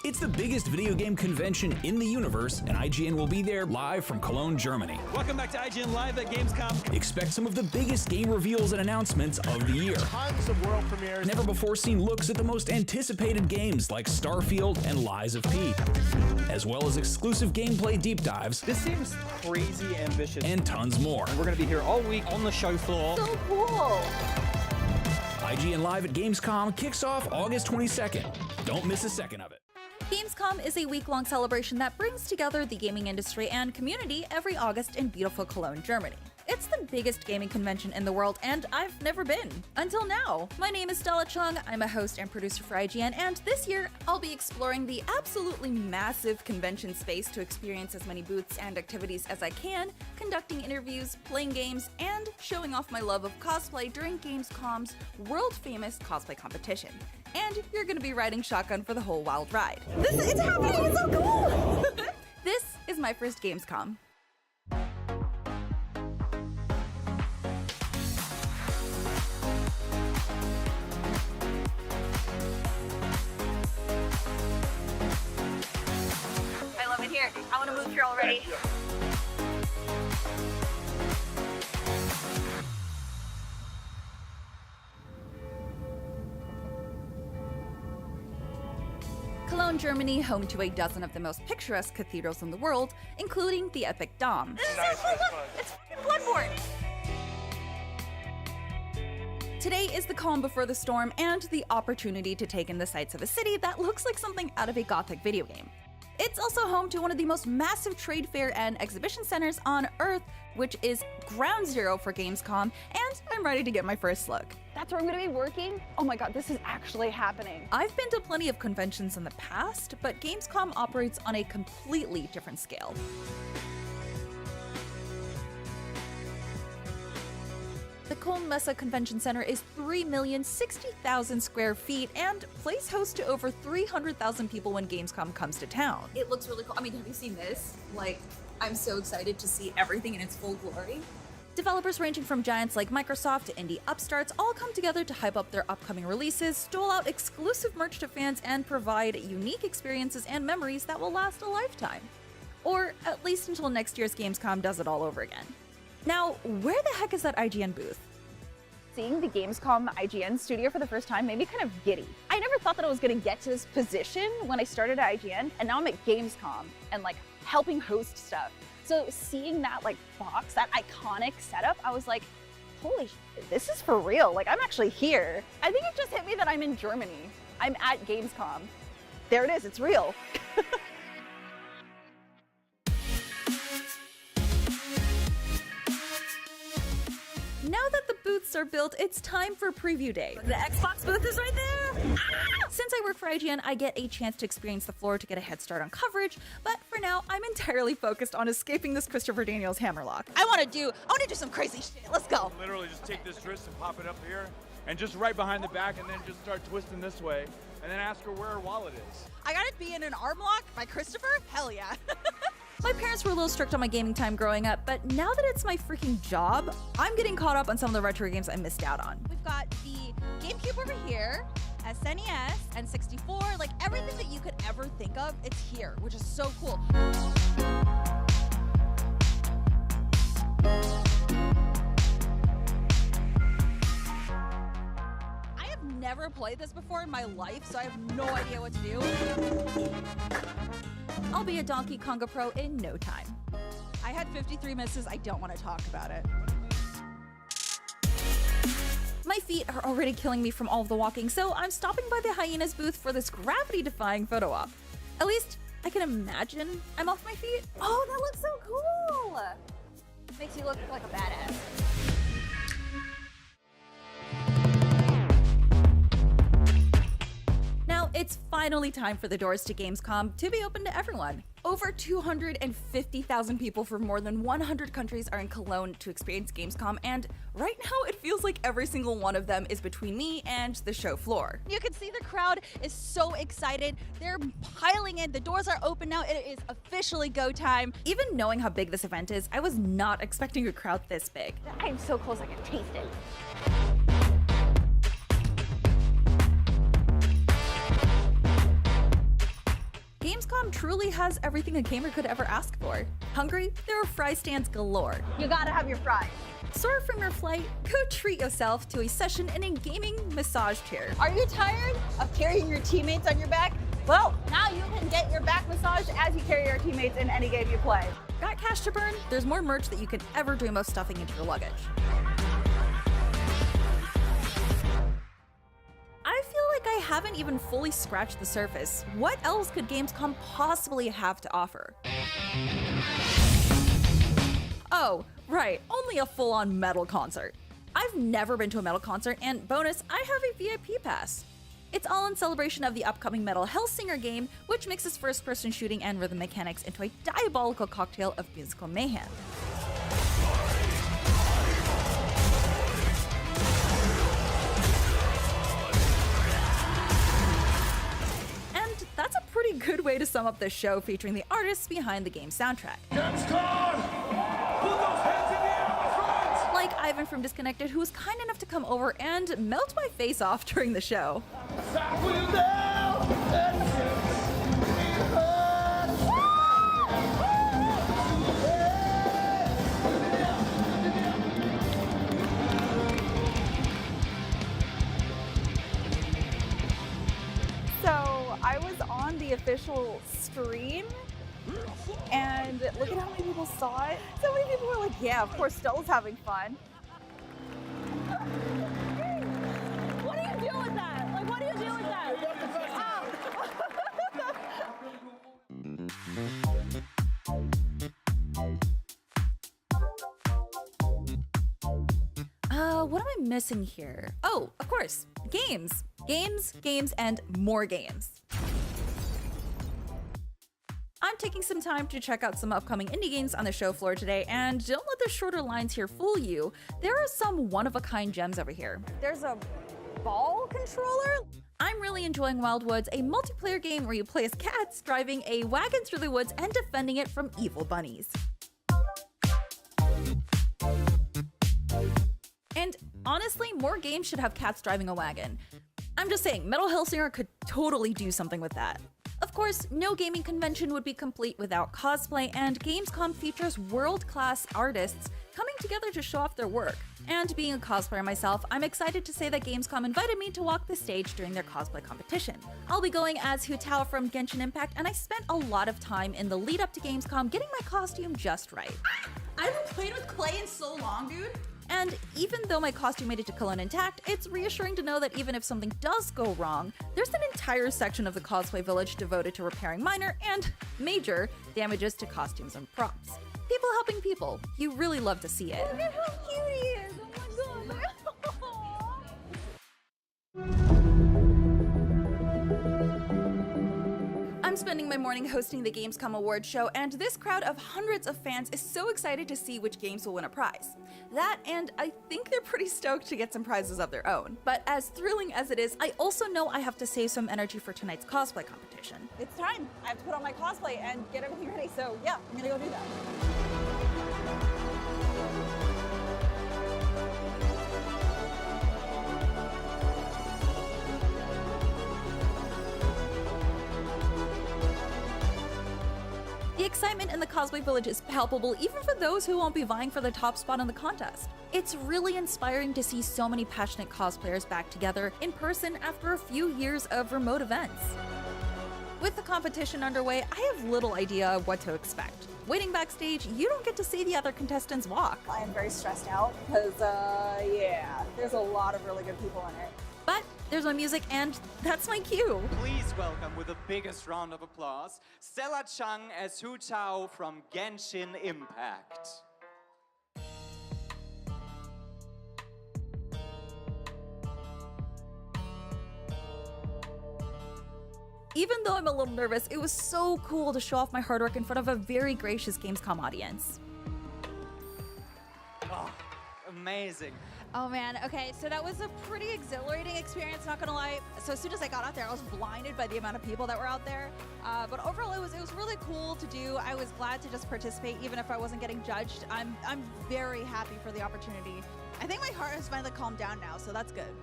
It's the biggest video game convention in the universe, and IGN will be there live from Cologne, Germany. Welcome back to IGN Live at Gamescom. Expect some of the biggest game reveals and announcements of the year. Tons of world premieres. Never before seen looks at the most anticipated games like Starfield and Lies of P, as well as exclusive gameplay deep dives. This seems crazy ambitious. And tons more. We're going to be here all week on the show floor. So cool. IGN Live at Gamescom kicks off August 22nd. Don't miss a second of it. Gamescom is a week-long celebration that brings together the gaming industry and community every August in beautiful Cologne, Germany. It's the biggest gaming convention in the world, and I've never been. Until now. My name is Stella Chung, I'm a host and producer for IGN, and this year, I'll be exploring the absolutely massive convention space to experience as many booths and activities as I can, conducting interviews, playing games, and showing off my love of cosplay during Gamescom's world-famous cosplay competition. And you're gonna be riding shotgun for the whole wild ride. It's happening, it's so cool! This is my first Gamescom. I love it here. I wanna move here already. Cologne, Germany, home to a dozen of the most picturesque cathedrals in the world, including the epic Dom. This is so cool! It's fucking Bloodborne! Today is the calm before the storm and the opportunity to take in the sights of a city that looks like something out of a gothic video game. It's also home to one of the most massive trade fair and exhibition centers on Earth, which is ground zero for Gamescom, and I'm ready to get my first look. That's where I'm gonna be working? Oh my god, this is actually happening. I've been to plenty of conventions in the past, but Gamescom operates on a completely different scale. The Cologne Messe Convention Center is 3,060,000 square feet and plays host to over 300,000 people when Gamescom comes to town. It looks really cool. I mean, have you seen this? Like, I'm so excited to see everything in its full glory. Developers ranging from giants like Microsoft to indie upstarts all come together to hype up their upcoming releases, dole out exclusive merch to fans, and provide unique experiences and memories that will last a lifetime. Or at least until next year's Gamescom does it all over again. Now, where the heck is that IGN booth? Seeing the Gamescom IGN studio for the first time made me kind of giddy. I never thought that I was gonna get to this position when I started at IGN, and now I'm at Gamescom and like helping host stuff. So seeing that like box, that iconic setup, I was like, holy shit, this is for real. Like, I'm actually here. I think it just hit me that I'm in Germany. I'm at Gamescom. There it is, it's real. Now that the booths are built, it's time for preview day. The Xbox booth is right there! Ah! Since I work for IGN, I get a chance to experience the floor to get a head start on coverage, but for now, I'm entirely focused on escaping this Christopher Daniels hammerlock. I wanna do some crazy shit, let's go! Literally just take this wrist and pop it up here, and just right behind the back, and then just start twisting this way, and then ask her where her wallet is. I gotta be in an arm lock by Christopher? Hell yeah. My parents were a little strict on my gaming time growing up, but now that it's my freaking job, I'm getting caught up on some of the retro games I missed out on. We've got the GameCube over here, SNES, and 64, like everything that you could ever think of, it's here, which is so cool. I have never played this before in my life, so I have no idea what to do. I'll be a Donkey Konga pro in no time. I had 53 misses, I don't want to talk about it. My feet are already killing me from all of the walking, so I'm stopping by the Hyenas booth for this gravity-defying photo op. At least, I can imagine I'm off my feet. Oh, that looks so cool! Makes you look like a badass. Now, it's finally time for the doors to Gamescom to be open to everyone. Over 250,000 people from more than 100 countries are in Cologne to experience Gamescom, and right now it feels like every single one of them is between me and the show floor. You can see the crowd is so excited. They're piling in. The doors are open now. It is officially go time. Even knowing how big this event is, I was not expecting a crowd this big. I am so close I can taste it. Gamescom truly has everything a gamer could ever ask for. Hungry? There are fry stands galore. You gotta have your fries. Sore from your flight? Go treat yourself to a session in a gaming massage chair. Are you tired of carrying your teammates on your back? Well, now you can get your back massaged as you carry your teammates in any game you play. Got cash to burn? There's more merch that you could ever dream of stuffing into your luggage. I feel like I haven't even fully scratched the surface. What else could Gamescom possibly have to offer? Oh, right, only a full-on metal concert. I've never been to a metal concert, and bonus, I have a VIP pass. It's all in celebration of the upcoming Metal Hellsinger game, which mixes first-person shooting and rhythm mechanics into a diabolical cocktail of musical mayhem. And that's a pretty good way to sum up the show featuring the artists behind the game's soundtrack. Like Ivan from Disconnected, who was kind enough to come over and melt my face off during the show. So I was on the official stream, and look at how many people saw it. So many people were like, yeah, of course Stella's having fun. What do you do with that? Like, what do you do with that? What am I missing here? Oh, of course, games. Games, and more games. I'm taking some time to check out some upcoming indie games on the show floor today, and don't let the shorter lines here fool you. There are some one-of-a-kind gems over here. There's a ball controller? I'm really enjoying Wildwoods, a multiplayer game where you play as cats driving a wagon through the woods and defending it from evil bunnies. And honestly, more games should have cats driving a wagon. I'm just saying, Metal Hellsinger could totally do something with that. Of course, no gaming convention would be complete without cosplay, and Gamescom features world-class artists coming together to show off their work. And being a cosplayer myself, I'm excited to say that Gamescom invited me to walk the stage during their cosplay competition. I'll be going as Hu Tao from Genshin Impact, and I spent a lot of time in the lead up to Gamescom getting my costume just right. I haven't played with clay in so long, dude. And even though my costume made it to Cologne intact, it's reassuring to know that even if something does go wrong, there's an entire section of the cosplay village devoted to repairing minor and major damages to costumes and props. People helping people. You really love to see it. Look at how cute he is! Oh my god! I'm spending my morning hosting the Gamescom Awards show, and this crowd of hundreds of fans is so excited to see which games will win a prize. That, and I think they're pretty stoked to get some prizes of their own. But as thrilling as it is, I also know I have to save some energy for tonight's cosplay competition. It's time. I have to put on my cosplay and get everything ready, so yeah, I'm gonna go do that. The excitement in the cosplay village is palpable even for those who won't be vying for the top spot in the contest. It's really inspiring to see so many passionate cosplayers back together in person after a few years of remote events. With the competition underway, I have little idea what to expect. Waiting backstage, you don't get to see the other contestants walk. I am very stressed out because, yeah, there's a lot of really good people in it. But there's my music, and that's my cue. Please welcome with the biggest round of applause, Stella Chung as Hu Tao from Genshin Impact. Even though I'm a little nervous, it was so cool to show off my hard work in front of a very gracious Gamescom audience. Oh, amazing. Oh man, okay, so that was a pretty exhilarating experience, not gonna lie. So as soon as I got out there, I was blinded by the amount of people that were out there. But overall, it was really cool to do. I was glad to just participate, even if I wasn't getting judged. I'm very happy for the opportunity. I think my heart has finally calmed down now, so that's good.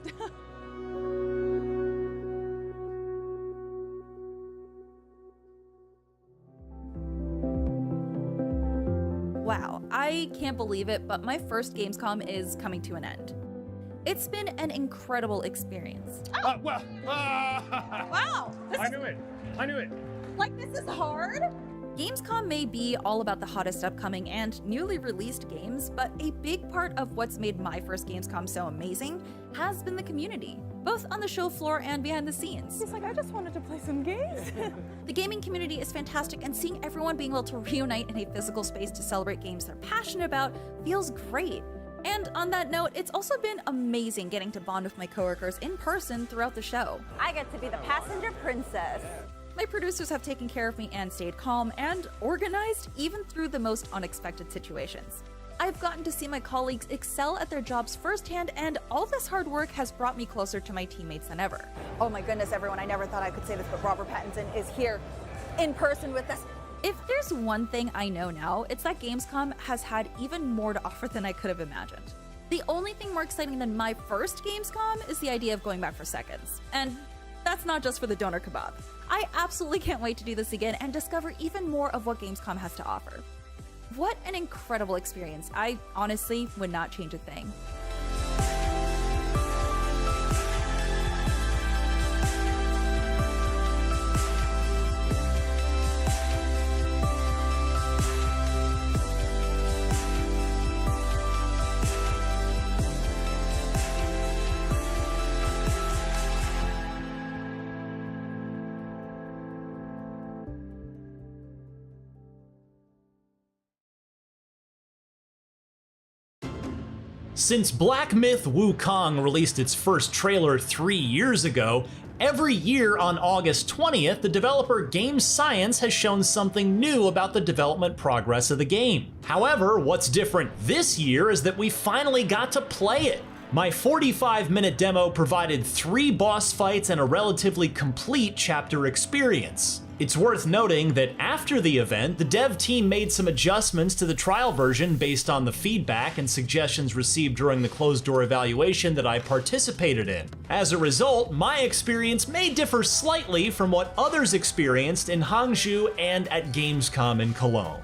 I can't believe it, but my first Gamescom is coming to an end. It's been an incredible experience. Wow. I knew it. I knew it. Like, this is hard? Gamescom may be all about the hottest upcoming and newly released games, but a big part of what's made my first Gamescom so amazing has been the community, both on the show floor and behind the scenes. He's like, I just wanted to play some games. The gaming community is fantastic, and seeing everyone being able to reunite in a physical space to celebrate games they're passionate about feels great. And on that note, it's also been amazing getting to bond with my coworkers in person throughout the show. I get to be the passenger princess. My producers have taken care of me and stayed calm and organized even through the most unexpected situations. I've gotten to see my colleagues excel at their jobs firsthand, and all this hard work has brought me closer to my teammates than ever. Oh my goodness, everyone, I never thought I could say this, but Robert Pattinson is here in person with us. If there's one thing I know now, it's that Gamescom has had even more to offer than I could have imagined. The only thing more exciting than my first Gamescom is the idea of going back for seconds. And that's not just for the doner kebab. I absolutely can't wait to do this again and discover even more of what Gamescom has to offer. What an incredible experience. I honestly would not change a thing. Since Black Myth Wukong released its first trailer 3 years ago, every year on August 20th, the developer Game Science has shown something new about the development progress of the game. However, what's different this year is that we finally got to play it. My 45-minute demo provided 3 boss fights and a relatively complete chapter experience. It's worth noting that after the event, the dev team made some adjustments to the trial version based on the feedback and suggestions received during the closed-door evaluation that I participated in. As a result, my experience may differ slightly from what others experienced in Hangzhou and at Gamescom in Cologne.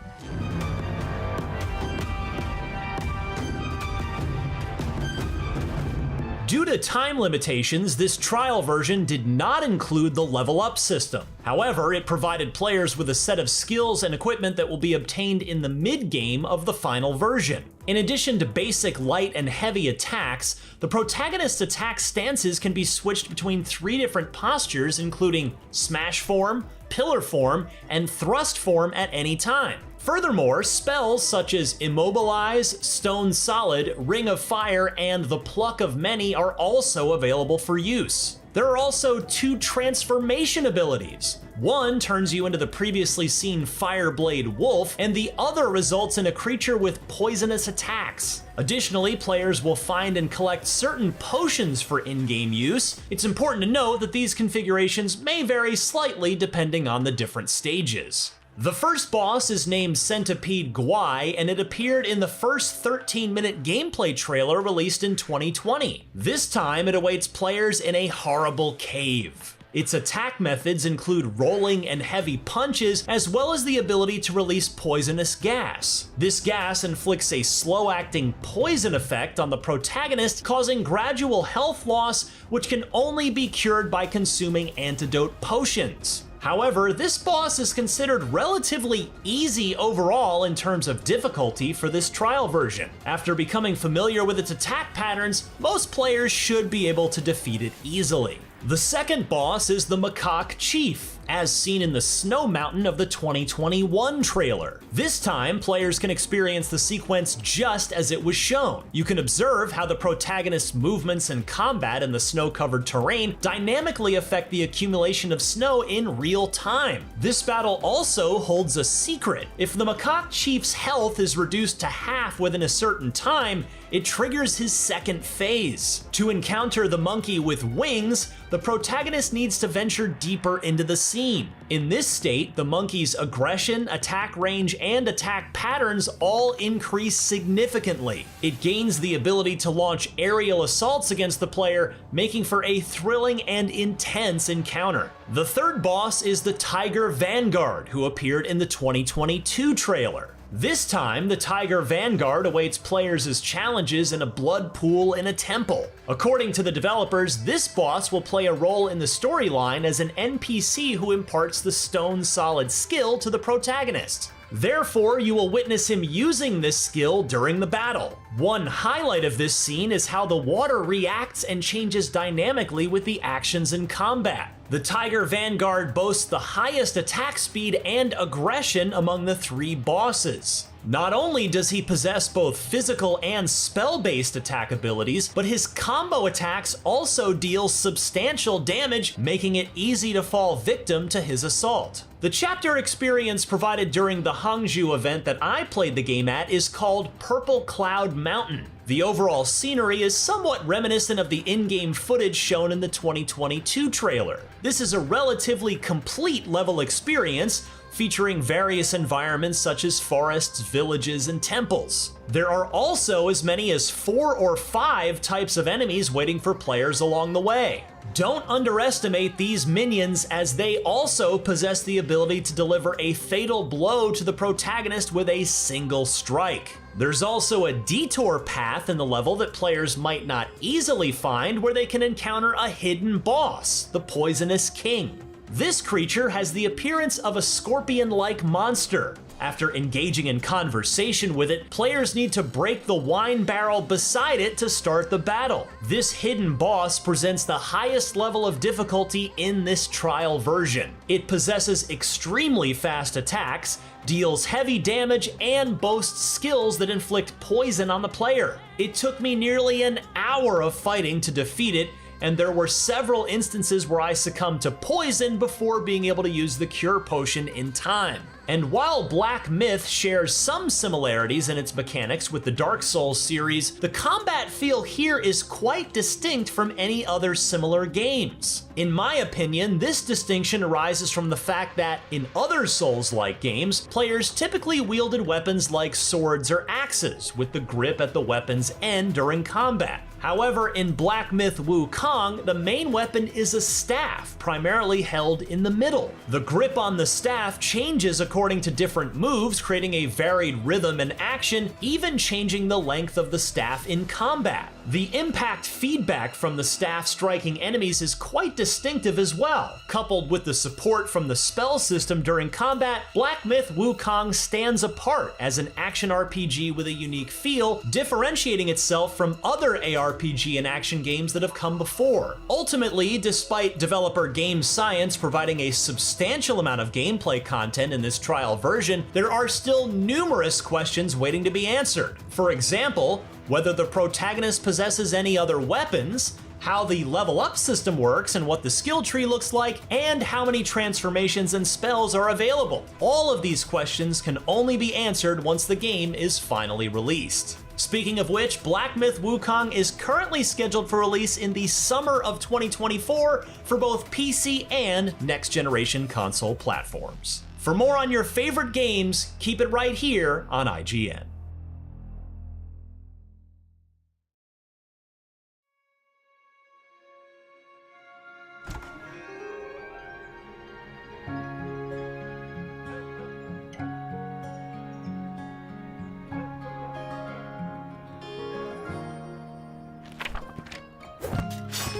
Due to time limitations, this trial version did not include the level up system. However, it provided players with a set of skills and equipment that will be obtained in the mid-game of the final version. In addition to basic light and heavy attacks, the protagonist's attack stances can be switched between 3 different postures, including smash form, pillar form, and thrust form at any time. Furthermore, spells such as Immobilize, Stone Solid, Ring of Fire, and the Pluck of Many are also available for use. There are also 2 transformation abilities. One turns you into the previously seen Fireblade Wolf, and the other results in a creature with poisonous attacks. Additionally, players will find and collect certain potions for in-game use. It's important to note that these configurations may vary slightly depending on the different stages. The first boss is named Centipede Guai, and it appeared in the first 13-minute gameplay trailer released in 2020. This time, it awaits players in a horrible cave. Its attack methods include rolling and heavy punches, as well as the ability to release poisonous gas. This gas inflicts a slow-acting poison effect on the protagonist, causing gradual health loss, which can only be cured by consuming antidote potions. However, this boss is considered relatively easy overall in terms of difficulty for this trial version. After becoming familiar with its attack patterns, most players should be able to defeat it easily. The second boss is the Macaque Chief, as seen in the Snow Mountain of the 2021 trailer. This time, players can experience the sequence just as it was shown. You can observe how the protagonist's movements and combat in the snow-covered terrain dynamically affect the accumulation of snow in real time. This battle also holds a secret. If the Macaque Chief's health is reduced to half within a certain time, it triggers his second phase. To encounter the monkey with wings, the protagonist needs to venture deeper into the scene. In this state, the monkey's aggression, attack range, and attack patterns all increase significantly. It gains the ability to launch aerial assaults against the player, making for a thrilling and intense encounter. The third boss is the Tiger Vanguard, who appeared in the 2022 trailer. This time, the Tiger Vanguard awaits players as challenges in a blood pool in a temple. According to the developers, this boss will play a role in the storyline as an NPC who imparts the stone solid skill to the protagonist. Therefore, you will witness him using this skill during the battle. One highlight of this scene is how the water reacts and changes dynamically with the actions in combat. The Tiger Vanguard boasts the highest attack speed and aggression among the 3 bosses. Not only does he possess both physical and spell-based attack abilities, but his combo attacks also deal substantial damage, making it easy to fall victim to his assault. The chapter experience provided during the Hangzhou event that I played the game at is called Purple Cloud Mountain. The overall scenery is somewhat reminiscent of the in-game footage shown in the 2022 trailer. This is a relatively complete level experience, featuring various environments such as forests, villages, and temples. There are also as many as 4 or 5 types of enemies waiting for players along the way. Don't underestimate these minions, as they also possess the ability to deliver a fatal blow to the protagonist with a single strike. There's also a detour path in the level that players might not easily find, where they can encounter a hidden boss, the Poisonous King. This creature has the appearance of a scorpion-like monster. After engaging in conversation with it, players need to break the wine barrel beside it to start the battle. This hidden boss presents the highest level of difficulty in this trial version. It possesses extremely fast attacks, deals heavy damage, and boasts skills that inflict poison on the player. It took me nearly an hour of fighting to defeat it, and there were several instances where I succumbed to poison before being able to use the cure potion in time. And while Black Myth shares some similarities in its mechanics with the Dark Souls series, the combat feel here is quite distinct from any other similar games. In my opinion, this distinction arises from the fact that in other Souls-like games, players typically wielded weapons like swords or axes, with the grip at the weapon's end during combat. However, in Black Myth Wukong, the main weapon is a staff, primarily held in the middle. The grip on the staff changes according to different moves, creating a varied rhythm and action, even changing the length of the staff in combat. The impact feedback from the staff striking enemies is quite distinctive as well. Coupled with the support from the spell system during combat, Black Myth Wukong stands apart as an action RPG with a unique feel, differentiating itself from other ARPG and action games that have come before. Ultimately, despite developer Game Science providing a substantial amount of gameplay content in this trial version, there are still numerous questions waiting to be answered. For example, whether the protagonist possesses any other weapons, how the level up system works and what the skill tree looks like, and how many transformations and spells are available. All of these questions can only be answered once the game is finally released. Speaking of which, Black Myth Wukong is currently scheduled for release in the summer of 2024 for both PC and next-generation console platforms. For more on your favorite games, keep it right here on IGN.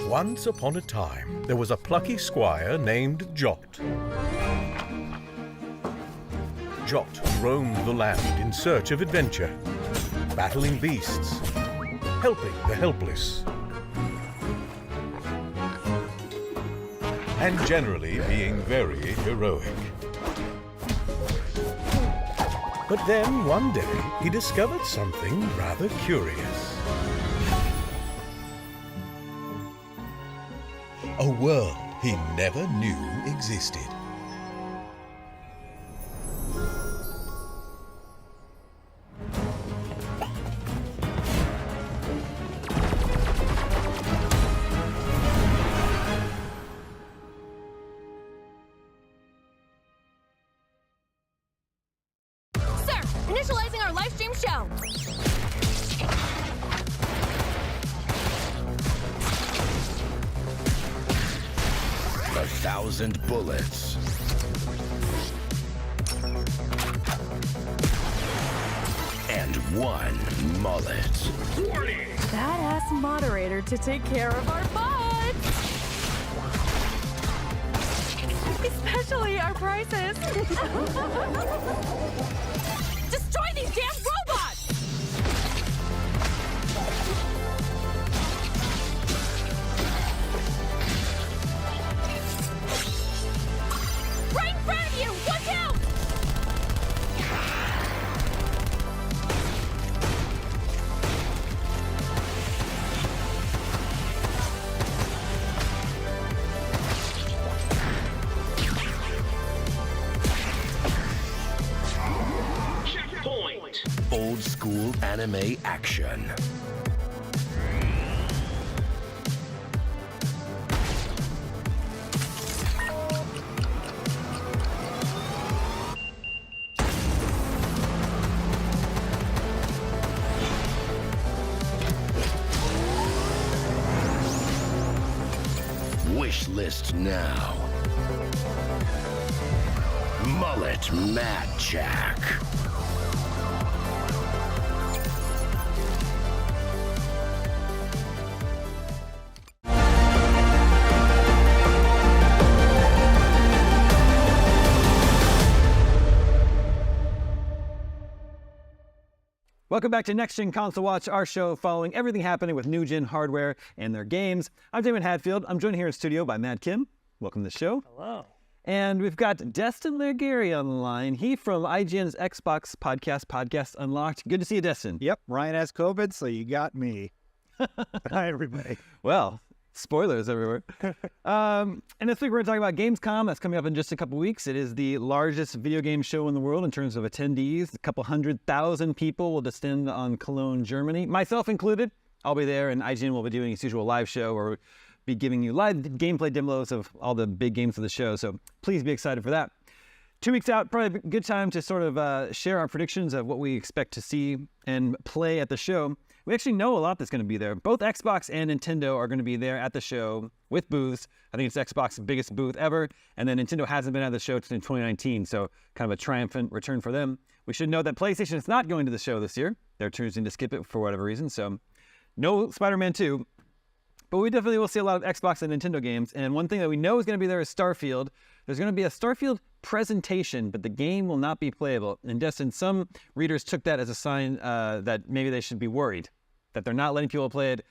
Once upon a time, there was a plucky squire named Jot. Jot roamed the land in search of adventure, battling beasts, helping the helpless, and generally being very heroic. But then, one day, he discovered something rather curious. A world he never knew existed. Sir, initializing our Livestream show. A 1,000 bullets. one mullet. Badass moderator to take care of our butts. Especially our prices. Destroy these damn robots! Right in front of you! Watch out! Old school anime action. Wish list now. Mullet Mad Jack. Welcome back to Next Gen Console Watch, our show following everything happening with new gen hardware and their games. I'm Damon Hadfield. I'm joined here in studio by Matt Kim. Welcome to the show. Hello. And we've got Destin Lergary on the line. He from IGN's Xbox podcast Unlocked. Good to see you, Destin. Yep, Ryan has COVID, so you got me. Hi, everybody. Well, spoilers everywhere. And this week we're going to talk about Gamescom. That's coming up in just a couple weeks. It is the largest video game show in the world in terms of attendees. A couple 100,000 people will descend on Cologne, Germany, myself included. I'll be there, and IGN will be doing its usual live show where we'll be giving you live gameplay demos of all the big games of the show. So please be excited for that. 2 weeks out, probably a good time to sort of share our predictions of what we expect to see and play at the show. We actually know a lot that's going to be there. Both Xbox and Nintendo are going to be there at the show with booths. I think it's Xbox's biggest booth ever. And then Nintendo hasn't been at the show since 2019, so kind of a triumphant return for them. We should note that PlayStation is not going to the show this year. They're choosing to skip it for whatever reason, so no Spider-Man 2. But we definitely will see a lot of Xbox and Nintendo games. And one thing that we know is going to be there is Starfield. There's going to be a Starfield presentation, but the game will not be playable. And Destin, some readers took that as a sign that maybe they should be worried that they're not letting people play it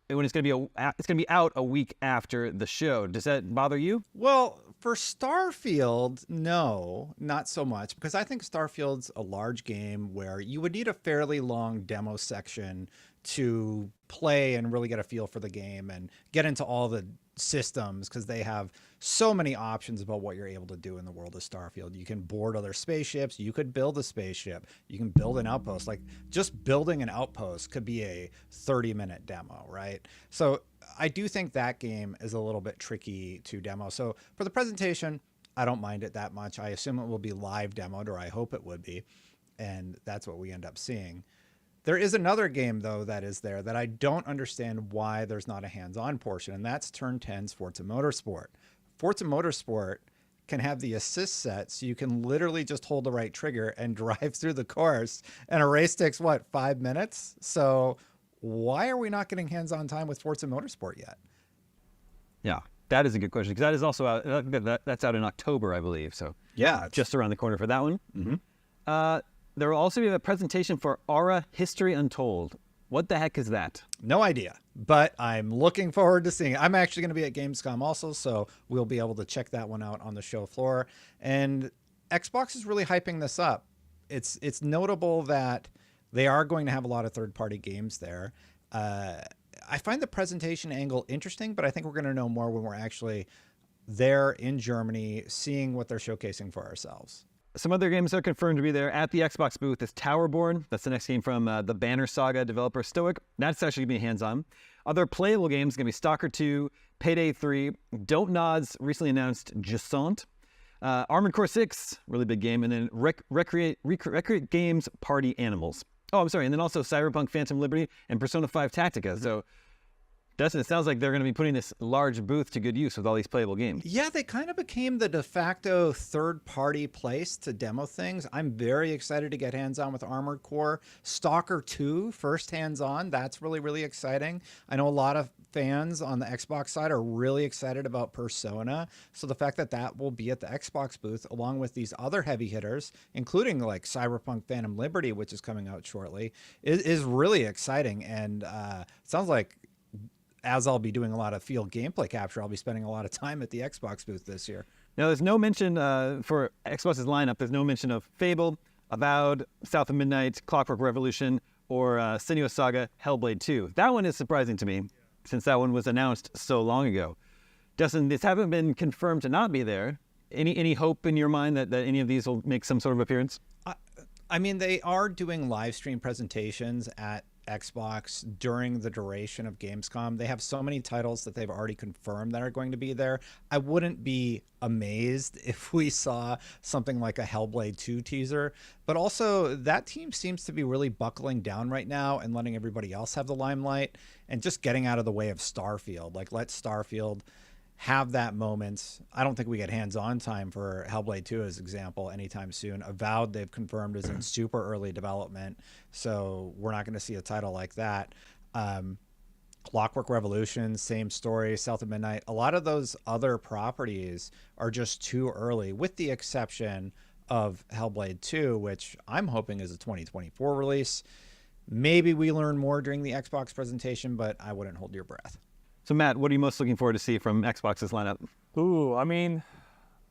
when it's going to be out a week after the show. Does that bother you? Well, for Starfield, no, not so much, because I think Starfield's a large game where you would need a fairly long demo section to play and really get a feel for the game and get into all the systems, because they have so many options about what you're able to do in the world of Starfield. You can board other spaceships, you could build a spaceship, you can build an outpost. Like, just building an outpost could be a 30-minute demo, right? So I do think that game is a little bit tricky to demo. So for the presentation, I don't mind it that much. I assume it will be live demoed, or I hope it would be, and that's what we end up seeing. There is another game, though, that is there that I don't understand why there's not a hands-on portion, and that's Turn 10's Forza Motorsport. Forza Motorsport can have the assist set, so you can literally just hold the right trigger and drive through the course, and a race takes, what, 5 minutes? So why are we not getting hands-on time with Forza Motorsport yet? Yeah, that is a good question, because that is also out, that's out in October, I believe. So yeah, just around the corner for that one. Mm-hmm. There will also be a presentation for Aura History Untold. What the heck is that? No idea, but I'm looking forward to seeing it. I'm actually going to be at Gamescom also, so we'll be able to check that one out on the show floor. And Xbox is really hyping this up. It's notable that they are going to have a lot of third-party games there. I find the presentation angle interesting, but I think we're going to know more when we're actually there in Germany, seeing what they're showcasing for ourselves. Some other games are confirmed to be there at the Xbox booth is Towerborn. That's the next game from the Banner Saga developer Stoic. That's actually going to be hands-on. Other playable games are going to be Stalker 2, Payday 3, Don't Nod's recently announced Jusant, Armored Core 6, really big game, and then Recreate Games Party Animals. Oh, I'm sorry, and then also Cyberpunk Phantom Liberty and Persona 5 Tactica. So Dustin, it sounds like they're going to be putting this large booth to good use with all these playable games. Yeah, they kind of became the de facto third-party place to demo things. I'm very excited to get hands-on with Armored Core. Stalker 2, first hands-on. That's really, really exciting. I know a lot of fans on the Xbox side are really excited about Persona. So the fact that that will be at the Xbox booth, along with these other heavy hitters, including like Cyberpunk Phantom Liberty, which is coming out shortly, is really exciting. And sounds like, as I'll be doing a lot of field gameplay capture, I'll be spending a lot of time at the Xbox booth this year. Now, there's no mention for Xbox's lineup. There's no mention of Fable, Avowed, South of Midnight, Clockwork Revolution, or Senua's Saga, Hellblade 2. That one is surprising to me, since that one was announced so long ago. Dustin, these haven't been confirmed to not be there. Any hope in your mind that any of these will make some sort of appearance? I mean, they are doing live stream presentations at Xbox during the duration of Gamescom. They have so many titles that they've already confirmed that are going to be there. I wouldn't be amazed if we saw something like a Hellblade 2 teaser, but also that team seems to be really buckling down right now and letting everybody else have the limelight and just getting out of the way of Starfield. Like, let Starfield have that moment. I don't think we get hands-on time for Hellblade 2 as example anytime soon. Avowed, they've confirmed, is in super early development, so we're not going to see a title like that. Clockwork Revolution, same story. South of Midnight, a lot of those other properties are just too early, with the exception of Hellblade 2, which I'm hoping is a 2024 release. Maybe we learn more during the Xbox presentation, but I wouldn't hold your breath. So, Matt, what are you most looking forward to see from Xbox's lineup? Ooh, I mean,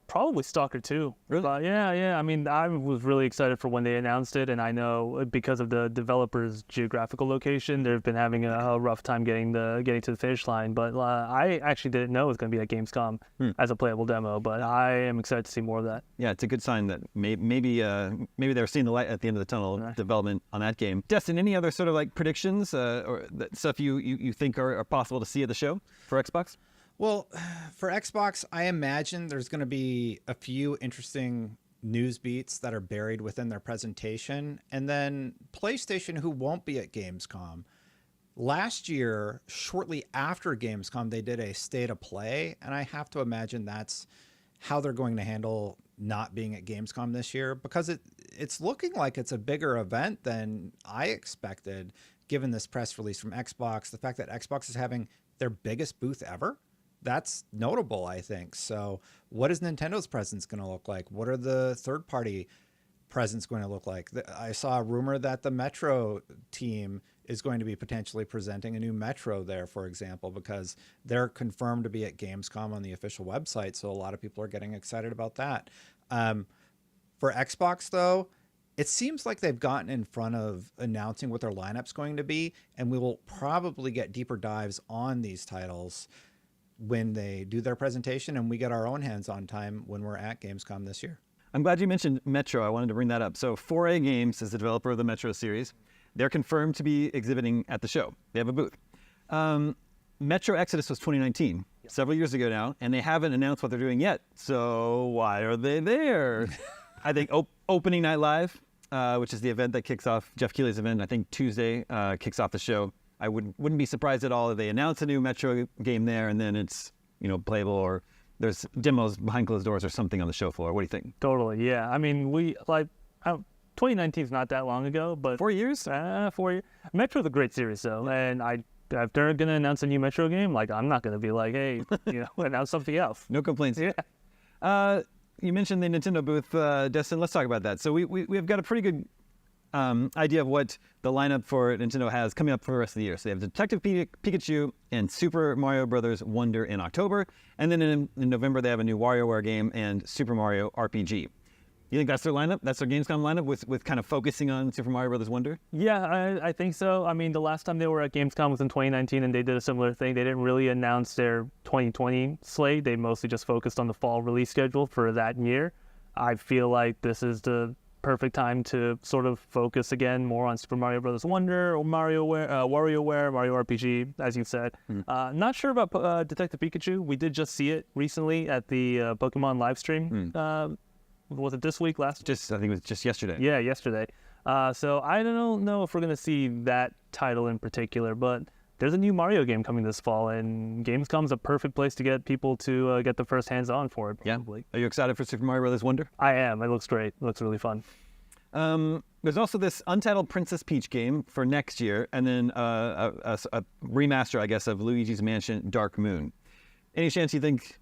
probably Stalker 2. Really? But yeah. I mean, I was really excited for when they announced it, and I know because of the developer's geographical location, they've been having a rough time getting to the finish line. But I actually didn't know it was going to be at Gamescom as a playable demo, but I am excited to see more of that. Yeah, it's a good sign that maybe they're seeing the light at the end of the tunnel development on that game. Destin, any other sort of like predictions or stuff you think are possible to see at the show for Xbox? Well, for Xbox, I imagine there's going to be a few interesting news beats that are buried within their presentation. And then PlayStation, who won't be at Gamescom. Last year, shortly after Gamescom, they did a State of Play. And I have to imagine that's how they're going to handle not being at Gamescom this year, because it's looking like it's a bigger event than I expected, given this press release from Xbox. The fact that Xbox is having their biggest booth ever. That's notable, I think. So what is Nintendo's presence going to look like? What are the third-party presence going to look like? I saw a rumor that the Metro team is going to be potentially presenting a new Metro there, for example, because they're confirmed to be at Gamescom on the official website. So a lot of people are getting excited about that. For Xbox, though, it seems like they've gotten in front of announcing what their lineup's going to be, and we will probably get deeper dives on these titles when they do their presentation, and we get our own hands-on time when we're at Gamescom this year. I'm glad you mentioned Metro. I wanted to bring that up. So 4A Games is the developer of the Metro series. They're confirmed to be exhibiting at the show. They have a booth. Metro Exodus was 2019, several years ago now, and they haven't announced what they're doing yet. So why are they there? I think Opening Night Live, which is the event that kicks off, Jeff Keighley's event, I think Tuesday kicks off the show. I wouldn't be surprised at all if they announce a new Metro game there and then it's, playable, or there's demos behind closed doors or something on the show floor. What do you think? Totally, yeah. I mean, 2019 is not that long ago, but 4 years? 4 years. Metro's a great series, though, and if they're going to announce a new Metro game, I'm not going to be like, hey, announce something else. No complaints. Yeah. You mentioned the Nintendo booth, Destin. Let's talk about that. So we've got a pretty good idea of what the lineup for Nintendo has coming up for the rest of the year. So they have Detective Pikachu and Super Mario Bros. Wonder in October. And then in November, they have a new WarioWare game and Super Mario RPG. You think that's their lineup? That's their Gamescom lineup with kind of focusing on Super Mario Bros. Wonder? Yeah, I think so. I mean, the last time they were at Gamescom was in 2019, and they did a similar thing. They didn't really announce their 2020 slate. They mostly just focused on the fall release schedule for that year. I feel like this is the perfect time to sort of focus again more on Super Mario Bros. Wonder or WarioWare, Mario RPG, as you said. Not sure about Detective Pikachu. We did just see it recently at the Pokemon Livestream. Was it this week? I think it was just yesterday. Yeah, yesterday. So I don't know if we're going to see that title in particular, but there's a new Mario game coming this fall, and Gamescom's a perfect place to get people to get the first hands-on for it, probably. Yeah. Are you excited for Super Mario Brothers Wonder? I am. It looks great. It looks really fun. There's also this Untitled Princess Peach game for next year, and then a remaster, I guess, of Luigi's Mansion Dark Moon. Any chance you think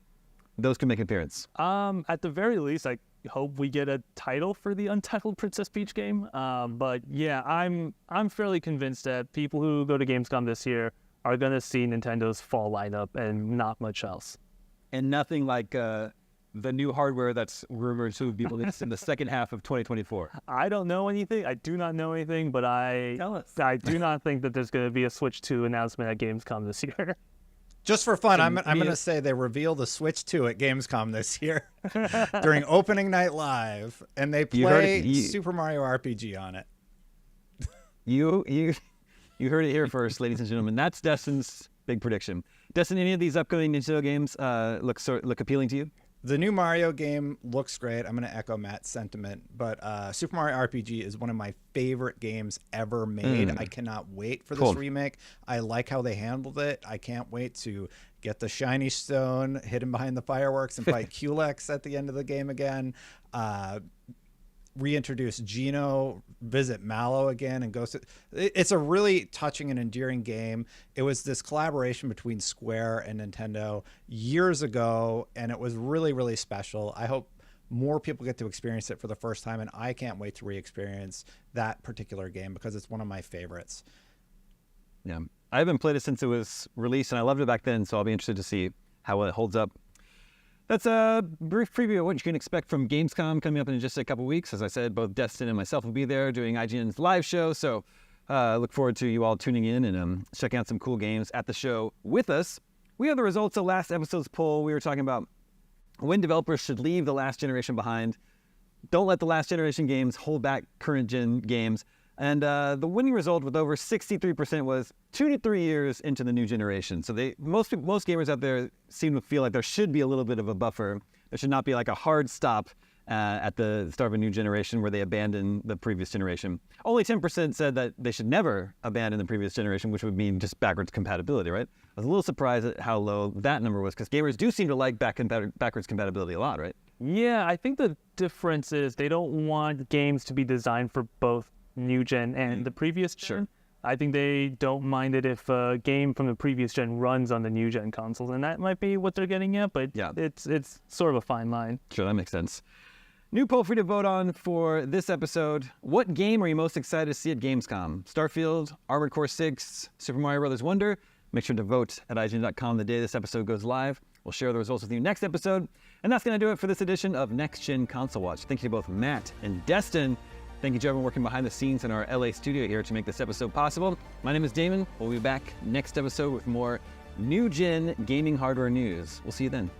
those could make an appearance? At the very least, I hope we get a title for the Untitled Princess Peach game. But yeah, I'm fairly convinced that people who go to Gamescom this year are going to see Nintendo's fall lineup and not much else. And nothing like the new hardware that's rumored to be released in the second half of 2024. I don't know anything. I do not know anything, but I do not think that there's going to be a Switch 2 announcement at Gamescom this year. Just for fun, I'm going to say they reveal the Switch 2 at Gamescom this year during opening night live, and they play Super Mario RPG on it. You heard it here first, ladies and gentlemen. That's Destin's big prediction. Destin, any of these upcoming Nintendo games look appealing to you? The new Mario game looks great. I'm going to echo Matt's sentiment, but Super Mario RPG is one of my favorite games ever made. I cannot wait for this remake. I like how they handled it. I can't wait to get the shiny stone hidden behind the fireworks and fight Culex at the end of the game again. Reintroduce Geno, visit Mallow again, and go. It's a really touching and endearing game. It was this collaboration between Square and Nintendo years ago, and it was really, really special. I hope more people get to experience it for the first time, and I can't wait to re-experience that particular game because it's one of my favorites. Yeah, I haven't played it since it was released, and I loved it back then, so I'll be interested to see how it holds up. That's a brief preview of what you can expect from Gamescom coming up in just a couple weeks. As I said, both Destin and myself will be there doing IGN's live show, so look forward to you all tuning in and checking out some cool games at the show with us. We have the results of last episode's poll. We were talking about when developers should leave the last generation behind. Don't let the last generation games hold back current gen games. And the winning result with over 63% was 2 to 3 years into the new generation. So most gamers out there seem to feel like there should be a little bit of a buffer. There should not be like a hard stop at the start of a new generation where they abandon the previous generation. Only 10% said that they should never abandon the previous generation, which would mean just backwards compatibility, right? I was a little surprised at how low that number was because gamers do seem to like backwards compatibility a lot, right? Yeah, I think the difference is they don't want games to be designed for both new gen and the previous gen. Sure. I think they don't mind it if a game from the previous gen runs on the new gen consoles, and that might be what they're getting at, but yeah, it's sort of a fine line. Sure, that makes sense. New poll for you to vote on for this episode. What game are you most excited to see at Gamescom? Starfield, Armored Core 6, Super Mario Brothers Wonder? Make sure to vote at IGN.com the day this episode goes live. We'll share the results with you next episode. And that's going to do it for this edition of Next Gen Console Watch. Thank you to both Matt and Destin. Thank you to everyone working behind the scenes in our LA studio here to make this episode possible. My name is Damon. We'll be back next episode with more new gen gaming hardware news. We'll see you then.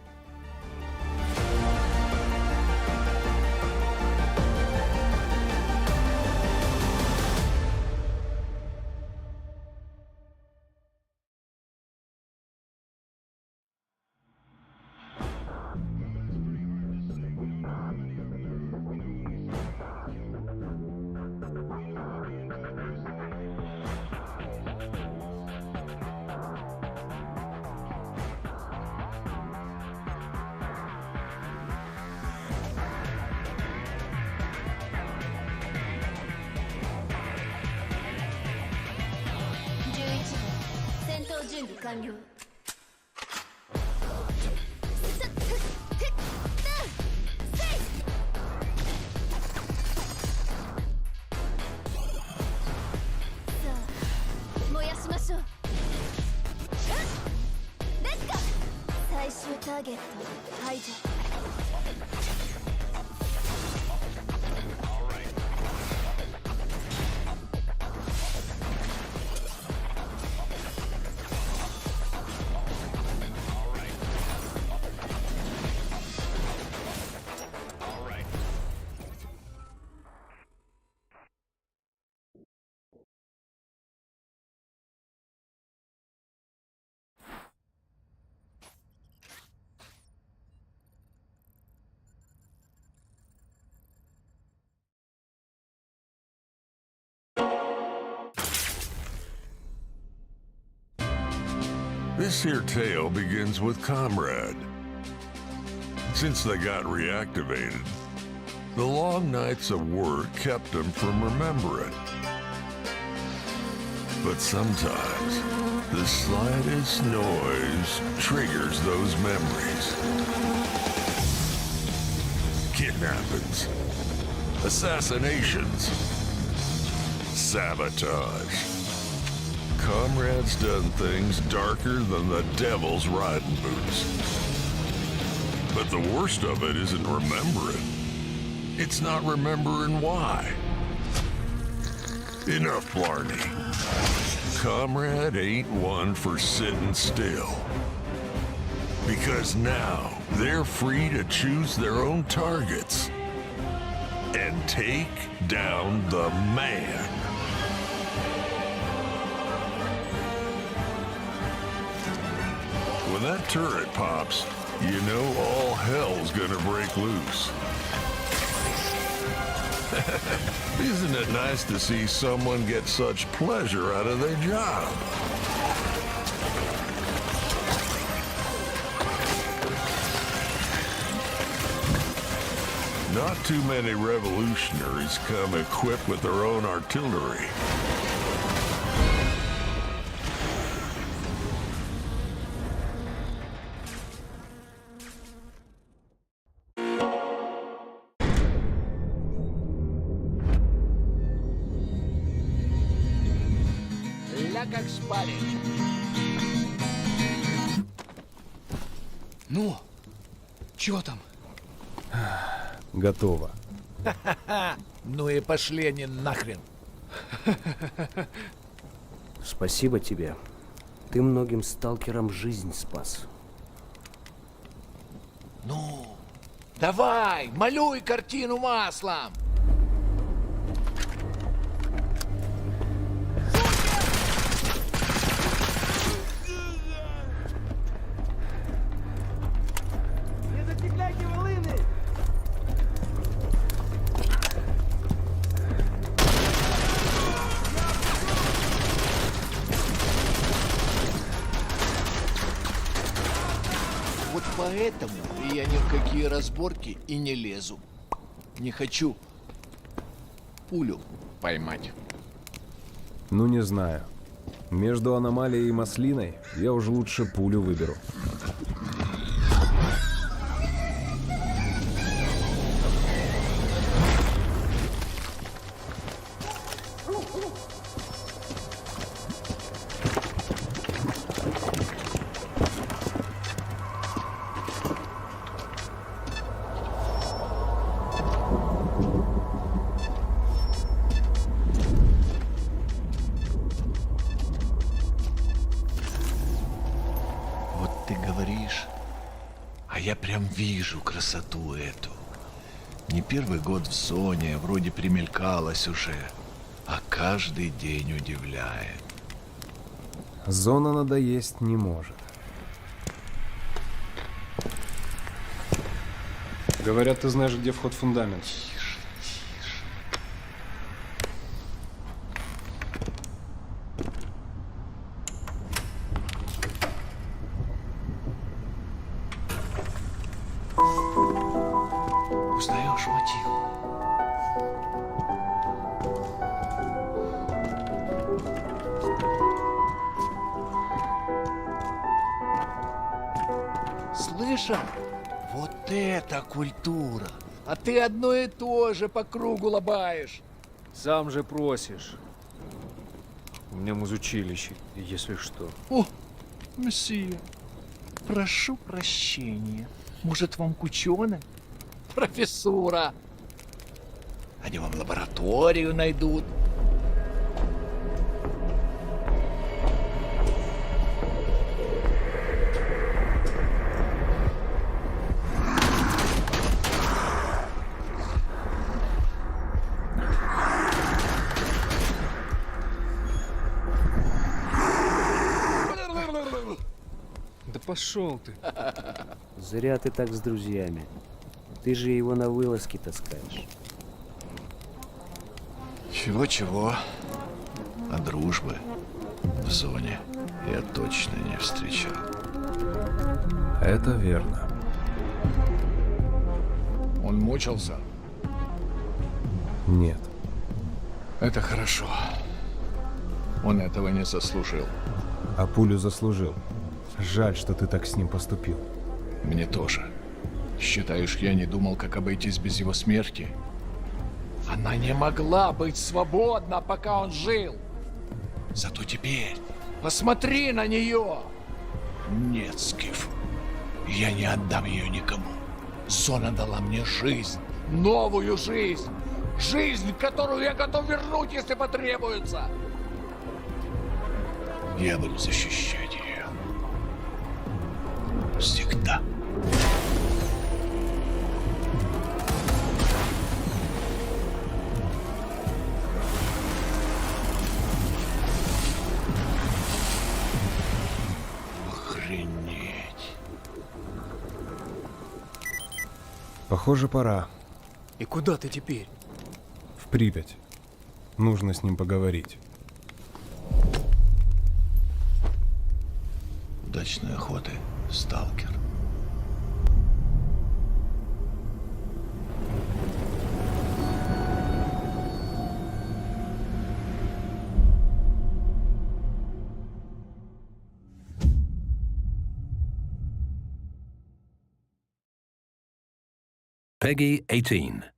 This here tale begins with Comrade. Since they got reactivated, the long nights of work kept them from remembering. But sometimes, the slightest noise triggers those memories. Kidnappings, assassinations, sabotage. Comrade's done things darker than the devil's riding boots. But the worst of it isn't remembering. It's not remembering why. Enough blarney. Comrade ain't one for sitting still. Because now they're free to choose their own targets and take down the man. When that turret pops, you know all hell's gonna break loose. Isn't it nice to see someone get such pleasure out of their job? Not too many revolutionaries come equipped with their own artillery. Как спали. Ну, чё там? Готово. Ну и пошли они нахрен. Спасибо тебе. Ты многим сталкерам жизнь спас. Ну, давай, малюй картину маслом. Вот поэтому я ни в какие разборки и не лезу. Не хочу пулю поймать. Ну, не знаю. Между аномалией и маслиной я уже лучше пулю выберу. Вот ты говоришь, а я прям вижу красоту эту. Не первый год в зоне, вроде примелькалась уже, а каждый день удивляет. Зона надоесть не может. Говорят, ты знаешь, где вход в фундамент. Узнаешь мотив? Слышал? Вот это культура! А ты одно и то же по кругу лобаешь. Сам же просишь. У меня музучилище, если что. О, месье, прошу прощения. Может, вам к ученым? Профессура. Они вам лабораторию найдут. Да пошел ты. Зря ты так с друзьями. Ты же его на вылазки таскаешь. Чего-чего, а дружбы в зоне я точно не встречал. Это верно. Он мучился? Нет. Это хорошо. Он этого не заслужил. А пулю заслужил. Жаль, что ты так с ним поступил. Мне тоже. Считаешь, я не думал, как обойтись без его смерти? Она не могла быть свободна, пока он жил. Зато теперь посмотри на нее. Нет, Скиф, я не отдам ее никому. Зона дала мне жизнь, новую жизнь. Жизнь, которую я готов вернуть, если потребуется. Я буду защищать ее. Всегда. Охренеть. Похоже, пора. И куда ты теперь? В Припять. Нужно с ним поговорить. Удачной охоты, сталкер. Peggy 18.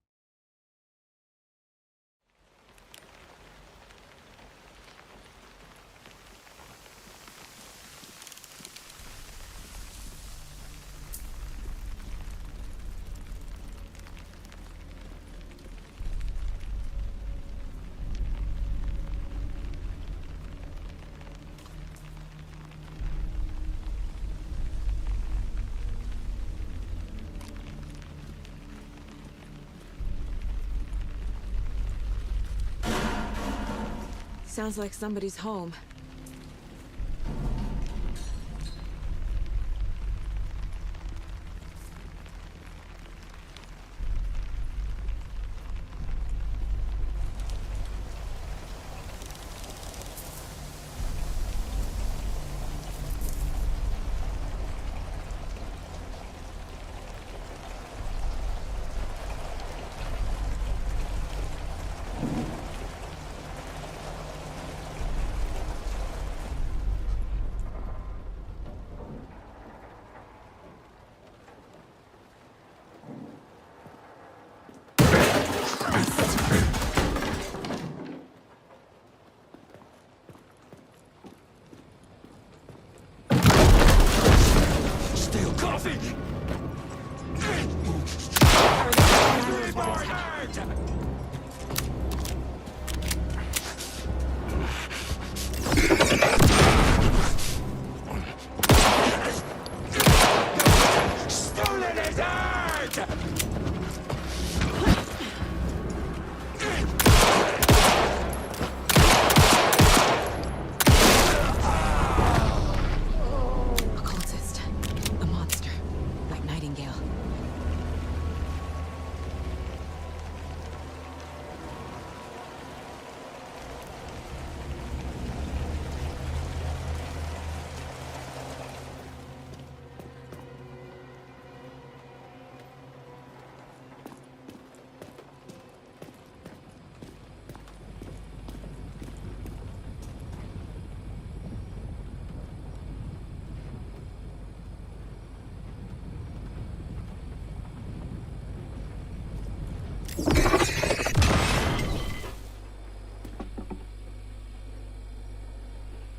Sounds like somebody's home.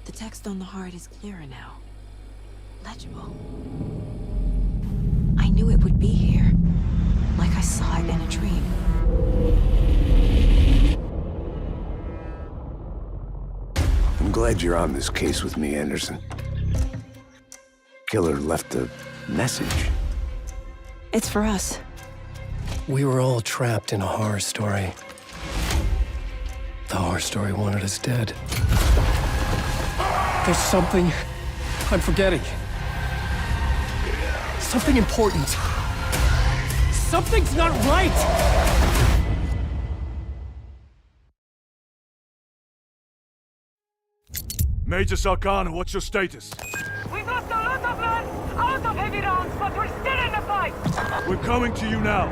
The text on the heart is clearer now. Legible. I knew it would be here, like I saw it in a dream. I'm glad you're on this case with me, Anderson. Killer left a message. It's for us. We were all trapped in a horror story. The horror story wanted us dead. There's something I'm forgetting. Something important. Something's not right! Major Sarkana, what's your status? We've lost a lot of men out of heavy rounds, but we're still in the fight! We're coming to you now.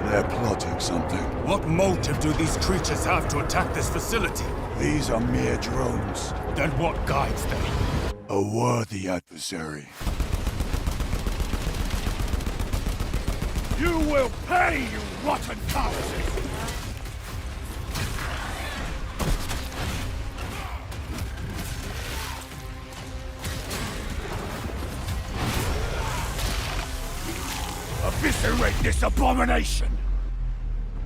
They're plotting something. What motive do these creatures have to attack this facility? These are mere drones. Then what guides them? A worthy adversary. You will pay, you rotten cowards! Eviscerate this abomination!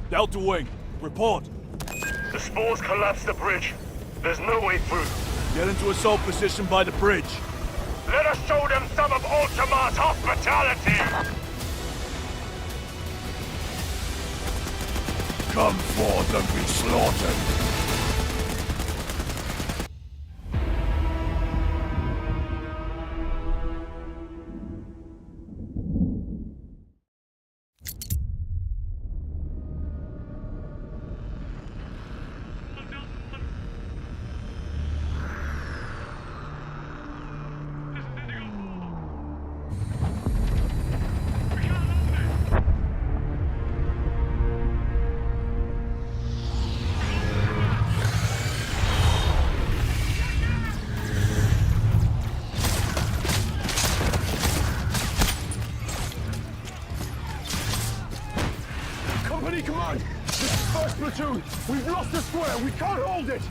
Delta Wing, report. The spores collapsed the bridge. There's no way through. Get into assault position by the bridge. Let us show them some of Ultima's hospitality! Come forth and be slaughtered! Company command! This is first platoon! We've lost the square! We can't hold it!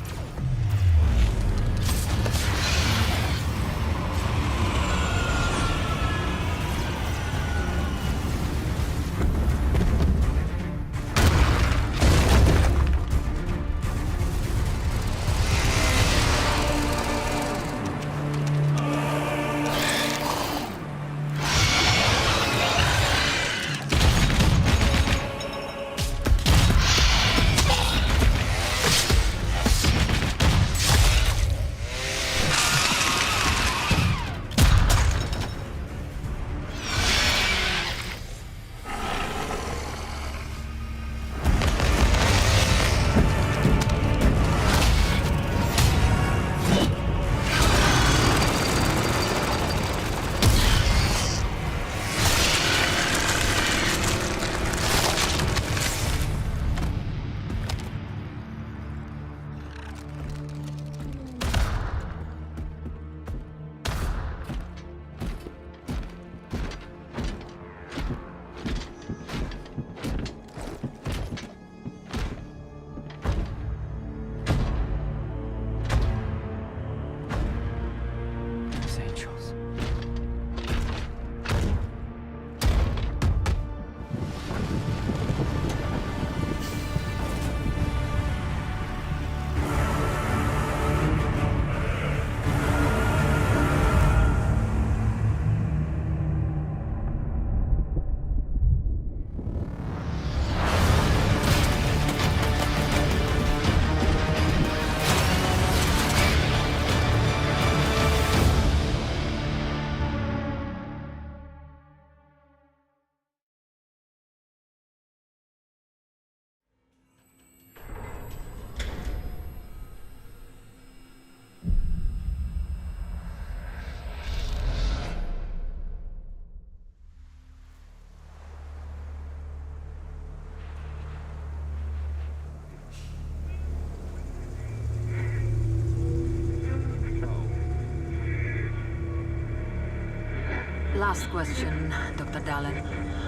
Last question, Dr. Dallin.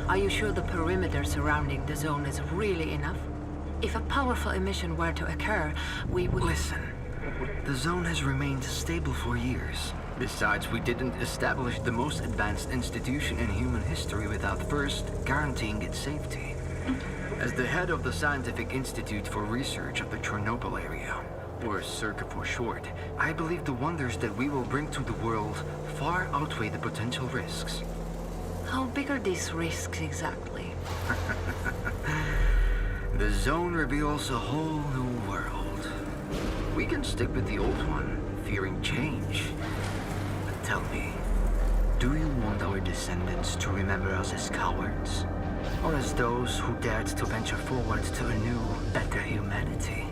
Are you sure the perimeter surrounding the zone is really enough? If a powerful emission were to occur, we would... Listen, the zone has remained stable for years. Besides, we didn't establish the most advanced institution in human history without first guaranteeing its safety. As the head of the Scientific Institute for Research of the Chernobyl area, or CERCA for short, I believe the wonders that we will bring to the world far outweigh the potential risks. How big are these risks exactly? The zone reveals a whole new world. We can stick with the old one, fearing change. But tell me, do you want our descendants to remember us as cowards? Or as those who dared to venture forward to a new, better humanity?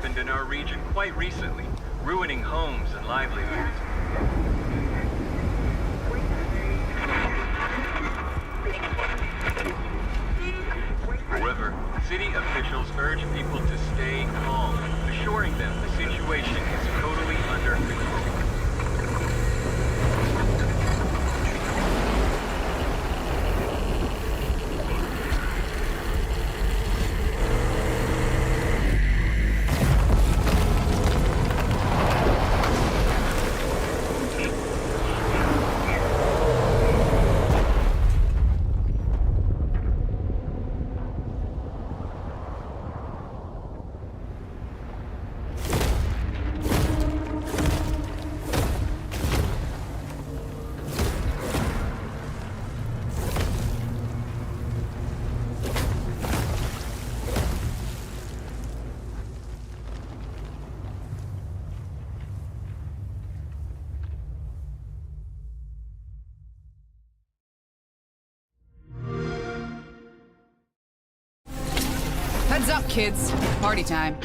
happened in our region quite recently, ruining homes and livelihoods. However, city officials urge people to stay calm, assuring them the situation is totally under control. Heads up, kids. Party time.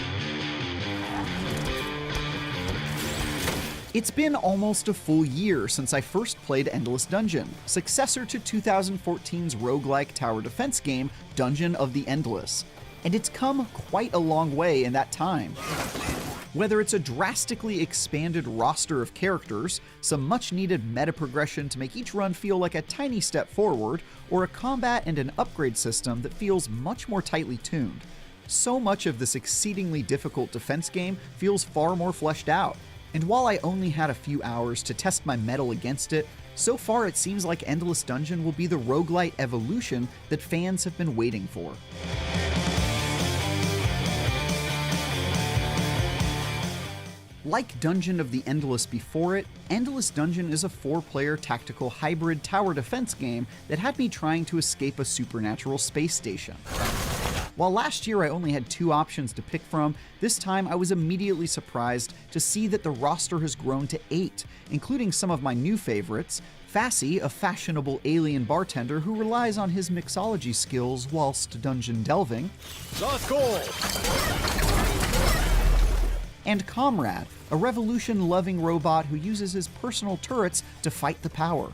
It's been almost a full year since I first played Endless Dungeon, successor to 2014's roguelike tower defense game, Dungeon of the Endless. And it's come quite a long way in that time. Whether it's a drastically expanded roster of characters, some much-needed meta progression to make each run feel like a tiny step forward, or a combat and an upgrade system that feels much more tightly tuned. So much of this exceedingly difficult defense game feels far more fleshed out. And while I only had a few hours to test my mettle against it, so far it seems like Endless Dungeon will be the roguelite evolution that fans have been waiting for. Like Dungeon of the Endless before it, Endless Dungeon is a 4-player tactical hybrid tower defense game that had me trying to escape a supernatural space station. While last year I only had 2 options to pick from, this time I was immediately surprised to see that the roster has grown to 8, including some of my new favorites, Fassy, a fashionable alien bartender who relies on his mixology skills whilst dungeon delving, Let's go! and Comrade, a revolution-loving robot who uses his personal turrets to fight the power.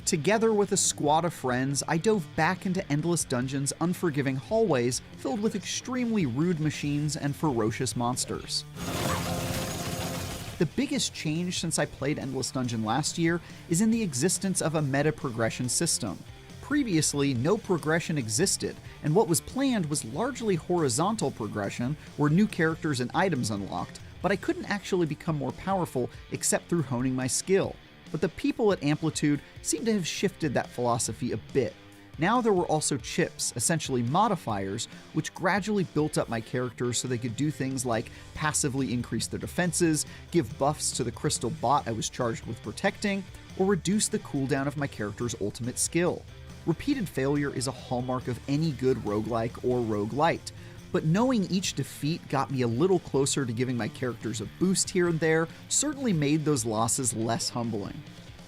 Together with a squad of friends, I dove back into Endless Dungeon's unforgiving hallways filled with extremely rude machines and ferocious monsters. The biggest change since I played Endless Dungeon last year is in the existence of a meta progression system. Previously, no progression existed, and what was planned was largely horizontal progression, where new characters and items unlocked, but I couldn't actually become more powerful except through honing my skill. But the people at Amplitude seem to have shifted that philosophy a bit. Now there were also chips, essentially modifiers, which gradually built up my characters so they could do things like passively increase their defenses, give buffs to the crystal bot I was charged with protecting, or reduce the cooldown of my character's ultimate skill. Repeated failure is a hallmark of any good roguelike or roguelite, but knowing each defeat got me a little closer to giving my characters a boost here and there certainly made those losses less humbling.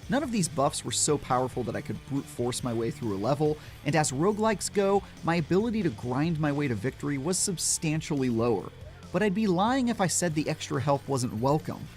None of these buffs were so powerful that I could brute force my way through a level, and as roguelikes go, my ability to grind my way to victory was substantially lower. But I'd be lying if I said the extra help wasn't welcome.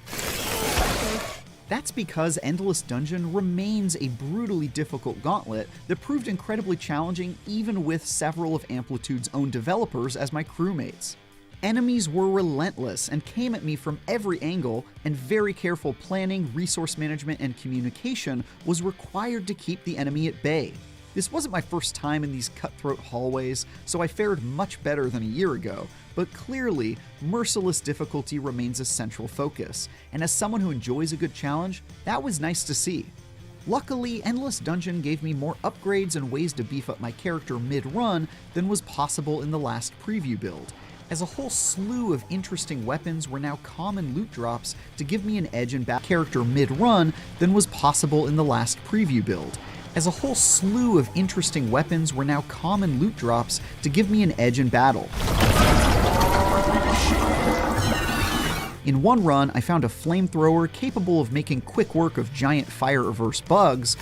That's because Endless Dungeon remains a brutally difficult gauntlet that proved incredibly challenging even with several of Amplitude's own developers as my crewmates. Enemies were relentless and came at me from every angle, and very careful planning, resource management, and communication was required to keep the enemy at bay. This wasn't my first time in these cutthroat hallways, so I fared much better than a year ago, but clearly, merciless difficulty remains a central focus, and as someone who enjoys a good challenge, that was nice to see. Luckily, Endless Dungeon gave me more upgrades and ways to beef up my character mid-run than was possible in the last preview build, as a whole slew of interesting weapons were now common loot drops to give me an edge in character mid-run than was possible in the last preview build. As a whole slew of interesting weapons were now common loot drops to give me an edge in battle. In one run, I found a flamethrower capable of making quick work of giant fire reverse bugs,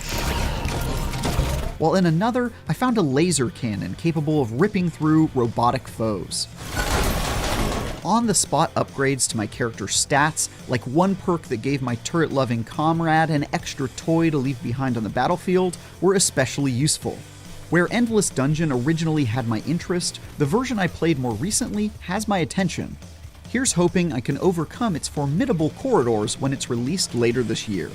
while in another, I found a laser cannon capable of ripping through robotic foes. on-the-spot upgrades to my character's stats, like one perk that gave my turret-loving comrade an extra toy to leave behind on the battlefield, were especially useful. Where Endless Dungeon originally had my interest, the version I played more recently has my attention. Here's hoping I can overcome its formidable corridors when it's released later this year.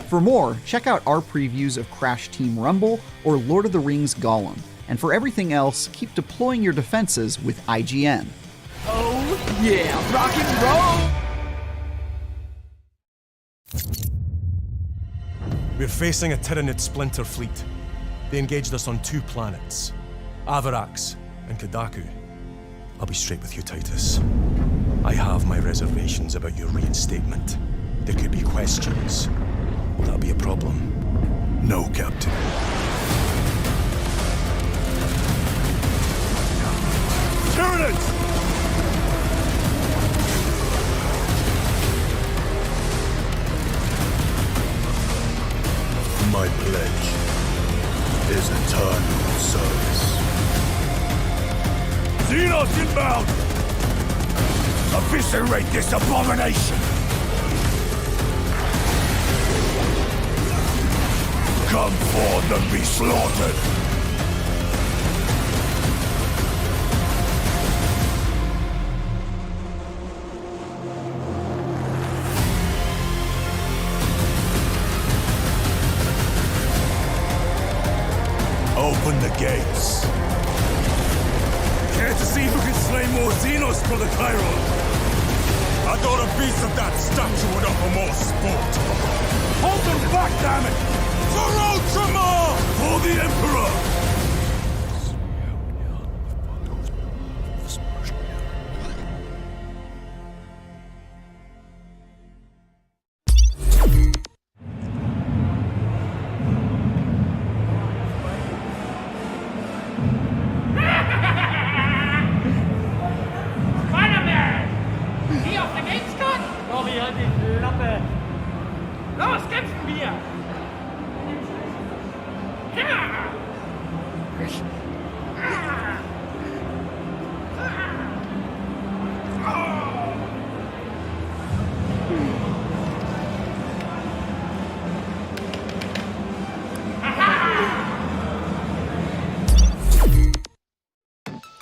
For more, check out our previews of Crash Team Rumble or Lord of the Rings Gollum. And for everything else, keep deploying your defenses with IGN. Oh yeah, rock and roll! We're facing a Tyranid splinter fleet. They engaged us on 2 planets, Avarax and Kadaku. I'll be straight with you, Titus. I have my reservations about your reinstatement. There could be questions. Will that be a problem? No, Captain. Tyranids! My pledge is eternal service. Xenos inbound! Eviscerate this abomination! Come forth and be slaughtered! Open the gates. Care to see who can slay more Xenos for the Chiron? I thought a piece of that statue would offer more sport. Hold them back, damn it! For Ultramar! For the Emperor!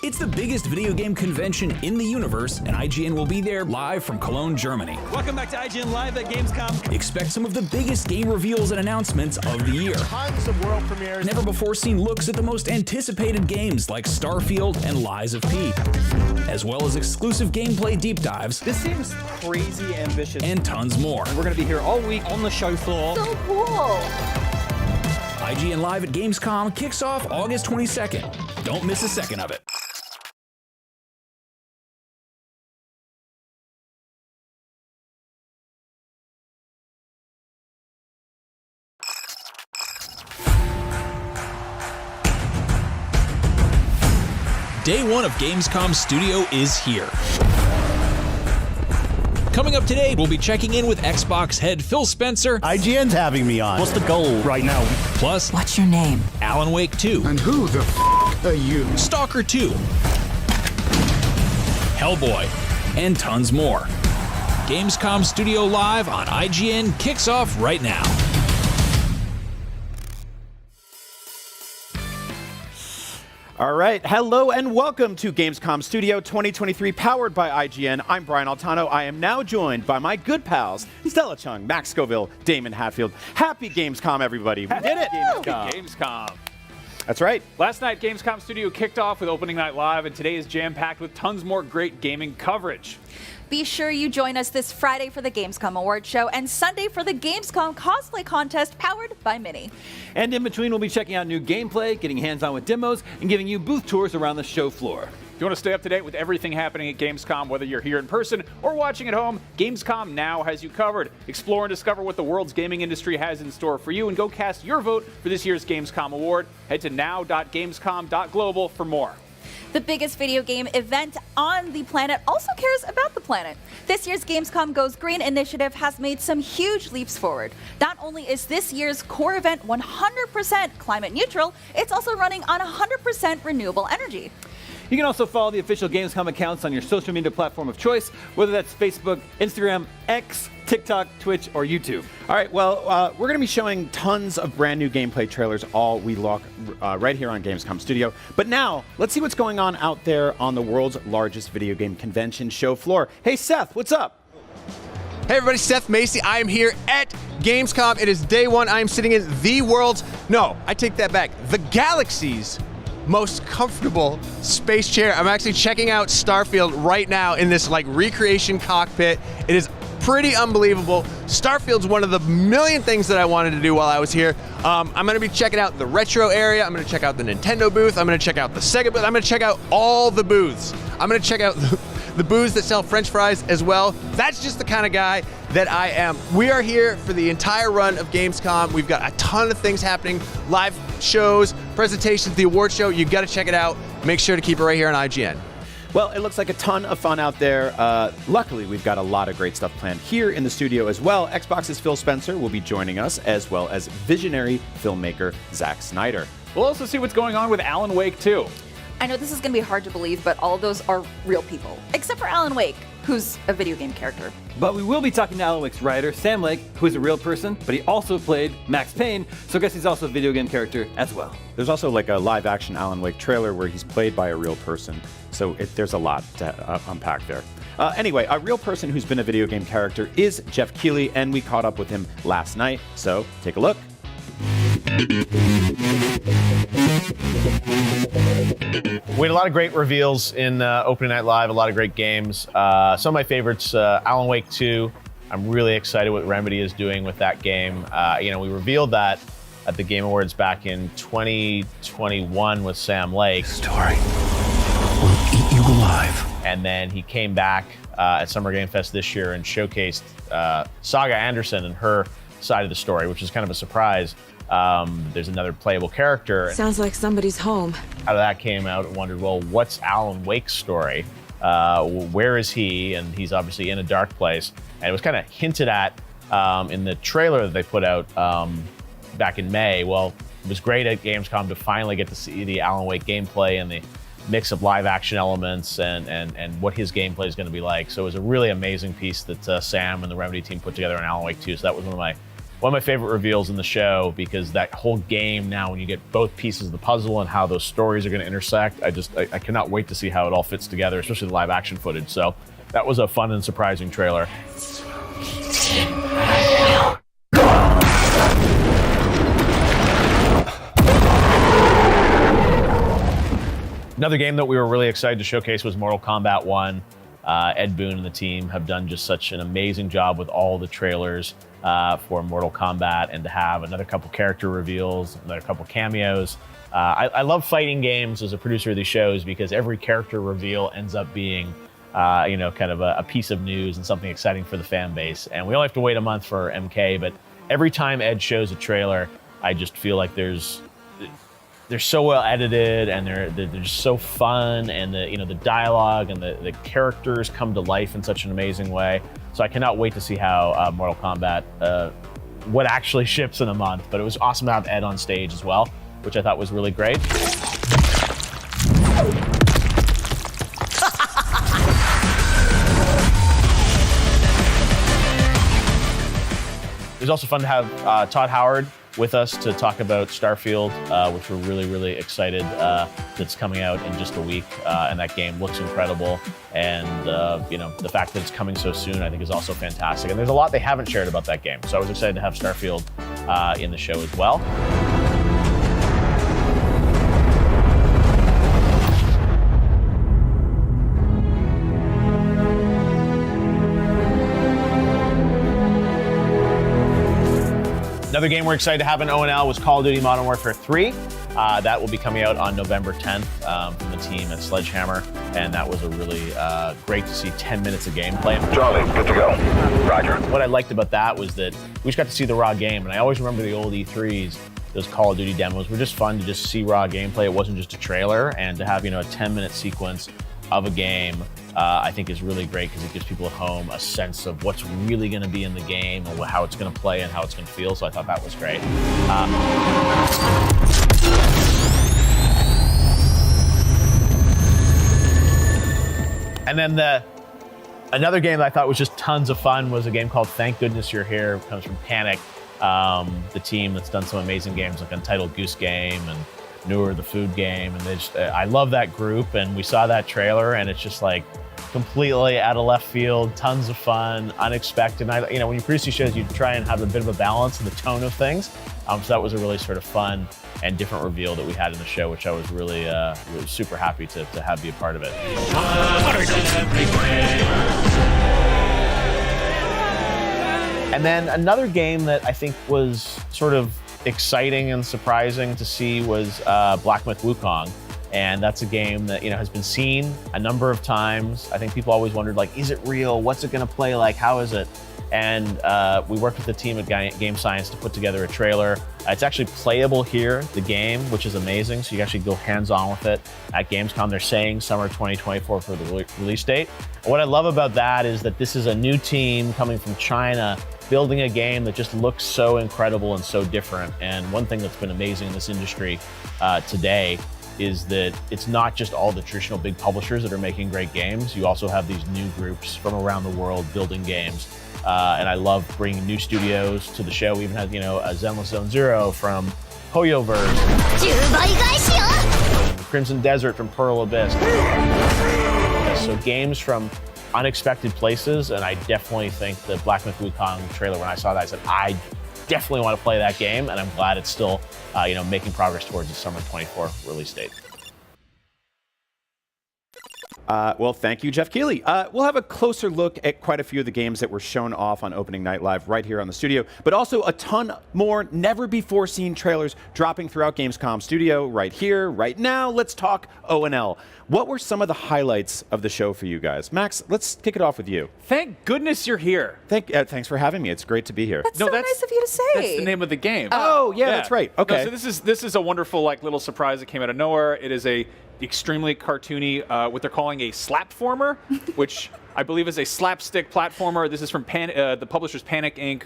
It's the biggest video game convention in the universe, and IGN will be there live from Cologne, Germany. Welcome back to IGN Live at Gamescom. Expect some of the biggest game reveals and announcements of the year. Tons of world premieres. Never before seen looks at the most anticipated games like Starfield and Lies of P, as well as exclusive gameplay deep dives. This seems crazy ambitious. And tons more. We're going to be here all week on the show floor. So cool. IGN Live at Gamescom kicks off August 22nd. Don't miss a second of it. Day 1 of Gamescom Studio is here. Coming up today, we'll be checking in with Xbox head Phil Spencer. IGN's having me on. What's the goal right now? Plus, what's your name? Alan Wake 2. And who the f*** are you? Stalker 2. Hellboy. And tons more. Gamescom Studio Live on IGN kicks off right now. All right, hello and welcome to Gamescom Studio 2023, powered by IGN. I'm Brian Altano. I am now joined by my good pals, Stella Chung, Max Scoville, Damon Hatfield. Happy Gamescom, everybody. We did it! Gamescom. That's right. Last night, Gamescom Studio kicked off with Opening Night Live, and today is jam-packed with tons more great gaming coverage. Be sure you join us this Friday for the Gamescom Awards Show and Sunday for the Gamescom Cosplay Contest powered by Mini. And in between, we'll be checking out new gameplay, getting hands-on with demos, and giving you booth tours around the show floor. If you want to stay up to date with everything happening at Gamescom, whether you're here in person or watching at home, Gamescom now has you covered. Explore and discover what the world's gaming industry has in store for you, and go cast your vote for this year's Gamescom Award. Head to now.gamescom.global for more. The biggest video game event on the planet also cares about the planet. This year's Gamescom Goes Green initiative has made some huge leaps forward. Not only is this year's core event 100% climate neutral, it's also running on 100% renewable energy. You can also follow the official Gamescom accounts on your social media platform of choice, whether that's Facebook, Instagram, X, TikTok, Twitch, or YouTube. All right, well, we're going to be showing tons of brand new gameplay trailers all week long right here on Gamescom Studio. But now, let's see what's going on out there on the world's largest video game convention show floor. Hey, Seth, what's up? Hey everybody, Seth Macy. I am here at Gamescom. It is day one. I am sitting in the world's, no, I take that back, the galaxy's most comfortable space chair. I'm actually checking out Starfield right now in this like recreation cockpit. It is pretty unbelievable. Starfield's one of the million things that I wanted to do while I was here. I'm gonna be checking out the retro area. I'm gonna check out the Nintendo booth. I'm gonna check out the Sega booth. I'm gonna check out all the booths. I'm gonna check out the booths that sell French fries as well. That's just the kind of guy that I am. We are here for the entire run of Gamescom. We've got a ton of things happening, live shows, presentations, the award show. You've got to check it out. Make sure to keep it right here on IGN. Well, it looks like a ton of fun out there. Luckily, we've got a lot of great stuff planned here in the studio as well. Xbox's Phil Spencer will be joining us, as well as visionary filmmaker Zack Snyder. We'll also see what's going on with Alan Wake 2. I know this is going to be hard to believe, but all of those are real people, except for Alan Wake, who's a video game character. But we will be talking to Alan Wake's writer, Sam Lake, who is a real person, but he also played Max Payne, so I guess he's also a video game character as well. There's also like a live-action Alan Wake trailer where he's played by a real person, so there's a lot to unpack there. Anyway, a real person who's been a video game character is Jeff Keighley, and we caught up with him last night, so take a look. We had a lot of great reveals in Opening Night Live, a lot of great games. Some of my favorites, Alan Wake 2. I'm really excited what Remedy is doing with that game. We revealed that at the Game Awards back in 2021 with Sam Lake. Story will eat you alive. And then he came back at Summer Game Fest this year and showcased Saga Anderson and her side of the story, which is kind of a surprise. There's another playable character. Sounds like somebody's home. Out of that came out and wondered, well, what's Alan Wake's story? Where is he? And he's obviously in a dark place. And it was kind of hinted at in the trailer that they put out back in May. Well, it was great at Gamescom to finally get to see the Alan Wake gameplay and the mix of live action elements and what his gameplay is going to be like. So it was a really amazing piece that Sam and the Remedy team put together on Alan Wake 2. So that was one of my favorite reveals in the show, because that whole game now, when you get both pieces of the puzzle and how those stories are going to intersect, I cannot wait to see how it all fits together, especially the live action footage. So that was a fun and surprising trailer. Another game that we were really excited to showcase was Mortal Kombat 1. Ed Boon and the team have done just such an amazing job with all the trailers for Mortal Kombat, and to have another couple character reveals, another couple cameos. I love fighting games as a producer of these shows, because every character reveal ends up being kind of a piece of news and something exciting for the fan base. And we only have to wait a month for MK, but every time Ed shows a trailer, I just feel like they're so well edited, and they're just so fun, and the dialogue and the characters come to life in such an amazing way. So I cannot wait to see how Mortal Kombat what actually ships in a month. But it was awesome to have Ed on stage as well, which I thought was really great. It was also fun to have Todd Howard with us to talk about Starfield, which we're really, really excited that's coming out in just a week. And that game looks incredible. And, the fact that it's coming so soon, I think, is also fantastic. And there's a lot they haven't shared about that game. So I was excited to have Starfield in the show as well. Another game we're excited to have in O&L was Call of Duty Modern Warfare 3. That will be coming out on November 10th from the team at Sledgehammer, and that was a really great to see 10 minutes of gameplay. Charlie, good to go. Roger. What I liked about that was that we just got to see the raw game, and I always remember the old E3s, those Call of Duty demos were just fun to just see raw gameplay. It wasn't just a trailer, and to have a 10-minute sequence of a game, I think is really great, because it gives people at home a sense of what's really going to be in the game and how it's going to play and how it's going to feel. So I thought that was great. And then another game that I thought was just tons of fun was a game called Thank Goodness You're Here. It comes from Panic, the team that's done some amazing games like Untitled Goose Game and Newer the Food Game. And I love that group, and we saw that trailer, and it's just like completely out of left field, tons of fun, unexpected. And when you produce these shows, you try and have a bit of a balance in the tone of things. So that was a really sort of fun and different reveal that we had in the show, which I was really super happy to have be a part of it. And then another game that I think was sort of exciting and surprising to see was Black Myth Wukong. And that's a game that has been seen a number of times. I think people always wondered, like, is it real? What's it going to play like? How is it? And we worked with the team at Game Science to put together a trailer. It's actually playable here, the game, which is amazing. So you actually go hands-on with it at Gamescom. They're saying summer 2024 for the release date. And what I love about that is that this is a new team coming from China, building a game that just looks so incredible and so different. And one thing that's been amazing in this industry today is that it's not just all the traditional big publishers that are making great games. You also have these new groups from around the world building games. And I love bringing new studios to the show. We even had, a Zenless Zone Zero from Hoyoverse, Crimson Desert from Pearl Abyss. So games from unexpected places, and I definitely think the Black Myth Wukong trailer, when I saw that, I said, I definitely want to play that game, and I'm glad it's still, making progress towards the summer 24 release date. Well, thank you, Jeff Keighley. We'll have a closer look at quite a few of the games that were shown off on Opening Night Live right here on the studio, but also a ton more never-before-seen trailers dropping throughout Gamescom Studio right here, right now. Let's talk O&L. What were some of the highlights of the show for you guys? Max, let's kick it off with you. Thank goodness you're here. Thanks for having me. It's great to be here. That's nice of you to say. That's the name of the game. Oh, yeah, that's right. Okay. No, so this is a wonderful little surprise that came out of nowhere. It is a extremely cartoony, what they're calling a slapformer, which I believe is a slapstick platformer. This is from the publisher's Panic Inc.,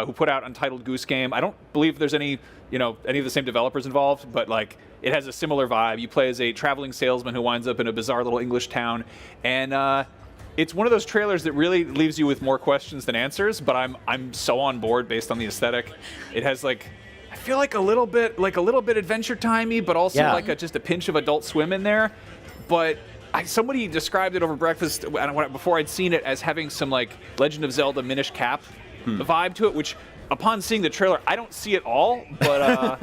who put out Untitled Goose Game. I don't believe there's any of the same developers involved, but it has a similar vibe. You play as a traveling salesman who winds up in a bizarre little English town, and it's one of those trailers that really leaves you with more questions than answers. But I'm so on board based on the aesthetic. It has I feel like a little bit Adventure Timey, but also just a pinch of Adult Swim in there. But somebody described it over breakfast before I'd seen it as having some Legend of Zelda Minish Cap vibe to it, which upon seeing the trailer, I don't see it all, but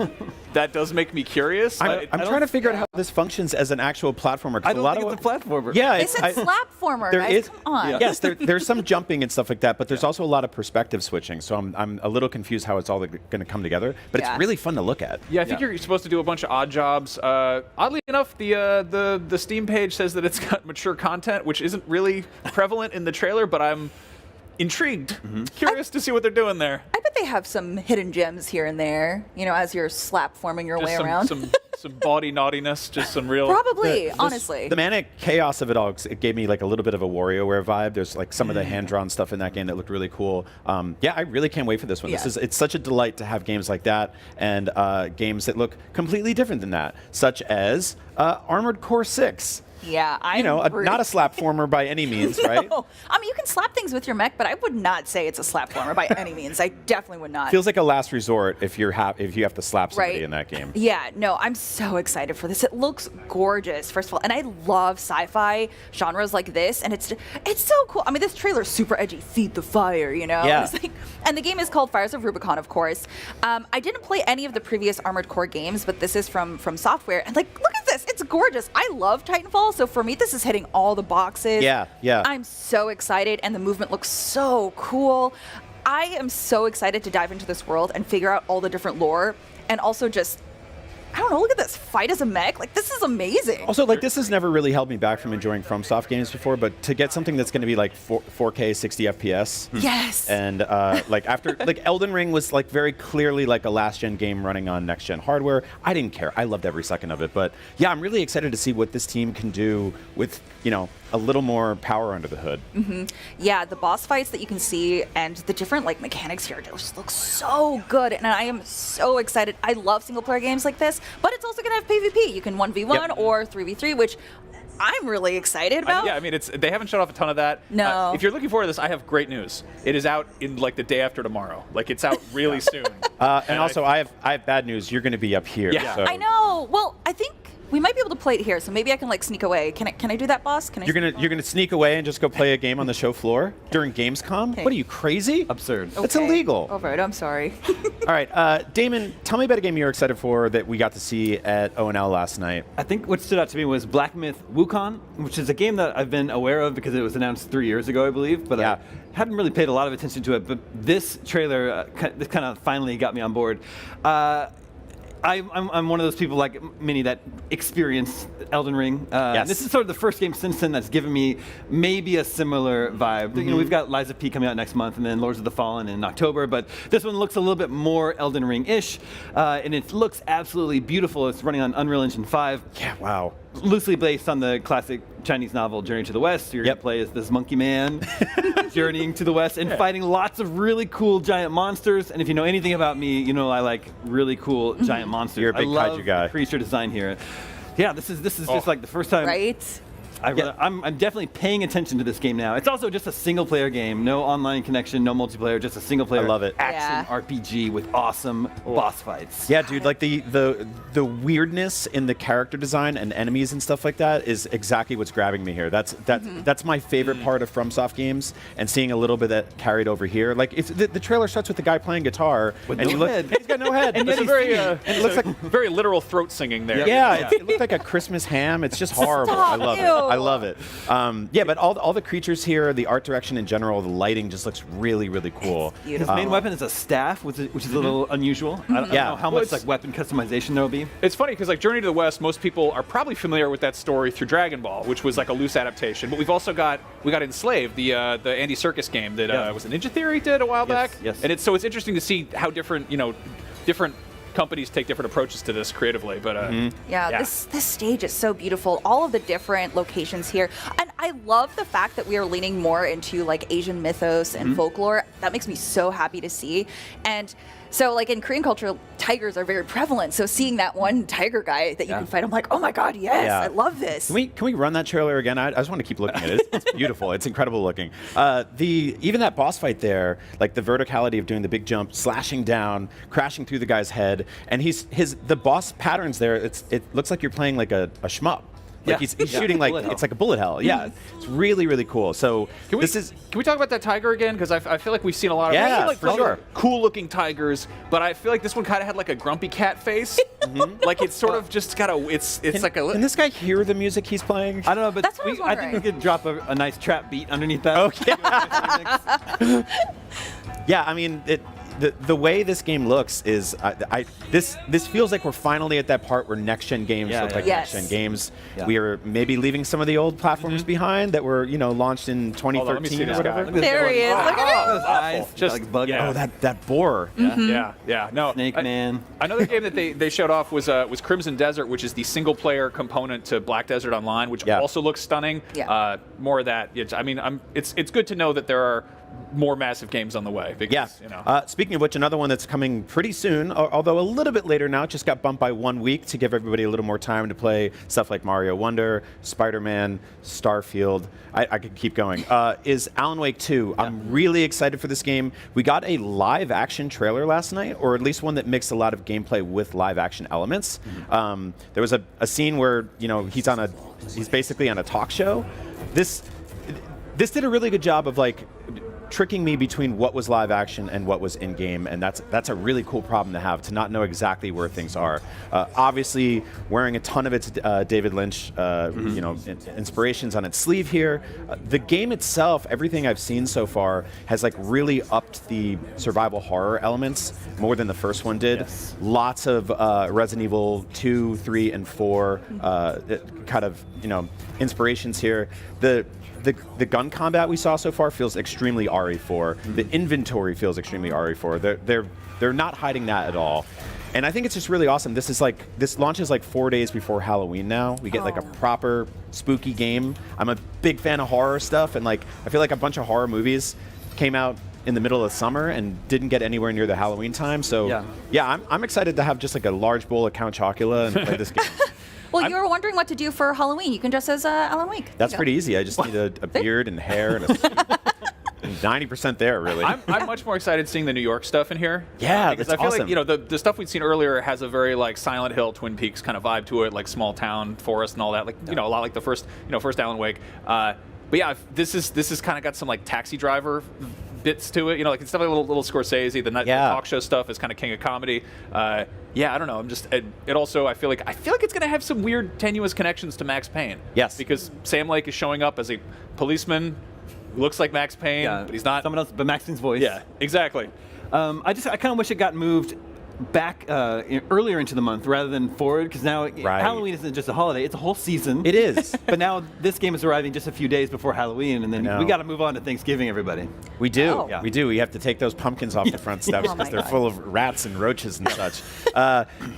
that does make me curious. I'm trying to figure out how this functions as an actual platformer. I don't think it's a platformer. Yeah, It's a slapformer, guys. Come on. Yeah. Yes, there's some jumping and stuff like that, but there's also a lot of perspective switching. So I'm a little confused how it's all going to come together. But it's really fun to look at. Yeah, I think you're supposed to do a bunch of odd jobs. Oddly enough, the Steam page says that it's got mature content, which isn't really prevalent in the trailer, but I'm intrigued, curious to see what they're doing there. I bet they have some hidden gems here and there, as you're slapforming your way around. Some baughty naughtiness, just some real... Probably, honestly. The manic chaos of it all, it gave me a little bit of a WarioWare vibe. There's some of the hand-drawn stuff in that game that looked really cool. I really can't wait for this one. Yeah. It's such a delight to have games like that and games that look completely different than that, such as Armored Core 6. Yeah, not a slapformer by any means, right? No. I mean, you can slap things with your mech, but I would not say it's a slapformer by any means. I definitely would not. Feels like a last resort if you have to slap somebody in that game. Yeah, no, I'm so excited for this. It looks gorgeous, first of all, and I love sci-fi genres like this, and it's so cool. I mean, this trailer's super edgy. Feed the fire, Yeah. And the game is called Fires of Rubicon, of course. I didn't play any of the previous Armored Core games, but this is from Software, and look at this. It's gorgeous. I love Titanfall. So for me, this is hitting all the boxes. Yeah. I'm so excited, and the movement looks so cool. I am so excited to dive into this world and figure out all the different lore, and also just, I don't know, look at this. Fight as a mech. This is amazing. Also, this has never really held me back from enjoying FromSoft games before, but to get something that's going to be 4K 60 FPS. Yes. And after Elden Ring was very clearly a last-gen game running on next-gen hardware. I didn't care. I loved every second of it. But yeah, I'm really excited to see what this team can do with, a little more power under the hood. Yeah, the boss fights that you can see and the different mechanics here just look so good, and I am so excited. I love single-player games like this, but it's also going to have PvP. You can 1v1 or 3v3, which I'm really excited about. Yeah, I mean, they haven't shut off a ton of that. No. If you're looking forward to this, I have great news. It is out in like the day after tomorrow. Like it's out really soon. And also, I have bad news. You're going to be up here. Yeah. So. I know. Well, I think we might be able to play it here, so maybe I can like sneak away. Can I do that, boss? Can I? You're gonna sneak away and just go play a game on the show floor during Gamescom? Okay. What are you, crazy? Absurd. It's illegal. All right, I'm sorry. All right, Damon, tell me about a game you're excited for that we got to see at ONL last night. I think what stood out to me was Black Myth Wukong, which is a game that I've been aware of because it was announced 3 years ago, I believe, but I hadn't really paid a lot of attention to it. But this trailer, this kind of finally got me on board. I'm one of those people like many that experienced Elden Ring. Yes. This is sort of the first game since then that's given me maybe a similar vibe. You know, we've got Lies of P coming out next month, and then Lords of the Fallen in October. But this one looks a little bit more Elden Ring-ish, and it looks absolutely beautiful. It's running on Unreal Engine 5. Yeah, wow. Loosely based on the classic Chinese novel Journey to the West. You're going to play as this monkey man journeying to the west and fighting lots of really cool giant monsters. And if you know anything about me, you know I like really cool giant monsters. You're a big I love kaiju guy. the creature design here. Yeah, this is just like the first time. Right? I'm definitely paying attention to this game now. It's also just a single-player game, no online connection, no multiplayer, just a single-player. I love it. Action RPG with awesome boss fights. Yeah, dude, like the weirdness in the character design and enemies and stuff like that is exactly what's grabbing me here. That's my favorite part of FromSoft games, and seeing a little bit of that carried over here. Like it's the trailer starts with the guy playing guitar with and no you look, head. He's got no head. And But it's he's very, singing. And it looks like very literal throat singing there. Yeah, it looked like a Christmas ham. It's just horrible. Stop, I love ew. it. I love it. Yeah, but all the creatures here, the art direction in general, the lighting just looks really, really cool. His main weapon is a staff, which is a little unusual. I don't know how much like weapon customization there will be. It's funny because like Journey to the West, most people are probably familiar with that story through Dragon Ball, which was like a loose adaptation. But we've also got Enslaved, the Andy Serkis game that was a Ninja Theory did a while back. Yes. And it's interesting to see how different companies take different approaches to this creatively. But This stage is so beautiful. All of the different locations here, and I love the fact that we are leaning more into like Asian mythos and folklore. That makes me so happy to see. And so like in Korean culture, tigers are very prevalent. So seeing that one tiger guy that you can fight, I'm like, oh my god, yes, I love this. Can we run that trailer again? I just want to keep looking at it. It's beautiful. It's incredible looking. Even that boss fight there, like the verticality of doing the big jump, slashing down, crashing through the guy's head, and the boss patterns there. It looks like you're playing like a shmup. Like he's shooting like it's like a bullet hell. Yeah, it's really, really cool. So can we talk about that tiger again? Because I feel like we've seen a lot of for sure. cool-looking tigers, but I feel like this one kind of had like a grumpy cat face. Like it's sort of just got a. Can this guy hear the music he's playing? I don't know, but That's what I was I think we could drop a nice trap beat underneath that. Okay. Yeah, I mean the way this game looks is this feels like we're finally at that part where next gen games look like next gen games. Yeah. We are maybe leaving some of the old platforms behind that were launched in 2013 or whatever. There he is. Look at him. Those eyes, just like bug. Oh, that boar. Yeah. No, Snake Man. Another game that they showed off was Crimson Desert, which is the single player component to Black Desert Online, which also looks stunning. Yeah. More of that. I mean, it's good to know that there are more massive games on the way. Because, Speaking of which, another one that's coming pretty soon, although a little bit later now, it just got bumped by 1 week to give everybody a little more time to play stuff like Mario Wonder, Spider-Man, Starfield. I could keep going. Is Alan Wake 2. Yeah. I'm really excited for this game. We got a live action trailer last night, or at least one that mixed a lot of gameplay with live action elements. There was a scene where he's basically on a talk show. This did a really good job of like tricking me between what was live action and what was in game, and that's a really cool problem to have, to not know exactly where things are. Obviously, wearing a ton of its David Lynch, inspirations on its sleeve here. The game itself, everything I've seen so far, has like really upped the survival horror elements more than the first one did. Yes. Lots of Resident Evil 2, 3, and 4 kind of inspirations here. The gun combat we saw so far feels extremely RE4. The inventory feels extremely RE4. They're not hiding that at all. And I think it's just really awesome. This launches like 4 days before Halloween now. We get like a proper spooky game. I'm a big fan of horror stuff, and like I feel like a bunch of horror movies came out in the middle of summer and didn't get anywhere near the Halloween time. So yeah, I'm excited to have just like a large bowl of Count Chocula and play this game. Well, you were wondering what to do for Halloween. You can dress as Alan Wake. That's pretty easy. I just need a beard and hair and a 90% there, really. I'm much more excited seeing the New York stuff in here. Yeah, because that's I feel awesome. like the stuff we'd seen earlier has a very like Silent Hill, Twin Peaks kind of vibe to it, like small town, forest, and all that. Like a lot like the first Alan Wake. But yeah, this is kind of got some like Taxi Driver bits to it. Like it's definitely a little Scorsese. The talk show stuff is kind of king of comedy. Yeah, I don't know. I'm just it also I feel like it's gonna have some weird tenuous connections to Max Payne. Yes, because Sam Lake is showing up as a policeman. Looks like Max Payne, but he's not. Someone else, but Max Payne's voice. Yeah, exactly. I kind of wish it got moved back earlier into the month rather than forward, because now Halloween isn't just a holiday; it's a whole season. It is. But now this game is arriving just a few days before Halloween, and then we got to move on to Thanksgiving. Everybody. We do. Oh. Yeah. We do. We have to take those pumpkins off the front steps because they're full of rats and roaches and such.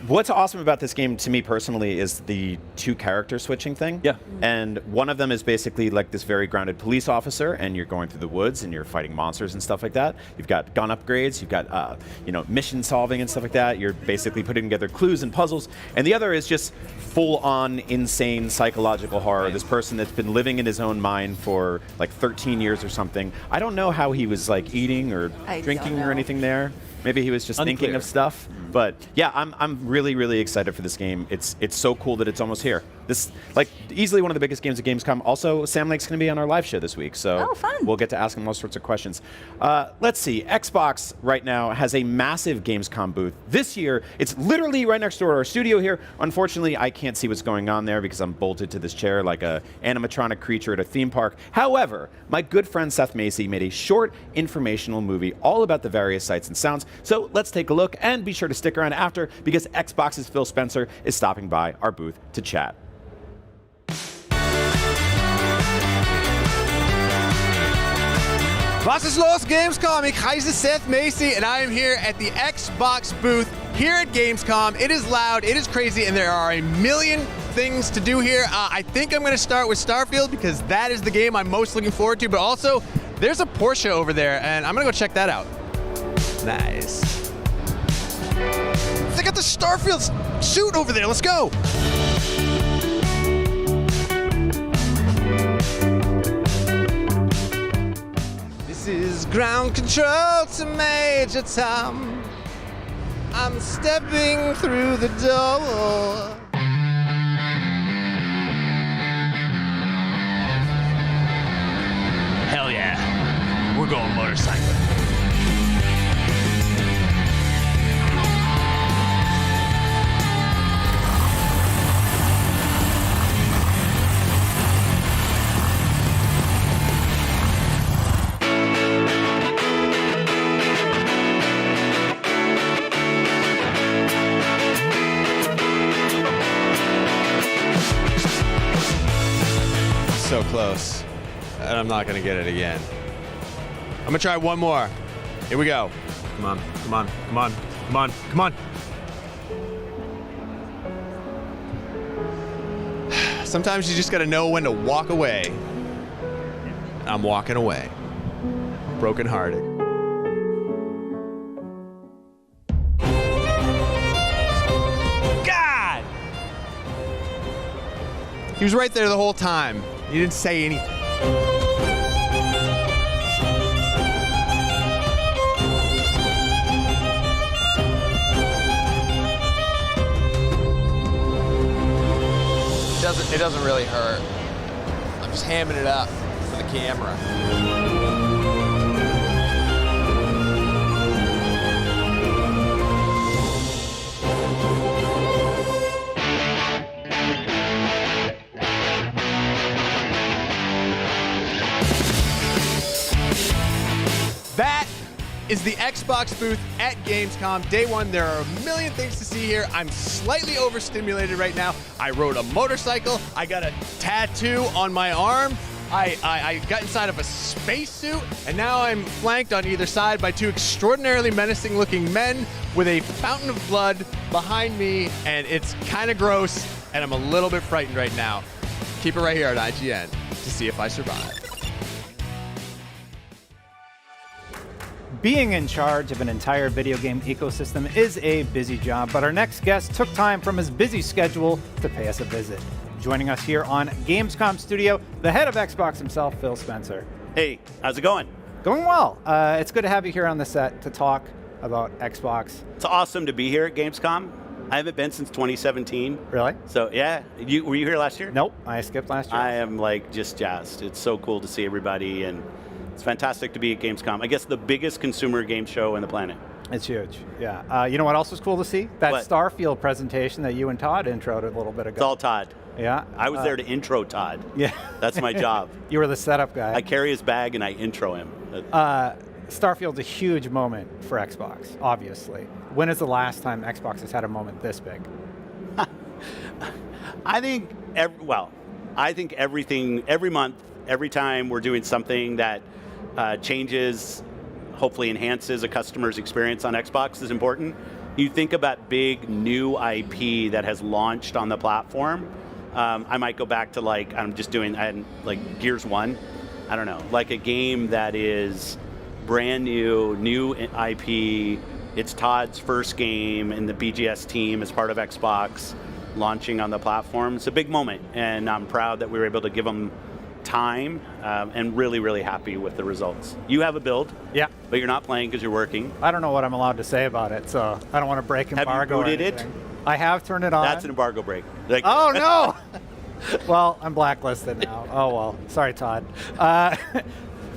What's awesome about this game to me personally is the 2 character switching thing. Yeah. And one of them is basically like this very grounded police officer, and you're going through the woods and you're fighting monsters and stuff like that. You've got gun upgrades. You've got mission solving and stuff like that. You're basically putting together clues and puzzles. And the other is just full-on insane psychological horror. This person that's been living in his own mind for like 13 years or something. I don't know how he was like eating or drinking or anything there. Maybe he was just thinking of stuff. But yeah, I'm really, really excited for this game. It's so cool that it's almost here. This like easily one of the biggest games at Gamescom. Also, Sam Lake's going to be on our live show this week, so we'll get to ask him all sorts of questions. Let's see. Xbox right now has a massive Gamescom booth. This year, it's literally right next door to our studio here. Unfortunately, I can't see what's going on there because I'm bolted to this chair like a animatronic creature at a theme park. However, my good friend Seth Macy made a short informational movie all about the various sights and sounds. So let's take a look, and be sure to stick around after because Xbox's Phil Spencer is stopping by our booth to chat. Was ist los, Gamescom? Ich heiße Seth Macy, and I am here at the Xbox booth here at Gamescom. It is loud, it is crazy, and there are a million things to do here. I think I'm going to start with Starfield because that is the game I'm most looking forward to, but also there's a Porsche over there, and I'm going to go check that out. Nice. They got the Starfield suit over there. Let's go. This is ground control to Major Tom. I'm stepping through the door. Hell yeah. We're going motorcycle. So close, and I'm not gonna get it again. I'm gonna try one more. Here we go. Come on, come on, come on, come on, come on. Sometimes you just gotta know when to walk away. I'm walking away. Brokenhearted. God! He was right there the whole time. He didn't say anything. It doesn't really hurt. I'm just hamming it up for the camera. That is the Xbox booth at Gamescom. Day one, there are a million things to see here. I'm slightly overstimulated right now. I rode a motorcycle. I got a tattoo on my arm. I got inside of a spacesuit, and now I'm flanked on either side by 2 extraordinarily menacing looking men with a fountain of blood behind me, and it's kind of gross, and I'm a little bit frightened right now. Keep it right here at IGN to see if I survive. Being in charge of an entire video game ecosystem is a busy job, but our next guest took time from his busy schedule to pay us a visit. Joining us here on Gamescom Studio, the head of Xbox himself, Phil Spencer. Hey, how's it going? Going well. It's good to have you here on the set to talk about Xbox. It's awesome to be here at Gamescom. I haven't been since 2017. Really? So yeah, were you here last year? Nope, I skipped last year. I am like just jazzed. It's so cool to see everybody, and it's fantastic to be at Gamescom. I guess the biggest consumer game show on the planet. It's huge, yeah. You know what else was cool to see? That What? Starfield presentation that you and Todd introed a little bit ago. It's all Todd. Yeah. I was there to intro Todd. Yeah. That's my job. You were the setup guy. I carry his bag and I intro him. Starfield's a huge moment for Xbox, obviously. When is the last time Xbox has had a moment this big? I think everything, every month, every time we're doing something that changes, hopefully enhances a customer's experience on Xbox is important. You think about big new IP that has launched on the platform. I might go back to I had Gears 1. I don't know, like a game that is brand new IP. It's Todd's first game in the BGS team as part of Xbox, launching on the platform. It's a big moment, and I'm proud that we were able to give them time, and really, really happy with the results. You have a build, yeah, but you're not playing because you're working. I don't know what I'm allowed to say about it, so I don't want to break embargo. Have you booted it? I have turned it on. That's an embargo break. Oh no! Well, I'm blacklisted now. Oh well, sorry, Todd.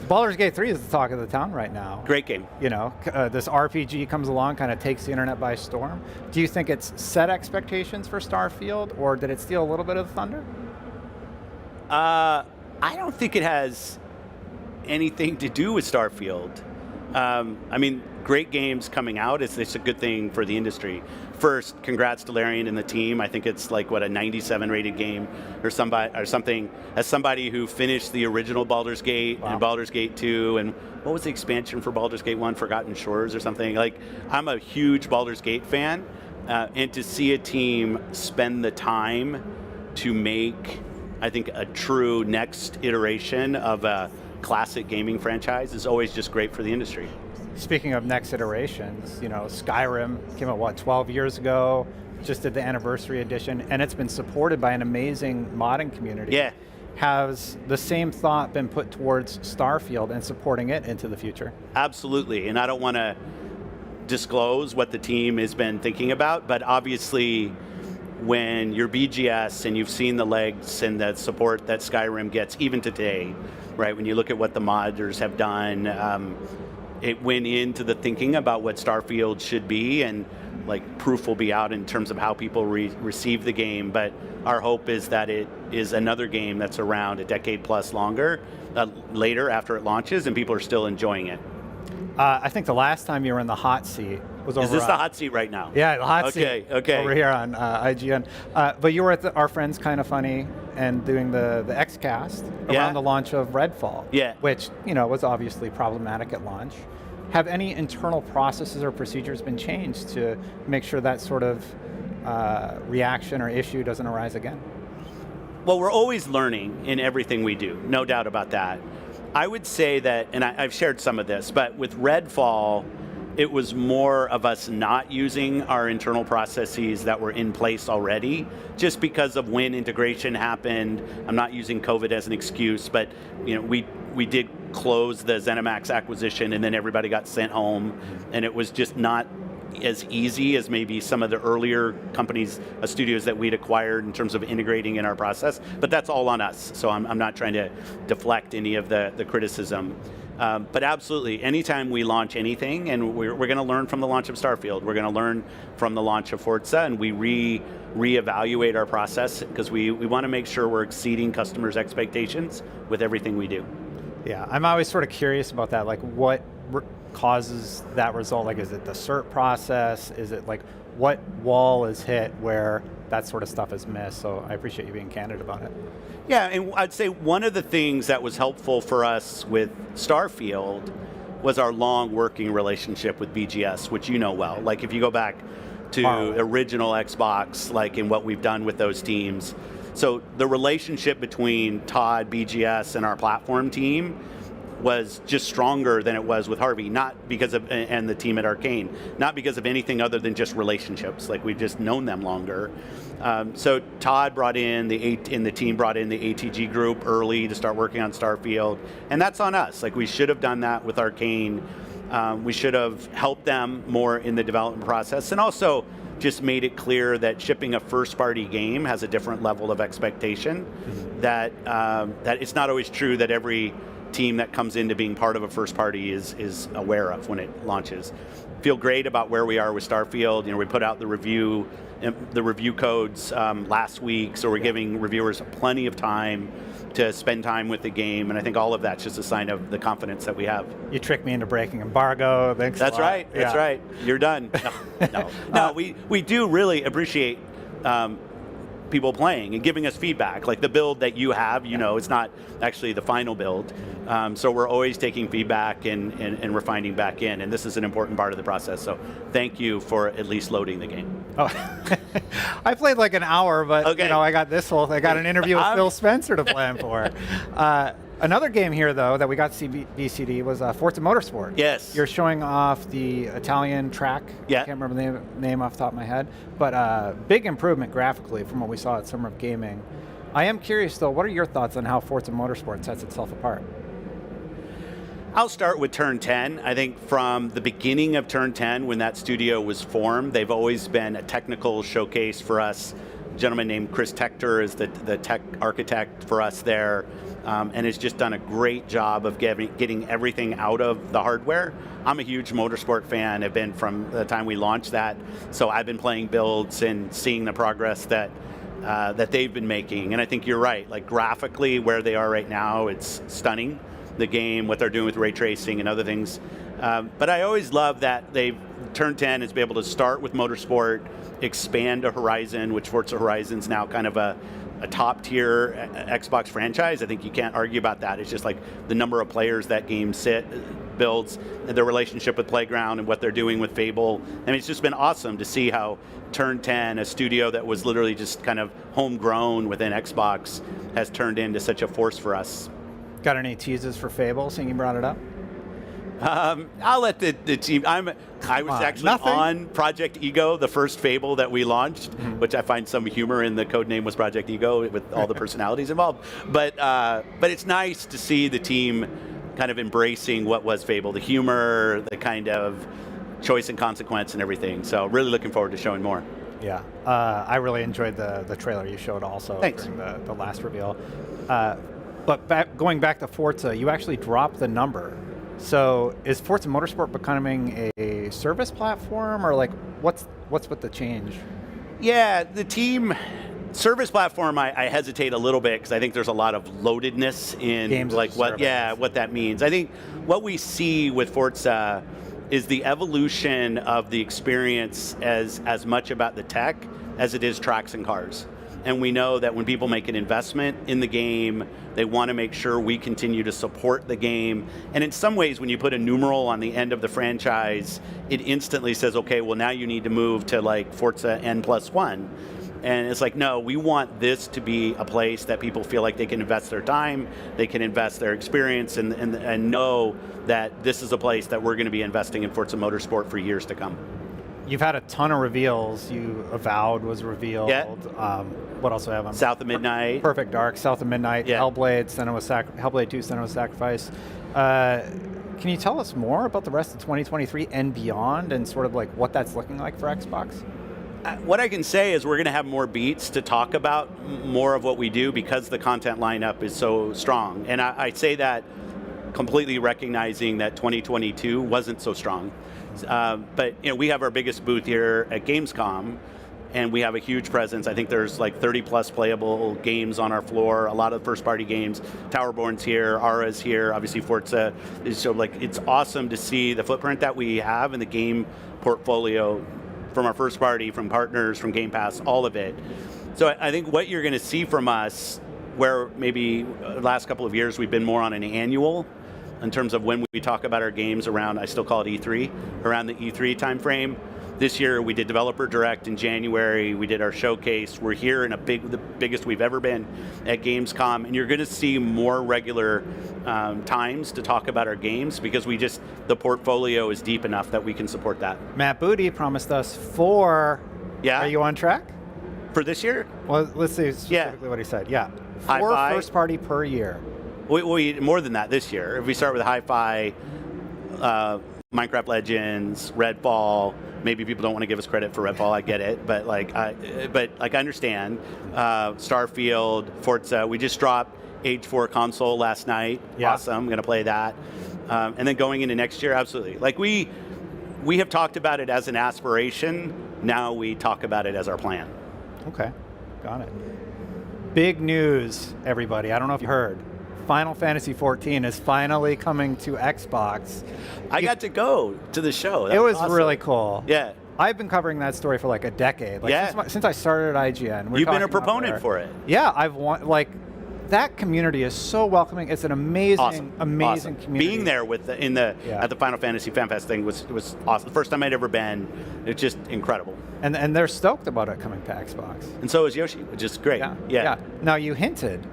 Baldur's Gate 3 is the talk of the town right now. Great game. You know, this RPG comes along, kind of takes the internet by storm. Do you think it's set expectations for Starfield, or did it steal a little bit of the thunder? I don't think it has anything to do with Starfield. I mean, great games coming out, it's a good thing for the industry. First, congrats to Larian and the team. I think it's a 97 rated game or something. As somebody who finished the original Baldur's Gate and Baldur's Gate 2, and what was the expansion for Baldur's Gate 1, Forgotten Shores or something? I'm a huge Baldur's Gate fan, and to see a team spend the time to make, I think, a true next iteration of a classic gaming franchise is always just great for the industry. Speaking of next iterations, Skyrim came out, 12 years ago, just did the anniversary edition, and it's been supported by an amazing modding community. Yeah. Has the same thought been put towards Starfield and supporting it into the future? Absolutely, and I don't want to disclose what the team has been thinking about, but obviously when you're BGS and you've seen the legs and the support that Skyrim gets even today, right? When you look at what the modders have done, it went into the thinking about what Starfield should be, and proof will be out in terms of how people receive the game. But our hope is that it is another game that's around a decade plus longer, later after it launches, and people are still enjoying it. I think the last time you were in the hot seat was over. Is this the hot seat right now? Yeah, the hot seat. Okay. Over here on IGN. But you were at our friends Kind of Funny and doing the XCast around the launch of Redfall. Yeah. Which was obviously problematic at launch. Have any internal processes or procedures been changed to make sure that sort of reaction or issue doesn't arise again? Well, we're always learning in everything we do, no doubt about that. I would say that, and I've shared some of this, but with Redfall, it was more of us not using our internal processes that were in place already, just because of when integration happened. I'm not using COVID as an excuse, but we did close the ZeniMax acquisition, and then everybody got sent home, and it was just not as easy as maybe some of the earlier companies, studios that we'd acquired in terms of integrating in our process. But that's all on us, so I'm not trying to deflect any of the criticism. But absolutely, anytime we launch anything, and we're going to learn from the launch of Starfield, we're going to learn from the launch of Forza, and we reevaluate our process, because we want to make sure we're exceeding customers' expectations with everything we do. Yeah, I'm always sort of curious about that. What causes that result? Is it the cert process? Is it what wall is hit where that sort of stuff is missed? So I appreciate you being candid about it. Yeah, and I'd say one of the things that was helpful for us with Starfield was our long working relationship with BGS, which you know well. If you go back to original Xbox, in what we've done with those teams. So the relationship between Todd, BGS, and our platform team was just stronger than it was with Harvey, not because of, and the team at Arcane, not because of anything other than just relationships. Like, we've just known them longer. So Todd brought in the team brought in the ATG group early to start working on Starfield, and that's on us. Like, we should have done that with Arcane. We should have helped them more in the development process, and also just made it clear that shipping a first-party game has a different level of expectation. That it's not always true that every team that comes into being part of a first party is aware of when it launches. Feel great about where we are with Starfield. You know, we put out the review codes last week, so we're giving reviewers plenty of time to spend time with the game, and I think all of that's just a sign of the confidence that we have. You tricked me into breaking embargo. Thanks. That's a lot. right. That's right. You're done. No, we do really appreciate people playing and giving us feedback. Like the build that you have, you know, it's not actually the final build. So we're always taking feedback and refining back in, and this is an important part of the process. So thank you for at least loading the game. Oh, I played like an hour, but you know, I got I got an interview with Phil Spencer to plan for. Another game here, though, that we got to see BCD was Forza Motorsport. Yes. You're showing off the Italian track. Yeah. I can't remember the name off the top of my head. But big improvement graphically from what we saw at Summer of Gaming. I am curious, though, what are your thoughts on how Forza Motorsport sets itself apart? I'll start with Turn 10. I think from the beginning of Turn 10, when that studio was formed, they've always been a technical showcase for us. A gentleman named Chris Tector is the tech architect for us there. And has just done a great job of getting everything out of the hardware. I'm a huge motorsport fan. I've been from the time we launched that, so I've been playing builds and seeing the progress that they've been making. And I think you're right. Like graphically, where they are right now, it's stunning. The game, what they're doing with ray tracing and other things. But I always love that they've Turn 10 is be able to start with motorsport, expand to Horizon, which Forza Horizon's now kind of a top tier Xbox franchise. I think you can't argue about that. It's just like the number of players that game builds, and their relationship with Playground and what they're doing with Fable. I mean, it's just been awesome to see how Turn 10, a studio that was literally just kind of homegrown within Xbox, has turned into such a force for us. Got any teases for Fable, seeing you brought it up? I'll let the team. I was actually on Project Ego, the first Fable that we launched, which I find some humor in. The code name was Project Ego with all the personalities involved. But it's nice to see the team kind of embracing what was Fable, the humor, the kind of choice and consequence and everything. So really looking forward to showing more. Yeah, I really enjoyed the trailer you showed also during the last reveal. But going back to Forza, you actually dropped the number. So is Forza Motorsport becoming a service platform, or like what's with the change? Yeah, the team service platform, I hesitate a little bit because I think there's a lot of loadedness in games, like what that means. I think what we see with Forza is the evolution of the experience as much about the tech as it is tracks and cars. And we know that when people make an investment in the game, they want to make sure we continue to support the game. And in some ways, when you put a numeral on the end of the franchise, it instantly says, okay, well, now you need to move to like Forza N+1. And it's like, no, we want this to be a place that people feel like they can invest their time, they can invest their experience, and know that this is a place that we're going to be investing in Forza Motorsport for years to come. You've had a ton of reveals. Avowed was revealed. Yeah. What else do I have on? South of Midnight. Perfect Dark, South of Midnight, yeah. Hellblade, Hellblade 2, Senua's Sacrifice. Can you tell us more about the rest of 2023 and beyond, and sort of like what that's looking like for Xbox? What I can say is we're going to have more beats to talk about more of what we do because the content lineup is so strong. And I say that completely recognizing that 2022 wasn't so strong. But we have our biggest booth here at Gamescom, and we have a huge presence. I think there's like 30 plus playable games on our floor, a lot of first party games. Towerborn's here, Ara's here, obviously Forza is. So like, it's awesome to see the footprint that we have in the game portfolio from our first party, from partners, from Game Pass, all of it. So I think what you're going to see from us, where maybe the last couple of years we've been more on an annual in terms of when we talk about our games around, I still call it E3, around the E3 timeframe. This year we did Developer Direct in January. We did our showcase. We're here in the biggest we've ever been at Gamescom, and you're going to see more regular times to talk about our games because the portfolio is deep enough that we can support that. Matt Booty promised us 4. Yeah. Are you on track? For this year? Well, let's see specifically what he said. Yeah. 4 Hi-Fi. first party per year. We more than that this year. If we start with Hi-Fi, Minecraft Legends, Redfall. Maybe people don't want to give us credit for Redfall. I get it, but I understand. Starfield, Forza. We just dropped Age 4 console last night. Yeah. Awesome. I'm gonna play that. And then going into next year, absolutely. Like we have talked about it as an aspiration. Now we talk about it as our plan. Okay, got it. Big news, everybody. I don't know if you heard. Final Fantasy XIV is finally coming to Xbox. I got to go to the show. That it was awesome. really cool. Yeah. I've been covering that story for like a decade. Like Yeah. since I started at IGN. You've been a proponent for it. Yeah, I've that community is so welcoming. It's an amazing, amazing community. Being there at the Final Fantasy Fan Fest thing was awesome. The first time I'd ever been. It's just incredible. And they're stoked about it coming to Xbox. And so is Yoshi, which is great. Yeah. Now you hinted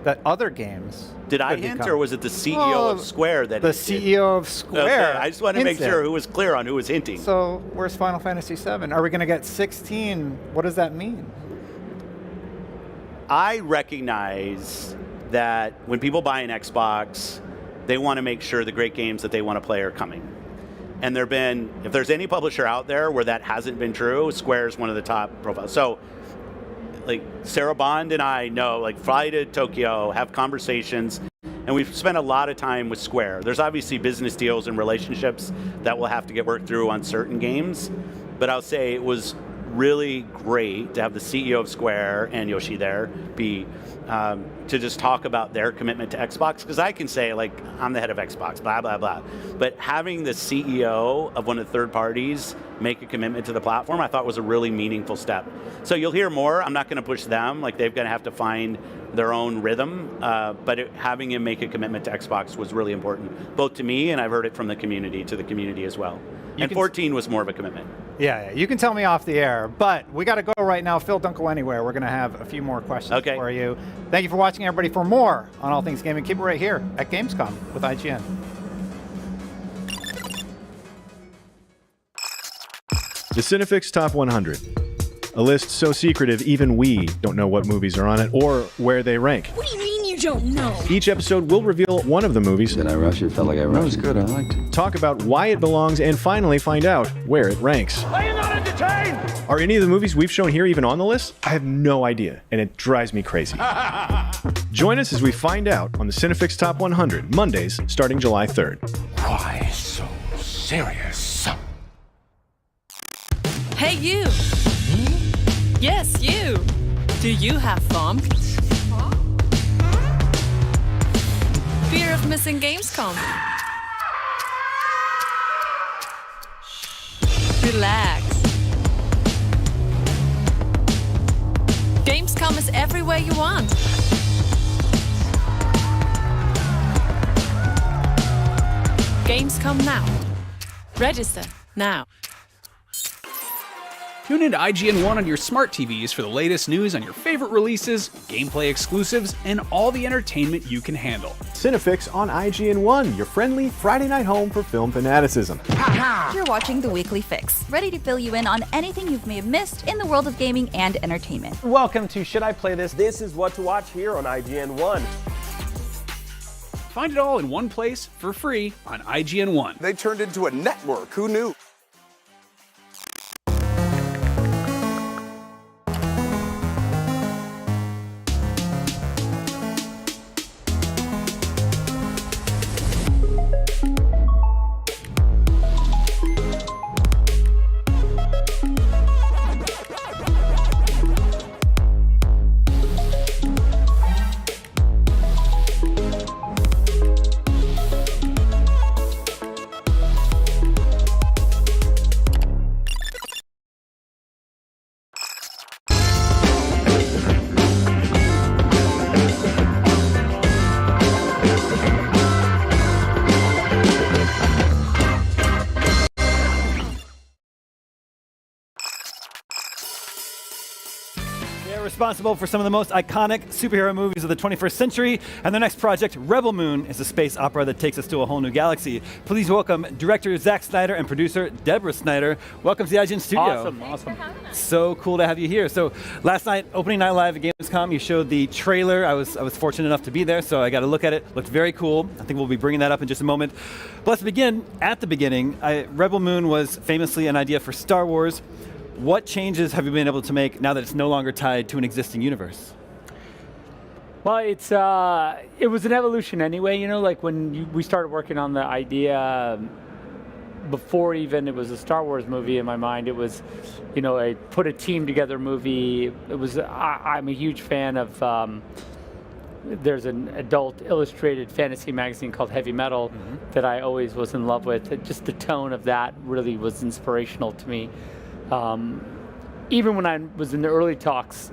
that other games. Did I hint, or was it the CEO of Square that? The CEO of Square. Okay, I just want to make sure who was clear on who was hinting. So where's Final Fantasy VII? Are we going to get 16? What does that mean? I recognize that when people buy an Xbox, they want to make sure the great games that they want to play are coming. And if there's any publisher out there where that hasn't been true, Square is one of the top profiles. So, like Sarah Bond and I know, fly to Tokyo, have conversations, and we've spent a lot of time with Square. There's obviously business deals and relationships that will have to get worked through on certain games, but I'll say it was really great to have the CEO of Square and Yoshi there to just talk about their commitment to Xbox, because I can say I'm the head of Xbox, blah blah blah, but having the CEO of one of the third parties make a commitment to the platform, I thought was a really meaningful step. So you'll hear more. I'm not going to push them; they're going to have to find their own rhythm. But having him make a commitment to Xbox was really important, both to me and I've heard it from the community to the community as well. And 14 was more of a commitment. Yeah, you can tell me off the air, but we got to go right now. Phil, don't go anywhere. We're going to have a few more questions for you. Thank you for watching, everybody. For more on all things gaming, keep it right here at Gamescom with IGN. The Cinefix Top 100. A list so secretive even we don't know what movies are on it or where they rank. What do you mean you don't know? Each episode will reveal one of the movies. Did I rush it? Felt like I rushed it. That was good. I liked it. Talk about why it belongs and finally find out where it ranks. Are you not entertained? Are any of the movies we've shown here even on the list? I have no idea, and it drives me crazy. Join us as we find out on the Cinefix Top 100, Mondays starting July 3rd. Why so serious? Hey, you! Yes, you! Do you have FOMC? Fear of missing Gamescom? Relax. Gamescom is everywhere you want. Gamescom now. Register now. Tune into IGN1 on your smart TVs for the latest news on your favorite releases, gameplay exclusives, and all the entertainment you can handle. Cinefix on IGN1, your friendly Friday night home for film fanaticism. You're watching The Weekly Fix, ready to fill you in on anything you may have missed in the world of gaming and entertainment. Welcome to Should I Play This? This is what to watch here on IGN1. Find it all in one place for free on IGN1. They turned into a network. Who knew? responsible for some of the most iconic superhero movies of the 21st century, and their next project, Rebel Moon, is a space opera that takes us to a whole new galaxy. Please welcome director Zack Snyder and producer Deborah Snyder. Welcome to the IGN studio. Awesome. So cool to have you here. So last night, opening night live at Gamescom, you showed the trailer. I was fortunate enough to be there, so I got to look at it. Looked very cool. I think we'll be bringing that up in just a moment. But let's begin at the beginning. Rebel Moon was famously an idea for Star Wars. What changes have you been able to make now that it's no longer tied to an existing universe? Well, it was an evolution anyway. You know, like when we started working on the idea, before even it was a Star Wars movie in my mind, it was, you know, a put a team together movie. It was. I'm a huge fan of. There's an adult illustrated fantasy magazine called Heavy Metal that I always was in love with. Just the tone of that really was inspirational to me. Even when I was in the early talks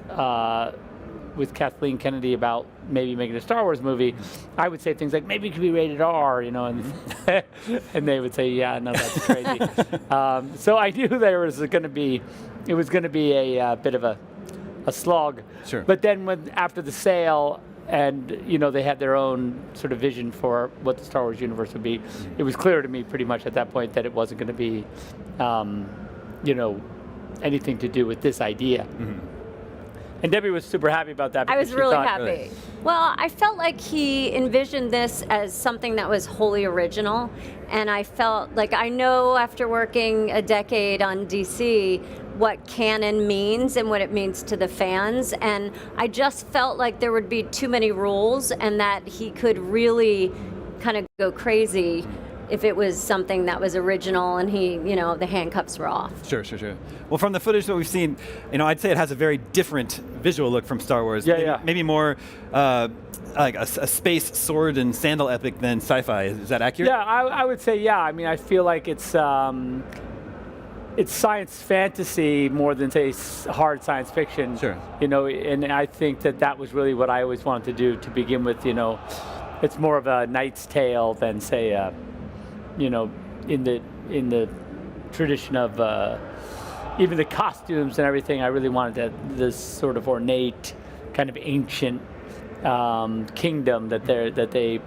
with Kathleen Kennedy about maybe making a Star Wars movie, I would say things like, maybe it could be rated R, you know, and and they would say, yeah, no, that's crazy. So I knew it was going to be a bit of a slog. Sure. But then after the sale, and you know, they had their own sort of vision for what the Star Wars universe would be, it was clear to me pretty much at that point that it wasn't going to be you know, anything to do with this idea. And Debbie was super happy about that. I was because she really thought- happy. Well, I felt like he envisioned this as something that was wholly original. And I felt like I know after working a decade on DC what canon means and what it means to the fans. And I just felt like there would be too many rules and that he could really kind of go crazy if it was something that was original and he, you know, the handcuffs were off. Sure. Well, from the footage that we've seen, you know, I'd say it has a very different visual look from Star Wars. Maybe more like a space sword and sandal epic than sci-fi. Is that accurate? Yeah, I would say, yeah. I mean, I feel like it's science fantasy more than, say, hard science fiction. Sure. You know, and I think that was really what I always wanted to do to begin with. You know, it's more of a Knight's Tale than, say, you know, in the tradition of even the costumes and everything. I really wanted this sort of ornate, kind of ancient kingdom that the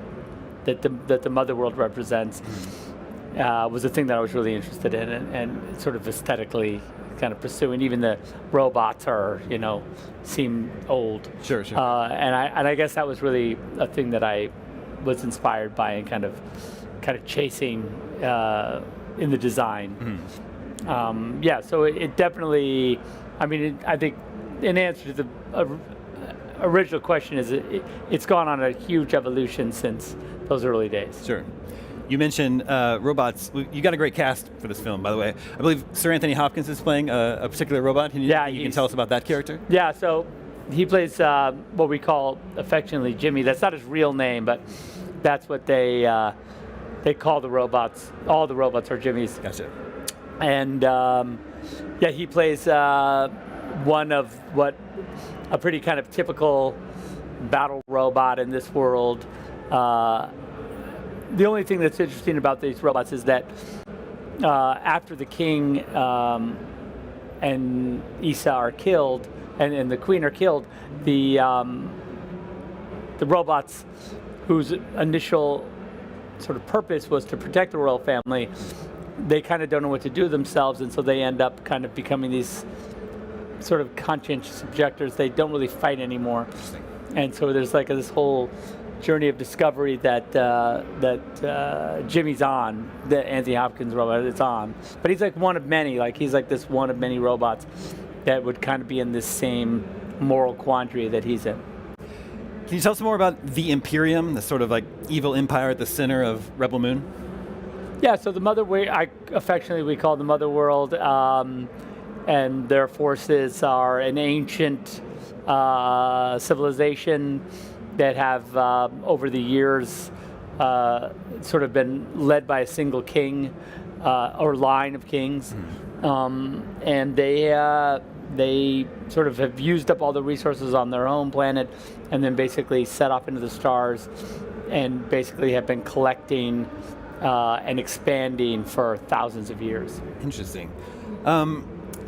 Mother World represents. Was the thing that I was really interested in, and sort of aesthetically kind of pursuing. Even the robots are, you know, seem old. Sure. And I guess that was really a thing that I was inspired by and kind of chasing in the design. So it definitely, I mean, I think in answer to the original question is it's gone on a huge evolution since those early days. Sure. You mentioned robots. You got a great cast for this film, by the way. I believe Sir Anthony Hopkins is playing a particular robot. You can tell us about that character? Yeah, so he plays what we call affectionately Jimmy. That's not his real name, but that's what they call the robots. All the robots are Jimmy's. Gotcha. And he plays one of what a pretty kind of typical battle robot in this world. The only thing that's interesting about these robots is that after the king and Issa are killed, and the queen are killed, the robots whose initial sort of purpose was to protect the royal family, they kind of don't know what to do themselves, and so they end up kind of becoming these sort of conscientious objectors. They don't really fight anymore. And so there's like this whole journey of discovery that Jimmy's on, that Anthony Hopkins robot is on. But he's like one of many, like he's like this one of many robots that would kind of be in this same moral quandary that he's in. Can you tell us more about the Imperium, the sort of like evil empire at the center of Rebel Moon? Yeah, so affectionately we call the Mother World, and their forces are an ancient civilization that have over the years sort of been led by a single king or line of kings, and they sort of have used up all the resources on their own planet and then basically set off into the stars and basically have been collecting and expanding for thousands of years. Interesting.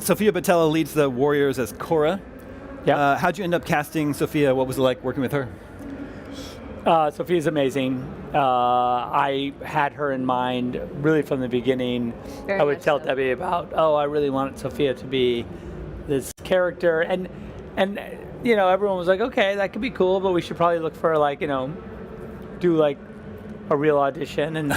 Sofia Boutella leads the warriors as Korra. Can How'd you end up casting Sophia? What was it like working with her? Sophia's amazing. I had her in mind really from the beginning. Very I would much tell so. Debbie about, I really wanted Sophia to be this character, and everyone was like, okay, that could be cool, but we should probably look for do like a real audition and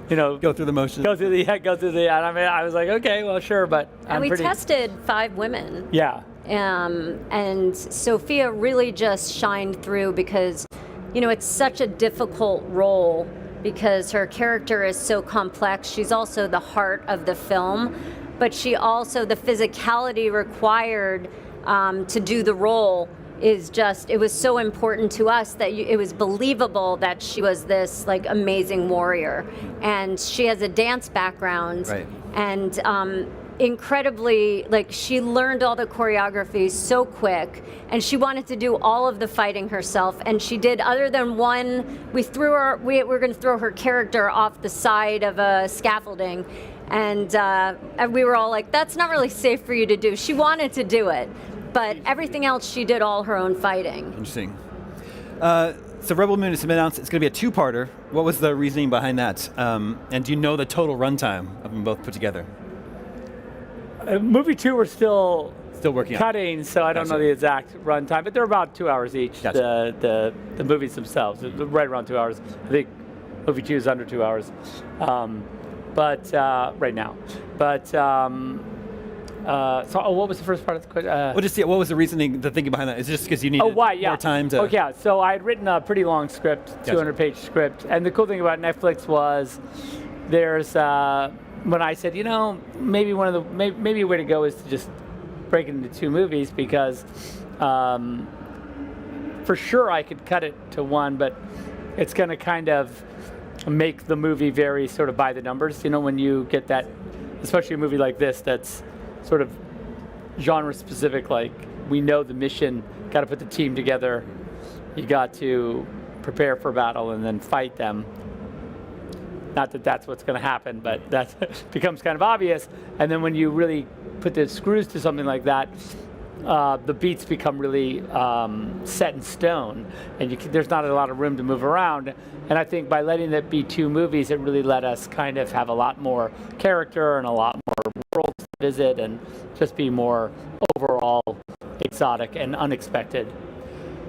go through the motions. Go through the. And I was like, okay, well, sure, but And we tested 5 women. Yeah. And Sophia really just shined through because, it's such a difficult role because her character is so complex. She's also the heart of the film, but she also, the physicality required to do the role it was so important to us that it was believable that she was this amazing warrior. And she has a dance background. Right. And incredibly, she learned all the choreography so quick, and she wanted to do all of the fighting herself, and she did, other than one, we were going to throw her character off the side of a scaffolding, and we were all like, that's not really safe for you to do. She wanted to do it, but everything else she did all her own fighting. Interesting. So Rebel Moon has been announced. It's going to be a 2-parter. What was the reasoning behind that? And do you know the total runtime of them both put together? Movie 2 we're still working cutting, so I don't know the exact runtime, but they're about 2 hours each. Gotcha. The movies themselves, right around 2 hours. I think movie 2 is under 2 hours, but right now. But what was the first part of the question? What was the reasoning, the thinking behind that? Is it just because you needed more time to? Oh yeah. So I had written a pretty long script, 200-page script, and the cool thing about Netflix was there's. When I said, maybe maybe a way to go is to just break it into 2 movies because for sure I could cut it to 1, but it's going to kind of make the movie very sort of by the numbers. When you get that, especially a movie like this that's sort of genre specific, like we know the mission, got to put the team together, you got to prepare for battle and then fight them. Not that that's what's going to happen, but that becomes kind of obvious. And then when you really put the screws to something like that, the beats become really set in stone, and there's not a lot of room to move around. And I think by letting it be 2 movies, it really let us kind of have a lot more character and a lot more worlds to visit, and just be more overall exotic and unexpected.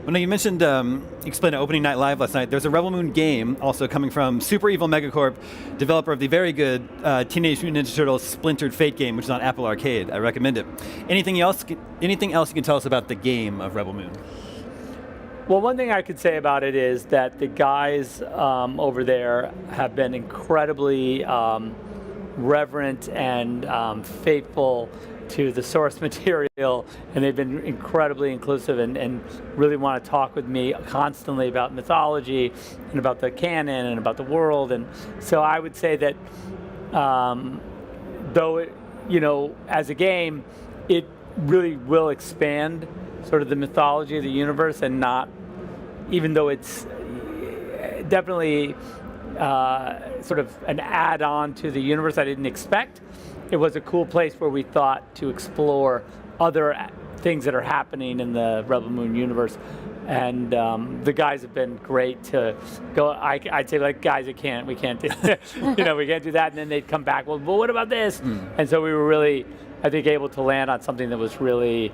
Well, now you mentioned, you explained at Opening Night Live last night, there's a Rebel Moon game also coming from Super Evil Megacorp, developer of the very good Teenage Mutant Ninja Turtles Splintered Fate game, which is on Apple Arcade. I recommend it. Anything else you can tell us about the game of Rebel Moon? Well, one thing I could say about it is that the guys over there have been incredibly reverent and faithful to the source material, and they've been incredibly inclusive and really want to talk with me constantly about mythology and about the canon and about the world. And so I would say that though it, as a game, it really will expand sort of the mythology of the universe, and not, even though it's definitely sort of an add-on to the universe I didn't expect, it was a cool place where we thought to explore other things that are happening in the Rebel Moon universe. And the guys have been great to go. I'd say, guys, we can't do we can't do that. And then they'd come back, well, what about this? And so we were really, I think, able to land on something that was really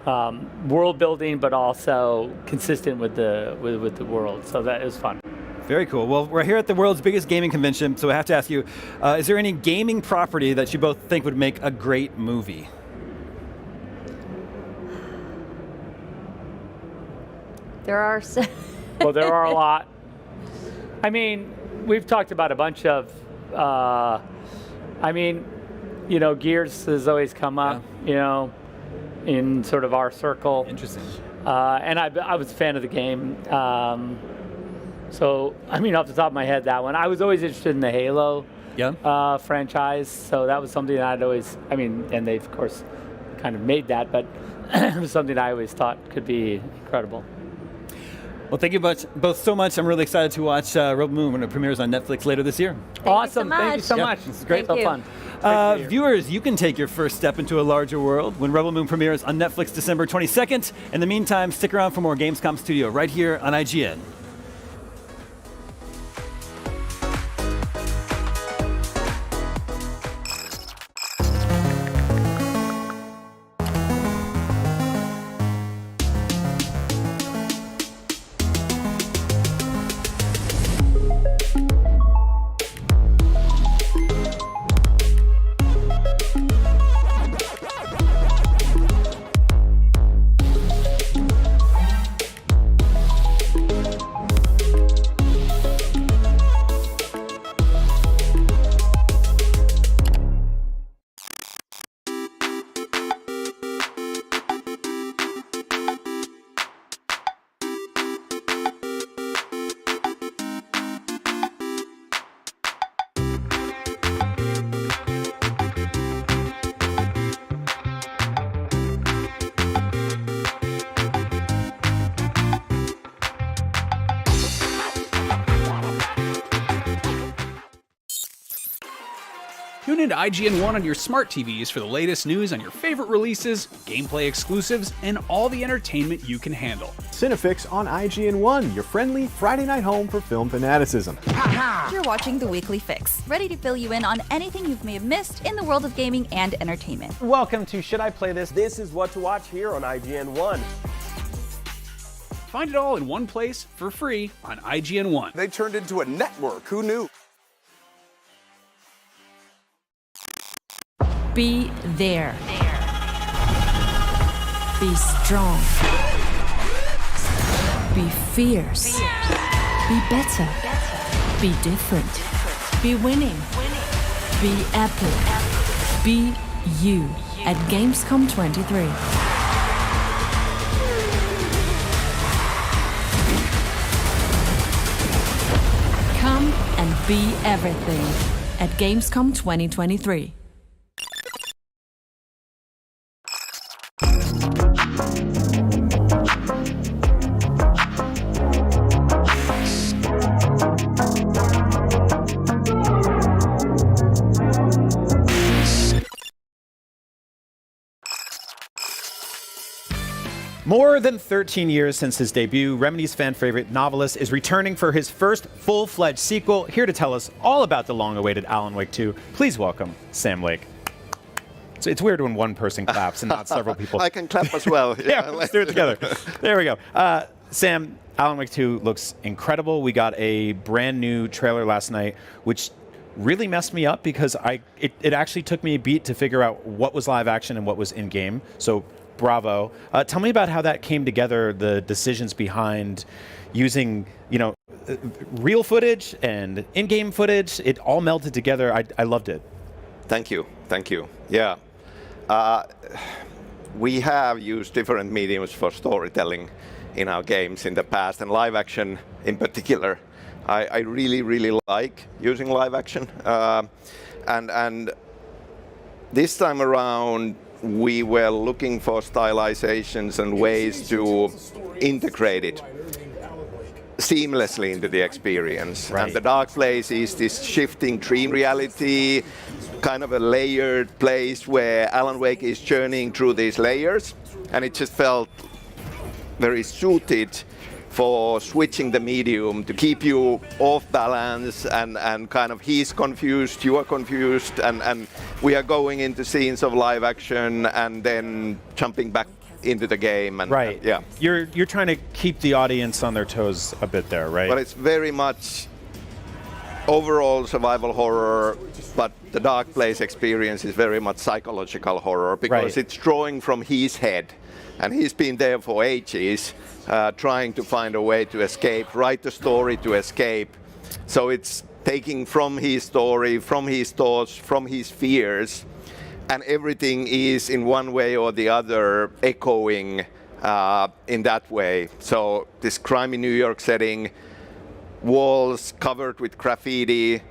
world building, but also consistent with the world. So that was fun. Very cool. Well, we're here at the world's biggest gaming convention, so I have to ask you, is there any gaming property that you both think would make a great movie? There are some. Well, there are a lot. I mean, we've talked about a bunch of, Gears has always come up, in sort of our circle. Interesting. And I was a fan of the game. So, off the top of my head, that one. I was always interested in the Halo franchise, so that was something that I'd always, and they've, of course, kind of made that, but it was something I always thought could be incredible. Well, thank you both so much. I'm really excited to watch Rebel Moon when it premieres on Netflix later this year. Awesome. Thank you so much. This is great. So fun. Viewers, you can take your first step into a larger world when Rebel Moon premieres on Netflix December 22nd. In the meantime, stick around for more Gamescom Studio right here on IGN. Tune into IGN 1 on your smart TVs for the latest news on your favorite releases, gameplay exclusives, and all the entertainment you can handle. Cinefix on IGN 1, your friendly Friday night home for film fanaticism. You're watching The Weekly Fix, ready to fill you in on anything you may have missed in the world of gaming and entertainment. Welcome to Should I Play This? This is what to watch here on IGN 1. Find it all in one place for free on IGN 1. They turned into a network. Who knew? Be there. Be strong. Be fierce. Be better. Be different. Be winning. Be epic. Be you at Gamescom 23. Come and be everything at Gamescom 2023. More than 13 years since his debut, Remedy's fan favorite novelist is returning for his first full-fledged sequel. Here to tell us all about the long-awaited Alan Wake 2, please welcome Sam Lake. So it's weird when one person claps and not several people. I can clap as well. Yeah, let's do it together. There we go. Sam, Alan Wake 2 looks incredible. We got a brand new trailer last night, which really messed me up because it actually took me a beat to figure out what was live action and what was in-game. So bravo. Tell me about how that came together, the decisions behind using, real footage and in-game footage. It all melded together. I loved it. Thank you. Yeah. We have used different mediums for storytelling in our games in the past, and live action in particular. I really, really like using live action. And this time around, we were looking for stylizations and ways to integrate it seamlessly into the experience. Right. And the Dark Place is this shifting dream reality, kind of a layered place where Alan Wake is journeying through these layers, and it just felt very suited for switching the medium to keep you off balance and kind of he's confused, you are confused, and we are going into scenes of live action and then jumping back into the game. And, right. Yeah. You're trying to keep the audience on their toes a bit there, right? But it's very much overall survival horror, but the Dark Place experience is very much psychological horror because it's drawing from his head. And he's been there for ages, trying to find a way to escape, write the story to escape. So it's taking from his story, from his thoughts, from his fears, and everything is in one way or the other echoing in that way. So this grimy New York setting, walls covered with graffiti,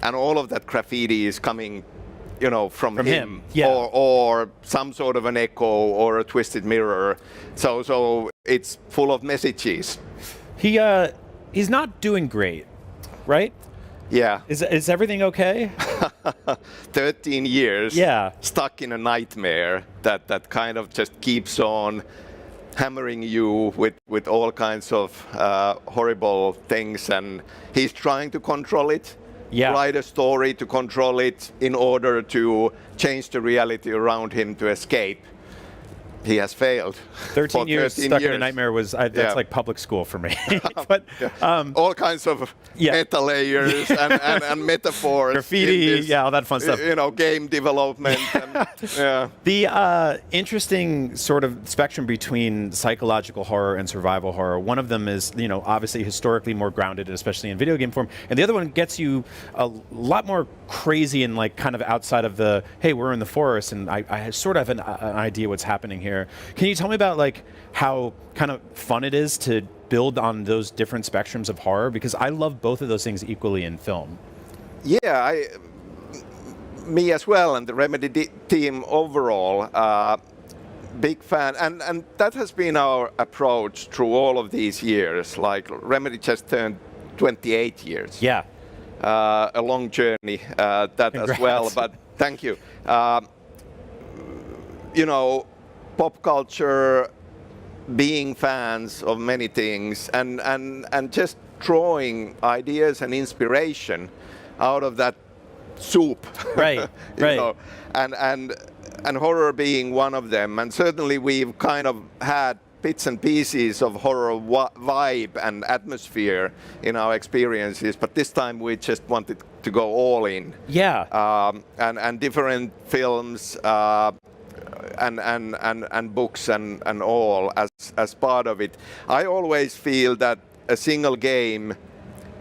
and all of that graffiti is coming from him. Yeah. or some sort of an echo or a twisted mirror. So it's full of messages. He's not doing great, right? Yeah. Is everything okay? 13 years Yeah. stuck in a nightmare that kind of just keeps on hammering you with all kinds of horrible things, and he's trying to control it, write a story to control it in order to change the reality around him to escape. He has failed. 13 years stuck in a nightmare was that's like public school for me. But all kinds of meta layers and metaphors, graffiti, all that fun stuff. You know, game development. And, The interesting sort of spectrum between psychological horror and survival horror. One of them is, obviously historically more grounded, especially in video game form, and the other one gets you a lot more crazy and like kind of outside of the hey, we're in the forest and I sort of have an idea what's happening here. Can you tell me about like how kind of fun it is to build on those different spectrums of horror? Because I love both of those things equally in film. Yeah, me as well, and the Remedy team overall, big fan, and that has been our approach through all of these years. Like Remedy just turned 28 years. Yeah. A long journey, that Congrats. as well, but thank you. Pop culture, being fans of many things, and just drawing ideas and inspiration out of that soup. Right, right. And horror being one of them. And certainly we've kind of had bits and pieces of horror vibe and atmosphere in our experiences, but this time we just wanted to go all in. Yeah. And different films, and books and all as part of it. I always feel that a single game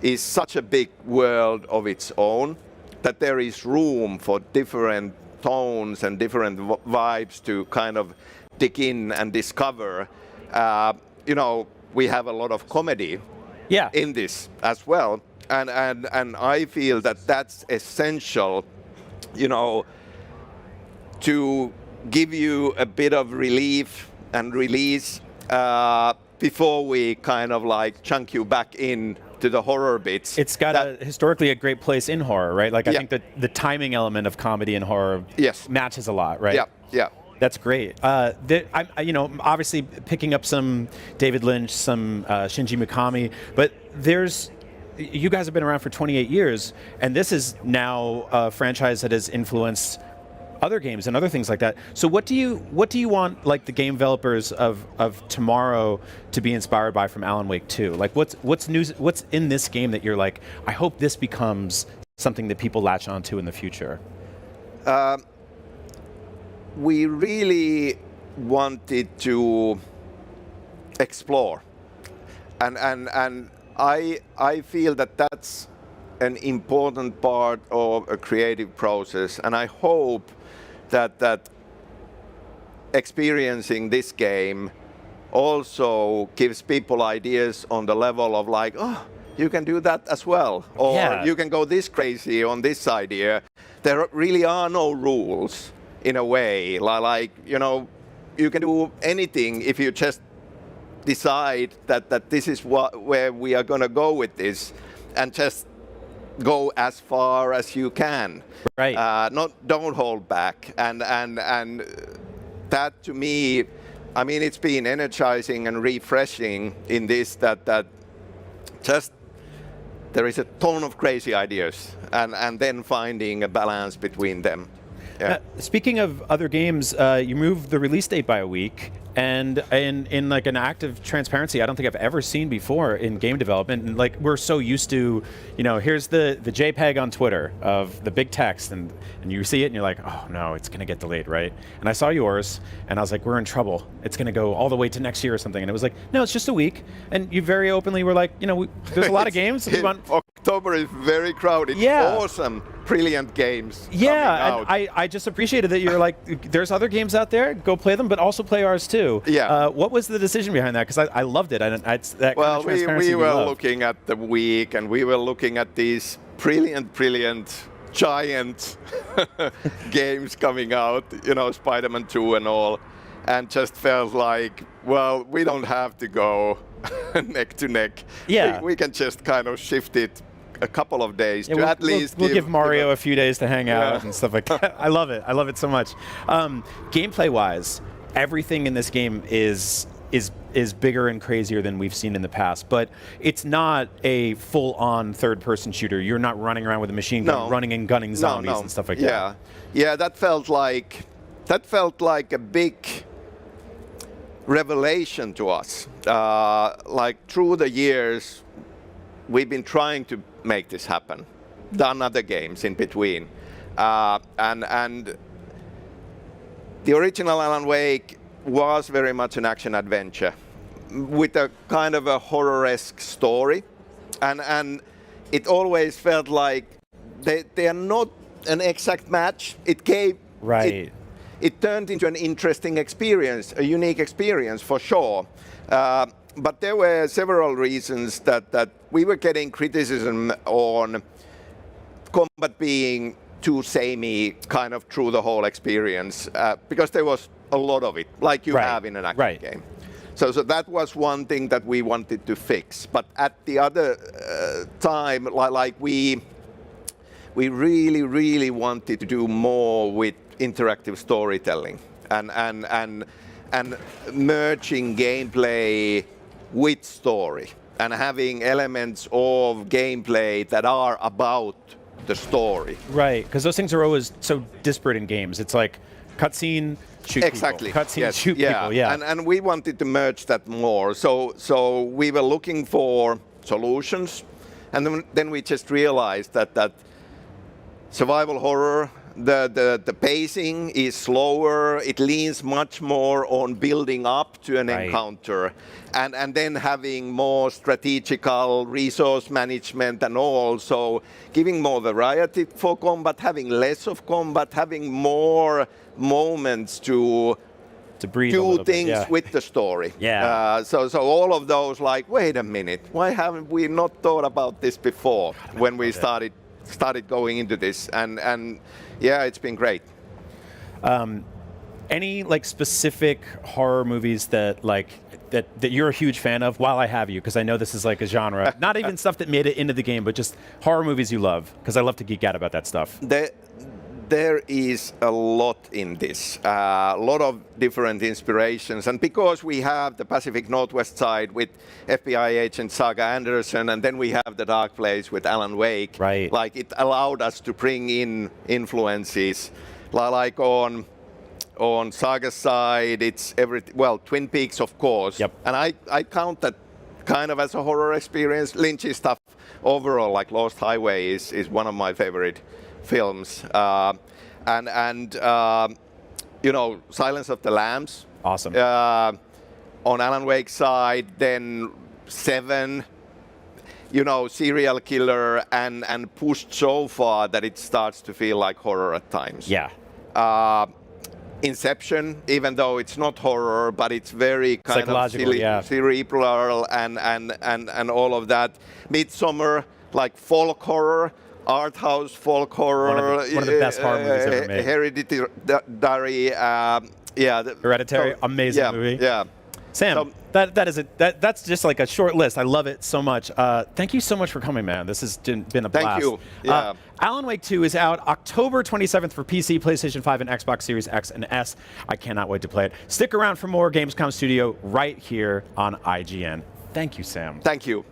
is such a big world of its own that there is room for different tones and different vibes to kind of dig in and discover. We have a lot of comedy in this as well, and I feel that that's essential, to give you a bit of relief and release before we kind of like chunk you back in to the horror bits. It's got historically a great place in horror, right? Like I think that the timing element of comedy and horror matches a lot, right? Yeah. That's great. I'm obviously picking up some David Lynch, some Shinji Mikami, but you guys have been around for 28 years, and this is now a franchise that has influenced other games and other things like that. So what do you want like the game developers of tomorrow to be inspired by from Alan Wake 2? Like what's in this game that you're like, I hope this becomes something that people latch onto in the future? We really wanted to explore, and I feel that that's an important part of a creative process, and I hope that experiencing this game also gives people ideas on the level of like, oh, you can do that as well, or you can go this crazy on this idea. There really are no rules in a way, like you can do anything if you just decide that this is where we are going to go with this, and just go as far as you can. Right. Don't hold back. And that to me, I mean, it's been energizing and refreshing in this that just there is a ton of crazy ideas, and then finding a balance between them. Yeah. Speaking of other games, you moved the release date by a week, and in like an act of transparency I don't think I've ever seen before in game development. And like we're so used to, here's the JPEG on Twitter of the big text, and you see it and you're like, oh no, it's gonna get delayed, right? And I saw yours and I was like, we're in trouble. It's gonna go all the way to next year or something. And it was like, no, it's just a week. And you very openly were like, there's a lot of games. October is very crowded. Awesome. Brilliant games. Yeah, and I just appreciated that you're like, there's other games out there, go play them, but also play ours too. Yeah. What was the decision behind that? Because I loved it. Well, we were looking at the week, and we were looking at these brilliant, giant games coming out, Spider-Man 2 and all, and just felt like, well, we don't have to go neck to neck. Yeah. We can just kind of shift it a couple of days to at least we'll give Mario a few days to hang out and stuff like that. I love it. I love it so much. Gameplay wise, everything in this game is bigger and crazier than we've seen in the past, but it's not a full-on third-person shooter. You're not running around with a machine gun, running and gunning zombies and stuff like that. Yeah, that felt like a big revelation to us. Like through the years, we've been trying to make this happen. Done other games in between, and the original Alan Wake was very much an action adventure with a kind of a horror-esque story, and it always felt like they are not an exact match. It turned into an interesting experience, a unique experience for sure. But there were several reasons that we were getting criticism on combat being too samey kind of through the whole experience, because there was a lot of it, like you have in an action game. So that was one thing that we wanted to fix. But at the other time, like we really, really wanted to do more with interactive storytelling and merging gameplay with story and having elements of gameplay that are about the story. Right, because those things are always so disparate in games. It's like cutscene, shoot exactly. people. Cutscene, shoot people, yeah. And we wanted to merge that more. So we were looking for solutions, and then we just realized that survival horror, the pacing is slower. It leans much more on building up to an encounter, and then having more strategical resource management and all. So giving more variety for combat, having less of combat, having more moments to breathe do things with the story. So all of those, like, wait a minute, why haven't we not thought about this before when we started going into this? And yeah, it's been great. Any like specific horror movies that you're a huge fan of? While I have you, because I know this is like a genre. Not even stuff that made it into the game, but just horror movies you love, because I love to geek out about that stuff. There is a lot in this, a lot of different inspirations, and because we have the Pacific Northwest side with FBI agent Saga Anderson, and then we have the Dark Place with Alan Wake, like it allowed us to bring in influences, like on Saga's side, it's Twin Peaks, of course, and I count that kind of as a horror experience. Lynch's stuff overall, like Lost Highway, is one of my favorite films, and you know, Silence of the Lambs. Awesome. On Alan Wake's side, then Seven, you know, serial killer, and pushed so far that it starts to feel like horror at times. Yeah. Inception, even though it's not horror, but it's very kind of cerebral and all of that. Midsommar, like folk horror. Art house folk horror, one of the best horror movies ever made. Hereditary, Hereditary, amazing movie. Yeah, Sam, that's just like a short list. I love it so much. Thank you so much for coming, man. This has been a blast. Thank you. Yeah. Alan Wake 2 is out October 27th for PC, PlayStation 5, and Xbox Series X and S. I cannot wait to play it. Stick around for more Gamescom Studio right here on IGN. Thank you, Sam. Thank you.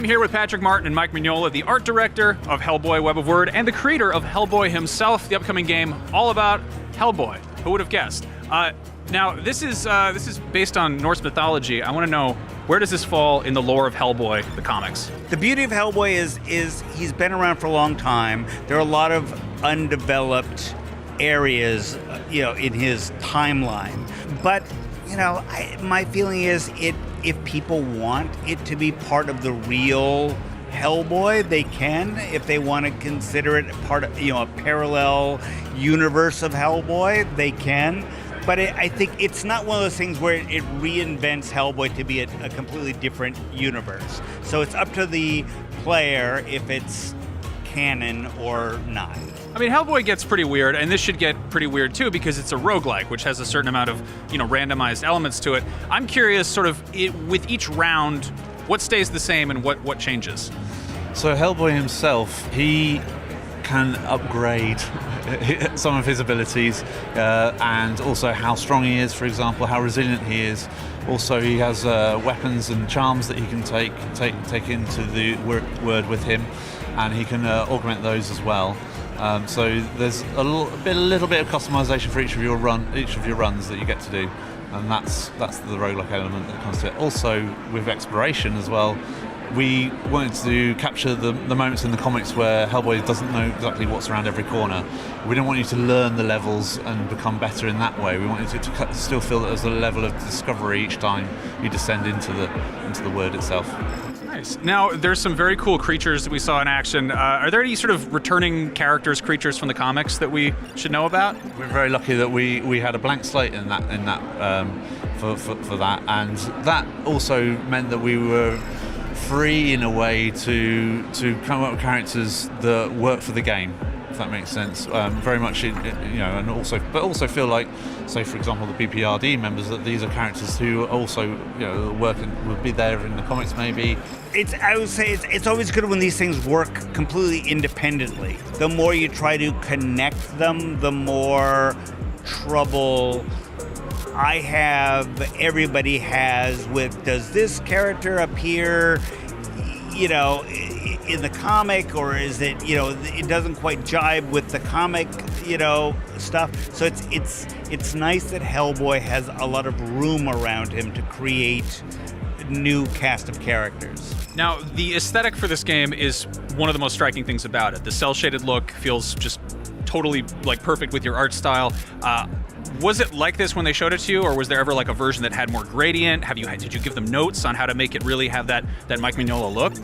I'm here with Patrick Martin and Mike Mignola, the art director of Hellboy Web of Word and the creator of Hellboy himself, the upcoming game all about Hellboy. Who would have guessed? Now, this is based on Norse mythology. I want to know, where does this fall in the lore of Hellboy, the comics? The beauty of Hellboy is he's been around for a long time. There are a lot of undeveloped areas, in his timeline. But, my feeling is if people want it to be part of the real Hellboy, they can. If they want to consider it part of, a parallel universe of Hellboy, they can. But I think it's not one of those things where it reinvents Hellboy to be a completely different universe. So it's up to the player if it's canon or not. I mean, Hellboy gets pretty weird, and this should get pretty weird too because it's a roguelike, which has a certain amount of, randomized elements to it. I'm curious, sort of, with each round, what stays the same and what changes? So Hellboy himself, he can upgrade some of his abilities and also how strong he is, for example, how resilient he is. Also, he has weapons and charms that he can take into the word with him, and he can augment those as well. So there's a little bit of customization for each of your runs that you get to do, and that's the roguelike element that comes to it. Also, with exploration as well, we wanted to capture the moments in the comics where Hellboy doesn't know exactly what's around every corner. We didn't want you to learn the levels and become better in that way. We wanted you to still feel that there's a level of discovery each time you descend into the word itself. Nice. Now, there's some very cool creatures that we saw in action. Are there any sort of returning creatures from the comics that we should know about? We're very lucky that we had a blank slate in that for that, and that also meant that we were free in a way to come up with characters that work for the game, if that makes sense. Very much, and also feel like, say for example, the PPRD members, that these are characters who also, work and would be there in the comics maybe. I would say it's always good when these things work completely independently. The more you try to connect them, the more trouble everybody has with, does this character appear, in the comic, or is it, it doesn't quite jibe with the comic, stuff. So it's nice that Hellboy has a lot of room around him to create new cast of characters. Now, the aesthetic for this game is one of the most striking things about it. The cel-shaded look feels just totally perfect with your art style. Was it like this when they showed it to you, or was there ever a version that had more gradient? Did you give them notes on how to make it really have that Mike Mignola look?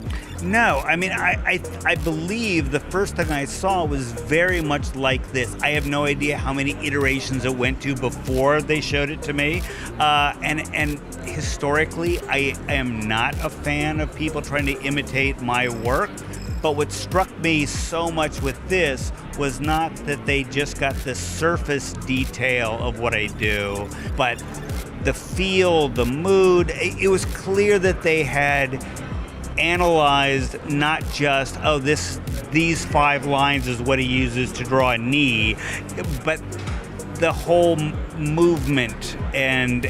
No, I mean, I believe the first thing I saw was very much like this. I have no idea how many iterations it went to before they showed it to me. And historically, I am not a fan of people trying to imitate my work. But what struck me so much with this was not that they just got the surface detail of what I do, but the feel, the mood. It was clear that they had analyzed not just, these 5 lines is what he uses to draw a knee, but the whole movement and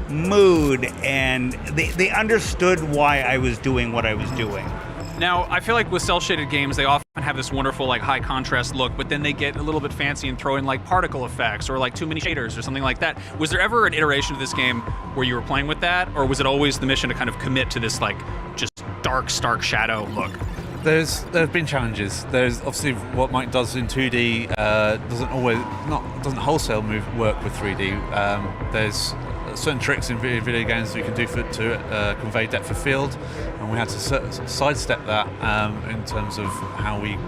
mood, and they understood why I was doing what I was doing. Now, I feel like with cel-shaded games, they often have this wonderful high contrast look, but then they get a little bit fancy and throw in particle effects or too many shaders or something like that. Was there ever an iteration of this game where you were playing with that, or was it always the mission to kind of commit to this just dark, stark shadow look? There have been challenges. There's obviously what Mike does in 2D doesn't wholesale work with 3D. There's certain tricks in video games that you can do to convey depth of field, and we had to sidestep that in terms of how we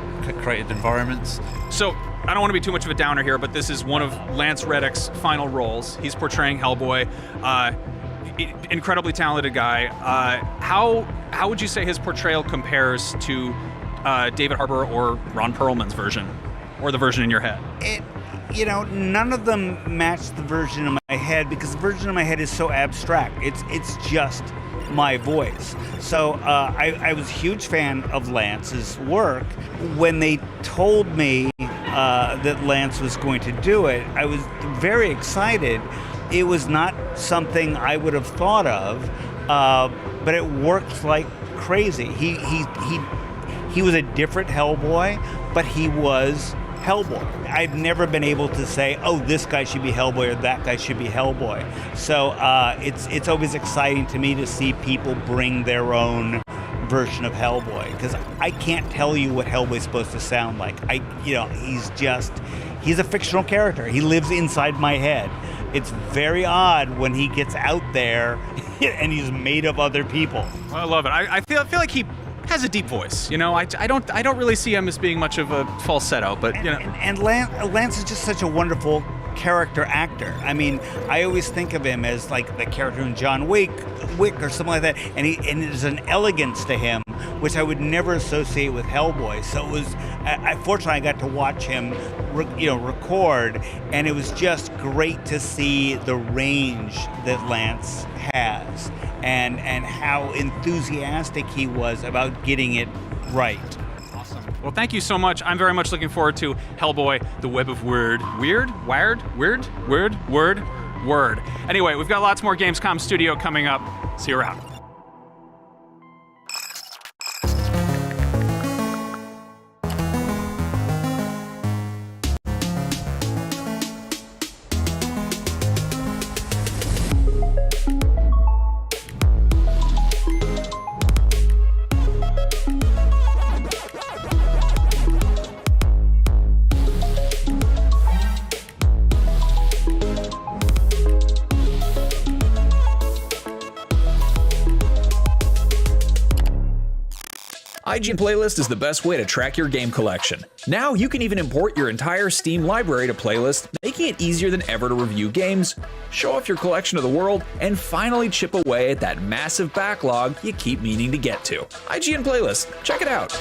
created environments. So, I don't want to be too much of a downer here, but this is one of Lance Reddick's final roles. He's portraying Hellboy. Incredibly talented guy. How would you say his portrayal compares to David Harbour or Ron Perlman's version, or the version in your head? None of them match the version in my head, because the version in my head is so abstract. It's just my voice. So I was a huge fan of Lance's work. When they told me that Lance was going to do it, I was very excited. It was not something I would have thought of. but it worked like crazy. He was a different Hellboy, but he was Hellboy. I've never been able to say, oh, this guy should be Hellboy or that guy should be Hellboy. So it's always exciting to me to see people bring their own version of Hellboy, because I can't tell you what Hellboy's supposed to sound like. He's a fictional character. He lives inside my head. It's very odd when he gets out there and he's made of other people. I love it. I feel like he has a deep voice. I don't really see him as being much of a falsetto, but And Lance is just such a wonderful character actor. I mean, I always think of him as like the character in John Wick or something like that, and there's an elegance to him which I would never associate with Hellboy. So it was, fortunately, I got to watch him, record, and it was just great to see the range that Lance has, and how enthusiastic he was about getting it right. Awesome. Well, thank you so much. I'm very much looking forward to Hellboy, the Web of Word. Wired? Word. Anyway, we've got lots more Gamescom Studio coming up. See you around. IGN Playlist is the best way to track your game collection. Now you can even import your entire Steam library to Playlist, making it easier than ever to review games, show off your collection to the world, and finally chip away at that massive backlog you keep meaning to get to. IGN Playlist, check it out.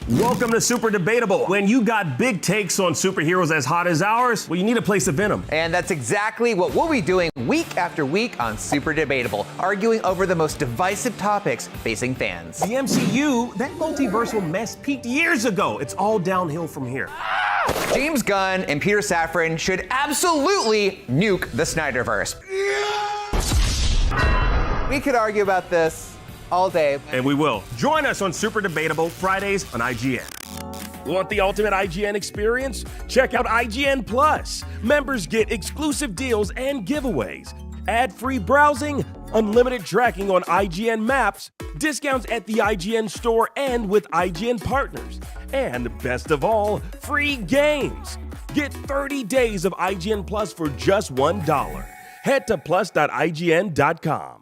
Welcome to Super Debatable. When you got big takes on superheroes as hot as ours, well, you need a place to vent them. And that's exactly what we'll be doing week after week on Super Debatable, arguing over the most divisive topics facing fans. The MCU, that multiversal mess peaked years ago. It's all downhill from here. James Gunn and Peter Safran should absolutely nuke the Snyderverse. We could argue about this all day. And we will. Join us on Super Debatable Fridays on IGN. Want the ultimate IGN experience? Check out IGN Plus. Members get exclusive deals and giveaways, ad-free browsing, unlimited tracking on IGN Maps, discounts at the IGN store and with IGN partners, and best of all, free games. Get 30 days of IGN Plus for just $1. Head to plus.ign.com.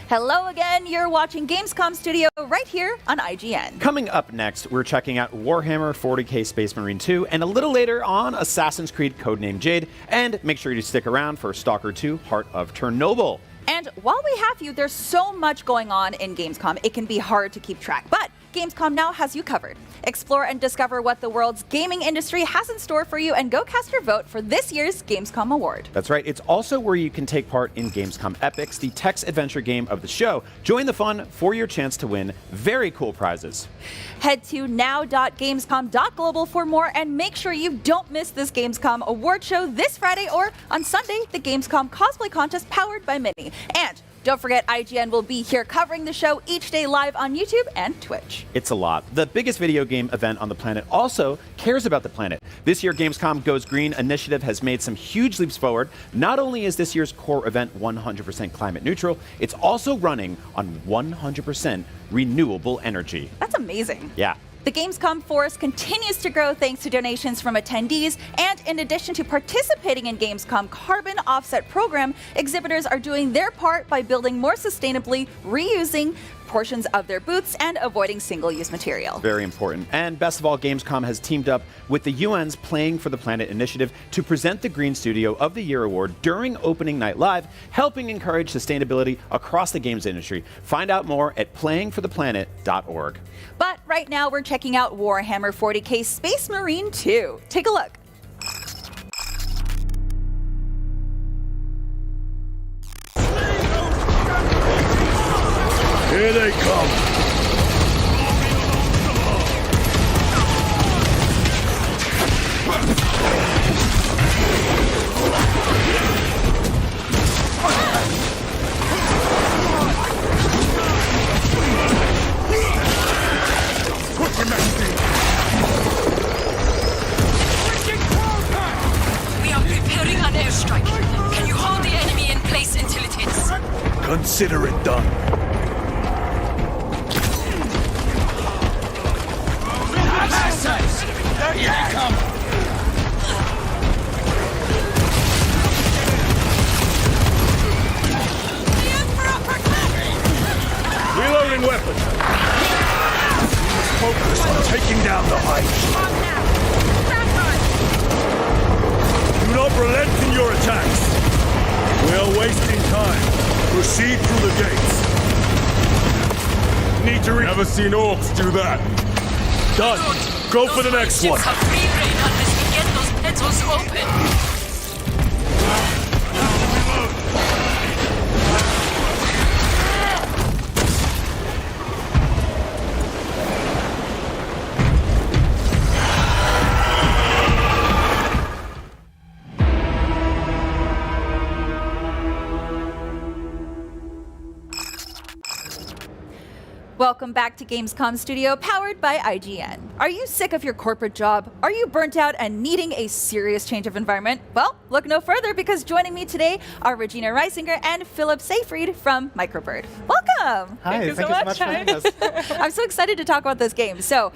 Hello again, you're watching Gamescom Studio right here on IGN. Coming up next, we're checking out Warhammer 40k Space Marine 2, and a little later on Assassin's Creed Codename Jade, and make sure you stick around for Stalker 2 Heart of Chernobyl. And while we have you, there's so much going on in Gamescom, it can be hard to keep track, but Gamescom now has you covered. Explore and discover what the world's gaming industry has in store for you, and go cast your vote for this year's Gamescom Award. That's right. It's also where you can take part in Gamescom Epics, the text-adventure game of the show. Join the fun for your chance to win very cool prizes. Head to now.gamescom.global for more, and make sure you don't miss this Gamescom Award show this Friday or on Sunday, the Gamescom Cosplay Contest powered by Mini. And don't forget, IGN will be here covering the show each day live on YouTube and Twitch. It's a lot. The biggest video game event on the planet also cares about the planet. This year, Gamescom Goes Green initiative has made some huge leaps forward. Not only is this year's core event 100% climate neutral, it's also running on 100% renewable energy. That's amazing. Yeah. The Gamescom forest continues to grow thanks to donations from attendees, and in addition to participating in Gamescom Carbon Offset Program, exhibitors are doing their part by building more sustainably, reusing, portions of their booths and avoiding single-use material. Very important. And best of all, Gamescom has teamed up with the UN's Playing for the Planet initiative to present the Green Studio of the Year award during opening night live, helping encourage sustainability across the games industry. Find out more at playingfortheplanet.org. But right now we're checking out Warhammer 40k Space Marine 2. Take a look. Here they come. We are preparing an airstrike. Can you hold the enemy in place until it hits? Consider it done. There they come! Reloading weapons! Focus on taking down the heights. Do not relent in your attacks. We are wasting time. Proceed through the gates. Need to Never seen orcs do that. Done. Go for the next one. Have free reign unless we get those petals open. Welcome back to Gamescom Studio, powered by IGN. Are you sick of your corporate job? Are you burnt out and needing a serious change of environment? Well, look no further, because joining me today are Regina Reisinger and Philip Seyfried from Microbird. Welcome! Hi, thank you so much for having us. I'm so excited to talk about this game. So,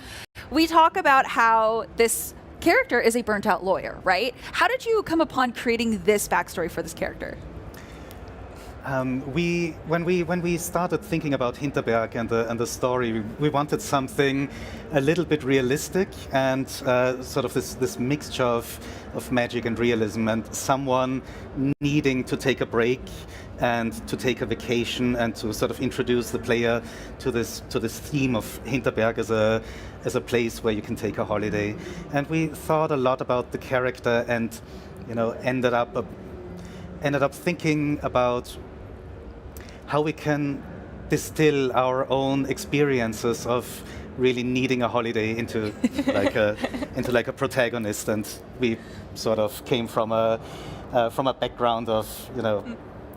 we talk about how this character is a burnt out lawyer, right? How did you come upon creating this backstory for this character? When we started thinking about Hinterberg and the story, we wanted something a little bit realistic and sort of this mixture of magic and realism, and someone needing to take a break and to take a vacation and to sort of introduce the player to this theme of Hinterberg as a place where you can take a holiday. And we thought a lot about the character, and ended up thinking about how we can distill our own experiences of really needing a holiday into like a protagonist. And we sort of came from a background of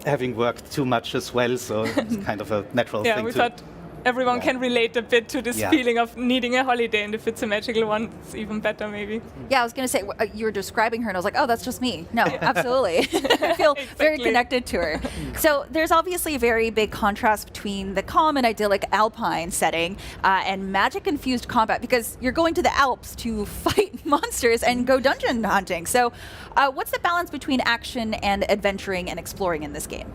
having worked too much as well, so it's kind of a natural thing. Yeah, we thought everyone can relate a bit to this feeling of needing a holiday, and if it's a magical one, it's even better maybe. Yeah, I was going to say, you were describing her and I was like, oh, that's just me. No, absolutely. I feel very connected to her. So there's obviously a very big contrast between the calm and idyllic alpine setting and magic-infused combat, because you're going to the Alps to fight monsters and go dungeon hunting. So what's the balance between action and adventuring and exploring in this game?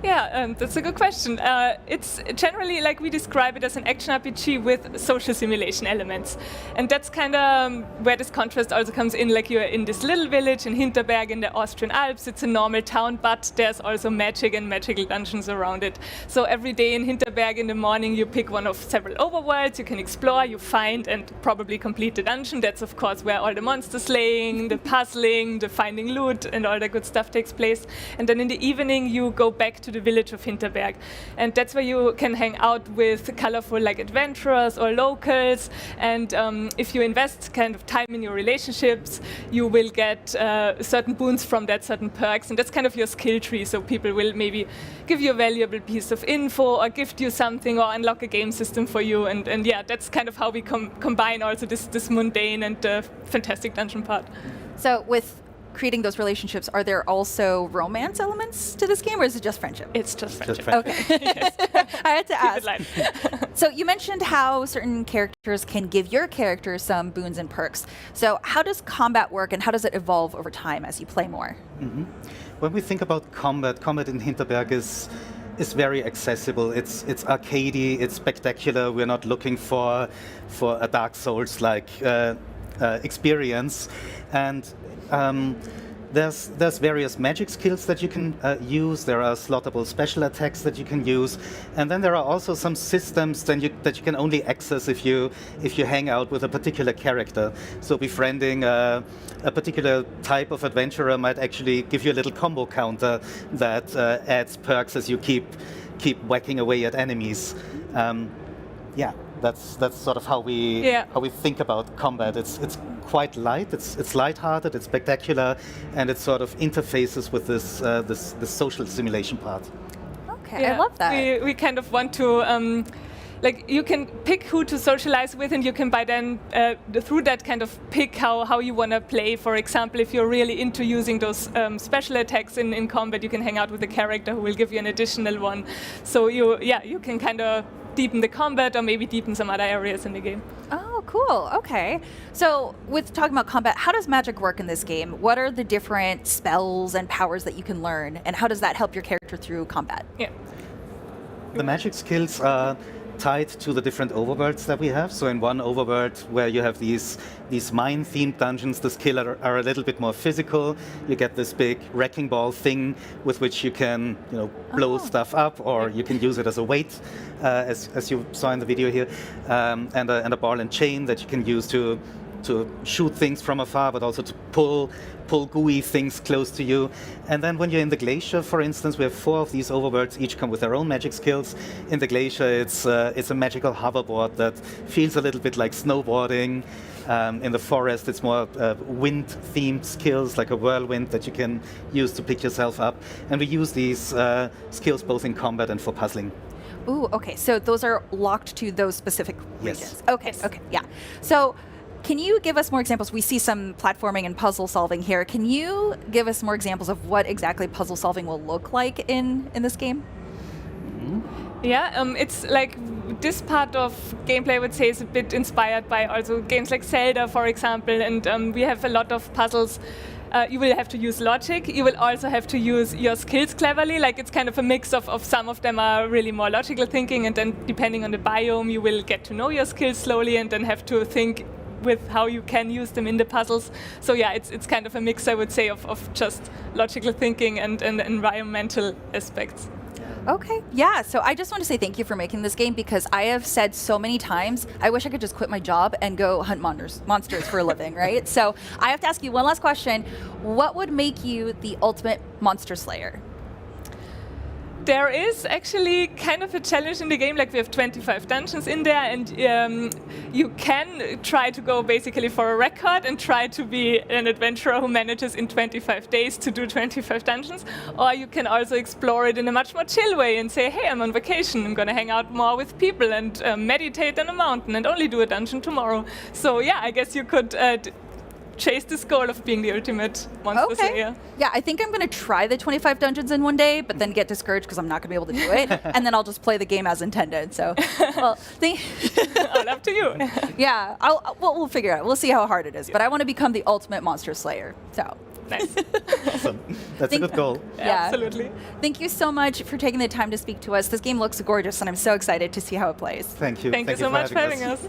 Yeah, that's a good question. It's generally, like, we describe it as an action RPG with social simulation elements. And that's kind of where this contrast also comes in. Like, you're in this little village in Hinterberg in the Austrian Alps. It's a normal town, but there's also magic and magical dungeons around it. So every day in Hinterberg in the morning, you pick one of several overworlds. You can explore, you find, and probably complete the dungeon. That's, of course, where all the monster slaying, the puzzling, the finding loot, and all the good stuff takes place. And then in the evening, you go back to the village of Hinterberg, and that's where you can hang out with colorful adventurers or locals, and if you invest kind of time in your relationships, you will get certain boons from that, certain perks, and that's kind of your skill tree. So people will maybe give you a valuable piece of info or gift you something or unlock a game system for you, and yeah, that's kind of how we combine also this mundane and fantastic dungeon part. So with creating those relationships, are there also romance elements to this game, or is it just friendship? It's just friendship. Okay. I had to ask. So you mentioned how certain characters can give your character some boons and perks. So how does combat work, and how does it evolve over time as you play more? Mm-hmm. When we think about combat in Hinterberg is is very accessible. It's arcadey, it's spectacular. We're not looking for a Dark Souls-like experience, and there's various magic skills that you can use. There are slottable special attacks that you can use, and then there are also some systems that you can only access if you hang out with a particular character. So befriending a particular type of adventurer might actually give you a little combo counter that adds perks as you keep whacking away at enemies. That's sort of how we think about combat. It's quite light. It's lighthearted. It's spectacular, and it sort of interfaces with this social simulation part. Okay, I love that. We kind of want to. Like, you can pick who to socialize with, and you can by then, through that, kind of pick how you want to play. For example, if you're really into using those special attacks in combat, you can hang out with a character who will give you an additional one. So you can kind of deepen the combat or maybe deepen some other areas in the game. Oh, cool. Okay. So with talking about combat, how does magic work in this game? What are the different spells and powers that you can learn, and how does that help your character through combat? Yeah. The magic skills are tied to the different overworlds that we have. So in one overworld where you have these mine-themed dungeons, the skills are a little bit more physical. You get this big wrecking ball thing with which you can blow stuff up, or you can use it as a weight, as you saw in the video here, and a ball and chain that you can use to shoot things from afar, but also to pull gooey things close to you. And then when you're in the glacier, for instance, we have 4 of these overworlds, each come with their own magic skills. In the glacier, it's a magical hoverboard that feels a little bit like snowboarding. In the forest, it's more wind-themed skills, like a whirlwind that you can use to pick yourself up. And we use these skills both in combat and for puzzling. Ooh, okay. So those are locked to those specific regions. Yes. Okay, okay, yeah. So can you give us more examples? We see some platforming and puzzle solving here. Can you give us more examples of what exactly puzzle solving will look like in this game? Yeah, it's like this part of gameplay, I would say, is a bit inspired by also games like Zelda, for example, and we have a lot of puzzles. You will have to use logic. You will also have to use your skills cleverly. Like, it's kind of a mix of some of them are really more logical thinking, and then depending on the biome, you will get to know your skills slowly and then have to think with how you can use them in the puzzles. So yeah, it's kind of a mix, I would say, of just logical thinking and environmental aspects. Okay, yeah, so I just want to say thank you for making this game, because I have said so many times, I wish I could just quit my job and go hunt monsters for a living, right? So I have to ask you one last question. What would make you the ultimate monster slayer? There is actually kind of a challenge in the game. Like, we have 25 dungeons in there, and you can try to go basically for a record and try to be an adventurer who manages in 25 days to do 25 dungeons. Or you can also explore it in a much more chill way and say, hey, I'm on vacation, I'm going to hang out more with people and meditate on a mountain and only do a dungeon tomorrow. So yeah, I guess you could chase this goal of being the ultimate monster slayer. Yeah, I think I'm going to try the 25 dungeons in one day, but then get discouraged because I'm not going to be able to do it. And then I'll just play the game as intended. So, well, all up to you. Yeah, we'll figure it out. We'll see how hard it is. But I want to become the ultimate monster slayer. So. Nice. Awesome. That's a good goal. Yeah. Absolutely. Thank you so much for taking the time to speak to us. This game looks gorgeous, and I'm so excited to see how it plays. Thank you. Thank you so much for having us.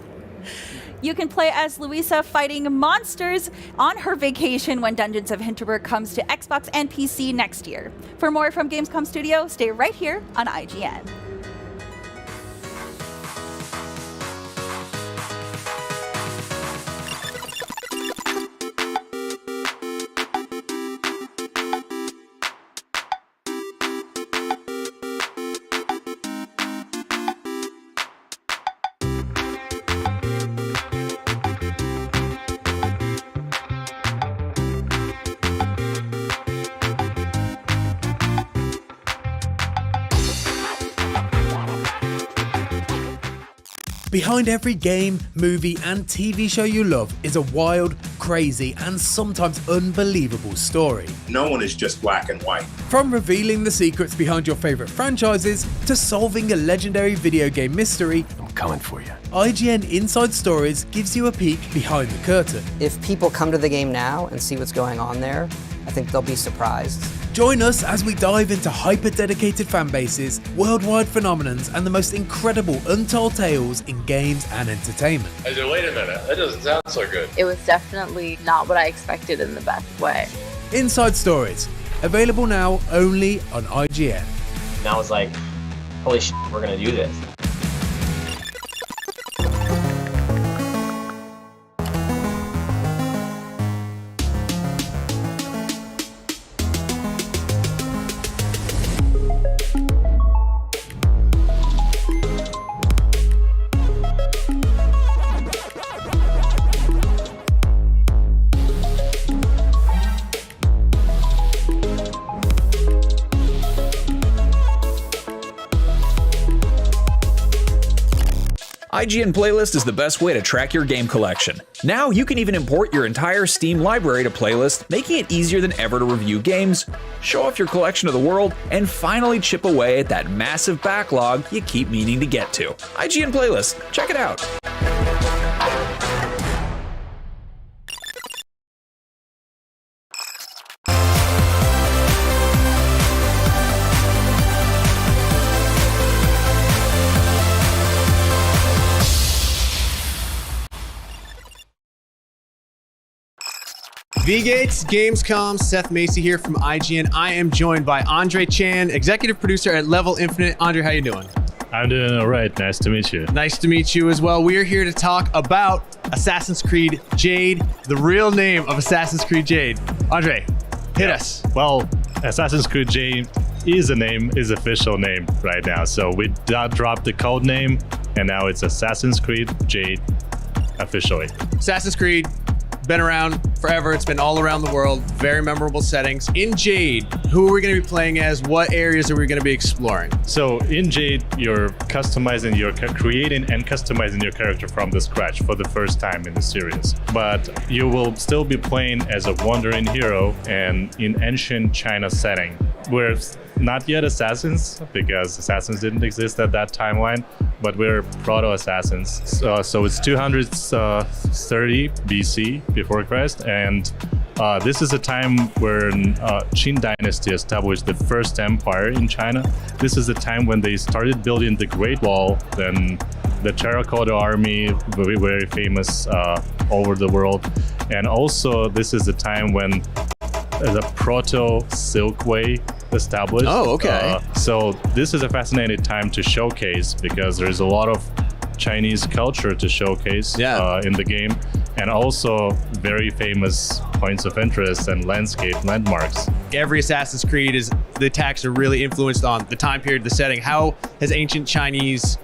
You can play as Louisa fighting monsters on her vacation when Dungeons of Hinterberg comes to Xbox and PC next year. For more from Gamescom Studio, stay right here on IGN. Behind every game, movie, and TV show you love is a wild, crazy, and sometimes unbelievable story. No one is just black and white. From revealing the secrets behind your favorite franchises to solving a legendary video game mystery, I'm coming for you. IGN Inside Stories gives you a peek behind the curtain. If people come to the game now and see what's going on there, I think they'll be surprised. Join us as we dive into hyper-dedicated fan bases, worldwide phenomenons, and the most incredible untold tales in games and entertainment. I said, wait a minute, that doesn't sound so good. It was definitely not what I expected in the best way. Inside Stories, available now only on IGN. And I was like, holy shit, we're gonna do this. IGN Playlist is the best way to track your game collection. Now you can even import your entire Steam library to Playlist, making it easier than ever to review games, show off your collection of the world, and finally chip away at that massive backlog you keep meaning to get to. IGN Playlist, check it out. V-Gates, Gamescom, Seth Macy here from IGN. I am joined by Andre Chan, executive producer at Level Infinite. Andre, how you doing? I'm doing all right. Nice to meet you. Nice to meet you as well. We are here to talk about Assassin's Creed Jade, the real name of Assassin's Creed Jade. Andre, hit us. Well, Assassin's Creed Jade is official name right now. So we dropped the code name, and now it's Assassin's Creed Jade officially. Assassin's Creed, been around forever. It's been all around the world. Very memorable settings. In Jade, who are we going to be playing as? What areas are we going to be exploring? So in Jade, you're creating and customizing your character from the scratch for the first time in the series. But you will still be playing as a wandering hero and in ancient China setting. We're not yet assassins, because assassins didn't exist at that timeline, but we're proto-assassins. So it's 230 BC, before Christ, and this is a time where Qin Dynasty established the first empire in China. This is the time when they started building the Great Wall, then the Terracotta Army, very, very famous over the world. And also this is the time when the Proto-Silk Way established. Oh, okay. So this is a fascinating time to showcase, because there's a lot of Chinese culture to showcase in the game, and also very famous points of interest and landscape landmarks. Every Assassin's Creed the attacks are really influenced on the time period, the setting. How has the ancient Chinese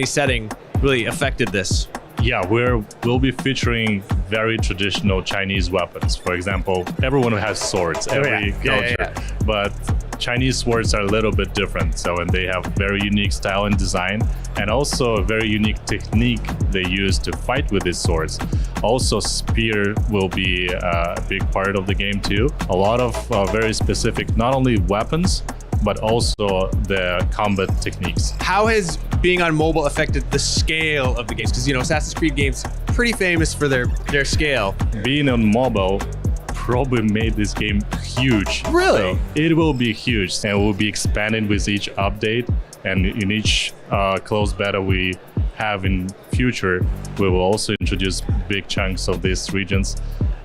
setting really affected this? Yeah, we'll be featuring very traditional Chinese weapons. For example, everyone has swords, every culture, but Chinese swords are a little bit different. So, and they have very unique style and design, and also a very unique technique they use to fight with these swords. Also, spear will be a big part of the game too. A lot of very specific, not only weapons, but also the combat techniques. How has being on mobile affected the scale of the games? Because, Assassin's Creed games pretty famous for their scale. Being on mobile probably made this game huge. Really? So it will be huge, and will be expanding with each update, and in each closed beta we have in future, we will also introduce big chunks of these regions.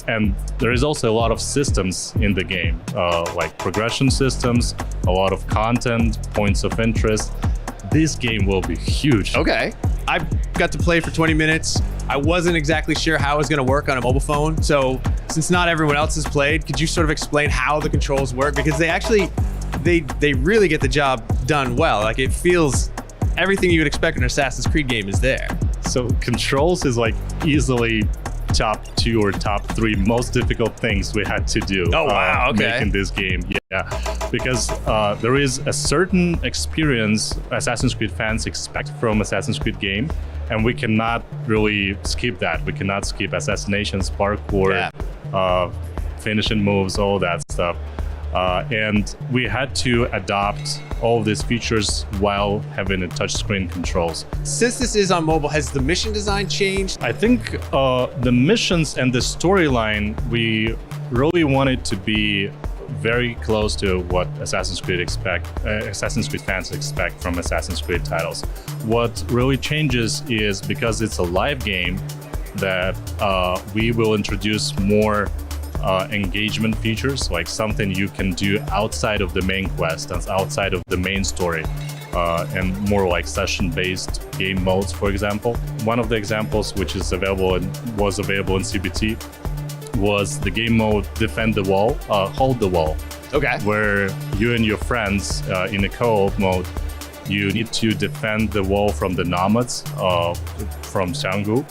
And there is also a lot of systems in the game, like progression systems, a lot of content, points of interest. This game will be huge. Okay. I got to play for 20 minutes. I wasn't exactly sure how it was going to work on a mobile phone. So since not everyone else has played, could you sort of explain how the controls work? Because they really get the job done well. Like, it feels everything you would expect in an Assassin's Creed game is there. So controls is like easily top 2 or top 3 most difficult things we had to do. Oh, wow. Okay. Making this game. Yeah, because there is a certain experience Assassin's Creed fans expect from Assassin's Creed game, and we cannot really skip that. We cannot skip assassinations, parkour, finishing moves, all that stuff. And we had to adopt all of these features while having a touchscreen controls. Since this is on mobile, has the mission design changed? I think the missions and the storyline, we really wanted to be very close to what Assassin's Creed fans expect from Assassin's Creed titles. What really changes is because it's a live game that we will introduce more engagement features, like something you can do outside of the main quest and outside of the main story, and more like session-based game modes, for example. One of the examples which is available and was available in CBT was the game mode Defend the Wall, Hold the Wall. Okay. Where you and your friends in a co-op mode, you need to defend the wall from the nomads from Xianggu,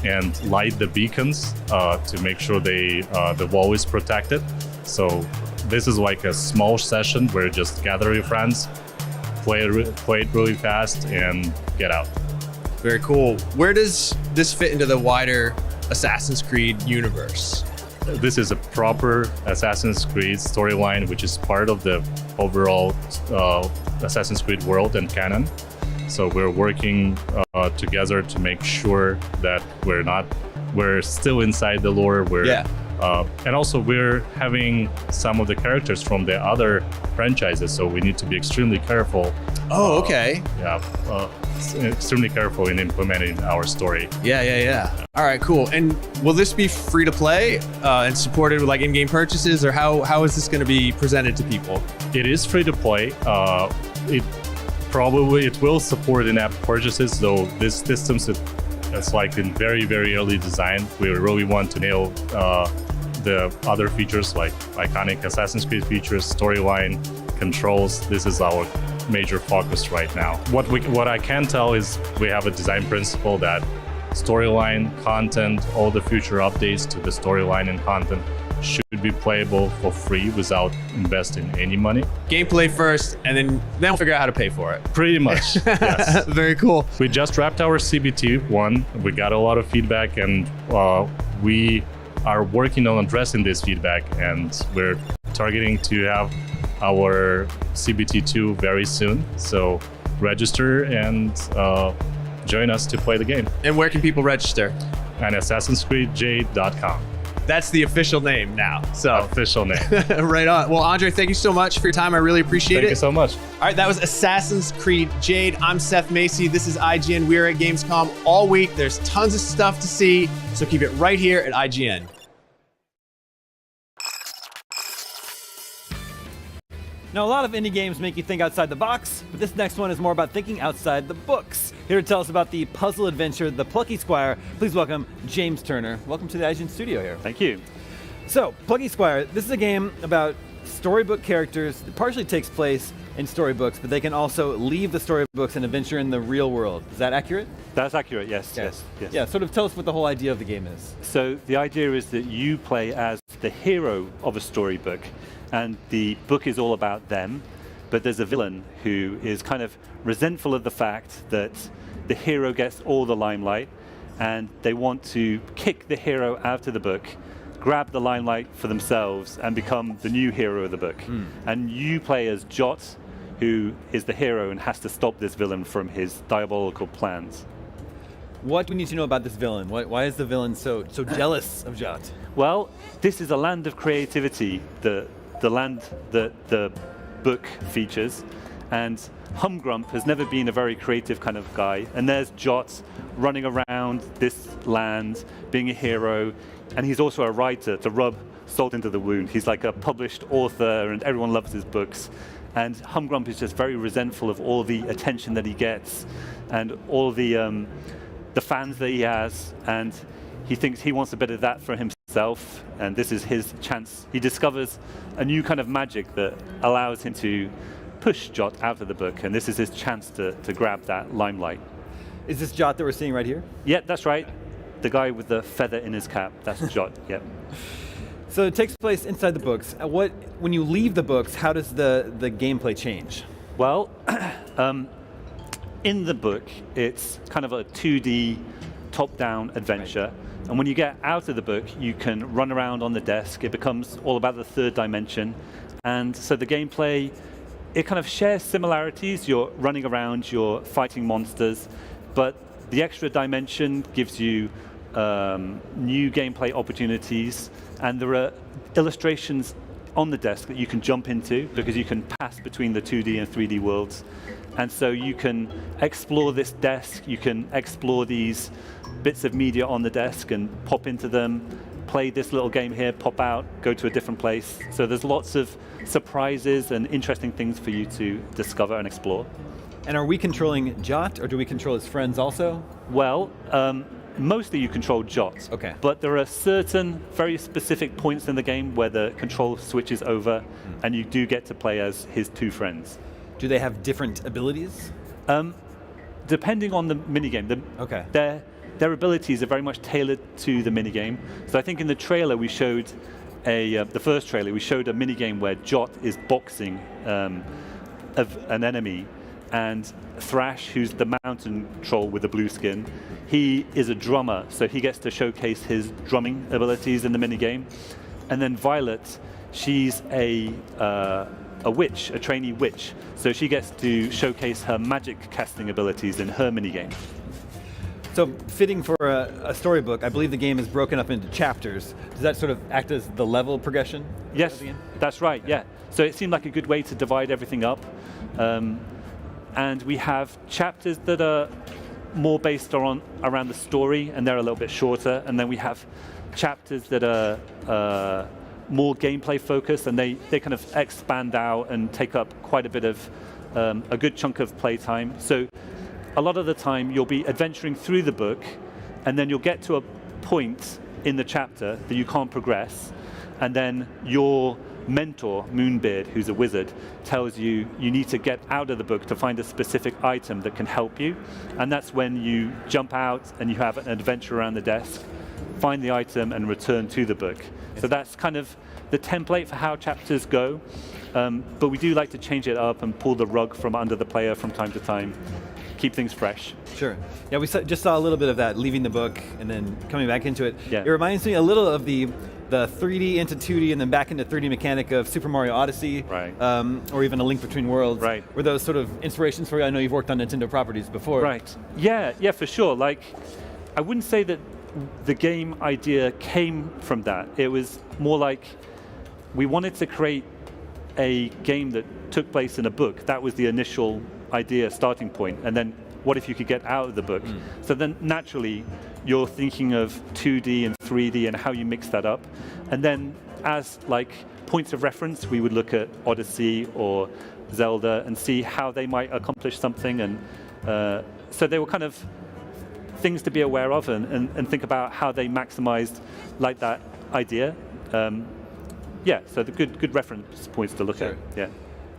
and light the beacons to make sure the wall is protected. So this is like a small session where you just gather your friends, play it really fast, and get out. Very cool. Where does this fit into the wider Assassin's Creed universe? This is a proper Assassin's Creed storyline, which is part of the overall Assassin's Creed world and canon. So we're working together to make sure that we're still inside the lore. And also we're having some of the characters from the other franchises, so we need to be extremely careful. Oh, okay. Extremely careful in implementing our story. Yeah. All right, cool. And will this be free to play and supported with like in-game purchases, or how is this going to be presented to people? It is free to play. It will support in-app purchases, though this system is like in very, very early design. We really want to nail the other features like iconic Assassin's Creed features, storyline, controls. This is our major focus right now. What I can tell is we have a design principle that storyline, content, all the future updates to the storyline and content should be playable for free without investing any money. Gameplay first, and then we'll figure out how to pay for it. Pretty much, yes. Very cool. We just wrapped our CBT 1. We got a lot of feedback, and we are working on addressing this feedback, and we're targeting to have our CBT 2 very soon. So register and join us to play the game. And where can people register? At Assassin'sCreedJade.com. That's the official name now. So official name. Right on. Well, Andre, thank you so much for your time. I really appreciate it. Thank you so much. All right, that was Assassin's Creed Jade. I'm Seth Macy. This is IGN. We're at Gamescom all week. There's tons of stuff to see, so keep it right here at IGN. Now, a lot of indie games make you think outside the box, but this next one is more about thinking outside the books. Here to tell us about the puzzle adventure, The Plucky Squire, please welcome James Turner. Welcome to the IGN studio here. Thank you. So, Plucky Squire, this is a game about storybook characters that partially takes place in storybooks, but they can also leave the storybooks and adventure in the real world. Is that accurate? That's accurate, yes. Yeah, sort of tell us what the whole idea of the game is. So the idea is that you play as the hero of a storybook, and the book is all about them, but there's a villain who is kind of resentful of the fact that the hero gets all the limelight, and they want to kick the hero out of the book, grab the limelight for themselves, and become the new hero of the book. And you play as Jot, who is the hero and has to stop this villain from his diabolical plans. What do we need to know about this villain? Why is the villain so jealous of Jot? Well, this is a land of creativity, the land that the book features, and Humgrump has never been a very creative kind of guy, and there's Jot running around this land, being a hero, and he's also a writer to rub salt into the wound. He's like a published author, and everyone loves his books, and Humgrump is just very resentful of all the attention that he gets, and all the fans that he has, and he thinks he wants a bit of that for himself, and this is his chance. He discovers a new kind of magic that allows him to push Jot out of the book, and this is his chance to grab that limelight. Is this Jot that we're seeing right here? Yeah, that's right. The guy with the feather in his cap, that's Jot, yeah. So it takes place inside the books. When you leave the books, how does the gameplay change? Well, in the book, it's kind of a 2D top-down adventure. Right. And when you get out of the book, you can run around on the desk. It becomes all about the third dimension. And so the gameplay, it kind of shares similarities. You're running around, you're fighting monsters, but the extra dimension gives you new gameplay opportunities, and there are illustrations on the desk that you can jump into because you can pass between the 2D and 3D worlds. And so you can explore this desk, you can explore these bits of media on the desk and pop into them, play this little game here, pop out, go to a different place. So there's lots of surprises and interesting things for you to discover and explore. And are we controlling Jot, or do we control his friends also? Well, mostly you control Jot. Okay. But there are certain very specific points in the game where the control switches over and you do get to play as his two friends. Do they have different abilities? Depending on the minigame. Okay. Their abilities are very much tailored to the minigame. So I think in the trailer we showed the first trailer, we showed a minigame where Jot is boxing of an enemy, and Thrash, who's the mountain troll with the blue skin, he is a drummer, so he gets to showcase his drumming abilities in the minigame. And then Violet, she's a witch, a trainee witch, so she gets to showcase her magic casting abilities in her minigame. So fitting for a storybook, I believe the game is broken up into chapters. Does that sort of act as the level progression? Yes, that's right, yeah. So it seemed like a good way to divide everything up. And we have chapters that are more based around the story, and they're a little bit shorter. And then we have chapters that are more gameplay focused, and they kind of expand out and take up quite a bit of a good chunk of playtime. So a lot of the time you'll be adventuring through the book, and then you'll get to a point in the chapter that you can't progress, and then your mentor, Moonbeard, who's a wizard, tells you you need to get out of the book to find a specific item that can help you. And that's when you jump out and you have an adventure around the desk, find the item and return to the book. So that's kind of the template for how chapters go. But we do like to change it up and pull the rug from under the player from time to time, keep things fresh. Sure. Yeah, we just saw a little bit of that, leaving the book and then coming back into it. Yeah. It reminds me a little of the 3D into 2D and then back into 3D mechanic of Super Mario Odyssey, right. Or even A Link Between Worlds. Right. Were those sort of inspirations for you? I know you've worked on Nintendo properties before. Right. Yeah, for sure. Like, I wouldn't say that the game idea came from that. It was more like we wanted to create a game that took place in a book. That was the initial idea, starting point. And then what if you could get out of the book? So then naturally, you're thinking of 2D and 3D and how you mix that up. And then as like points of reference, we would look at Odyssey or Zelda and see how they might accomplish something. And so they were kind of things to be aware of and think about how they maximized like that idea. Yeah, so the good reference points to look at. Yeah.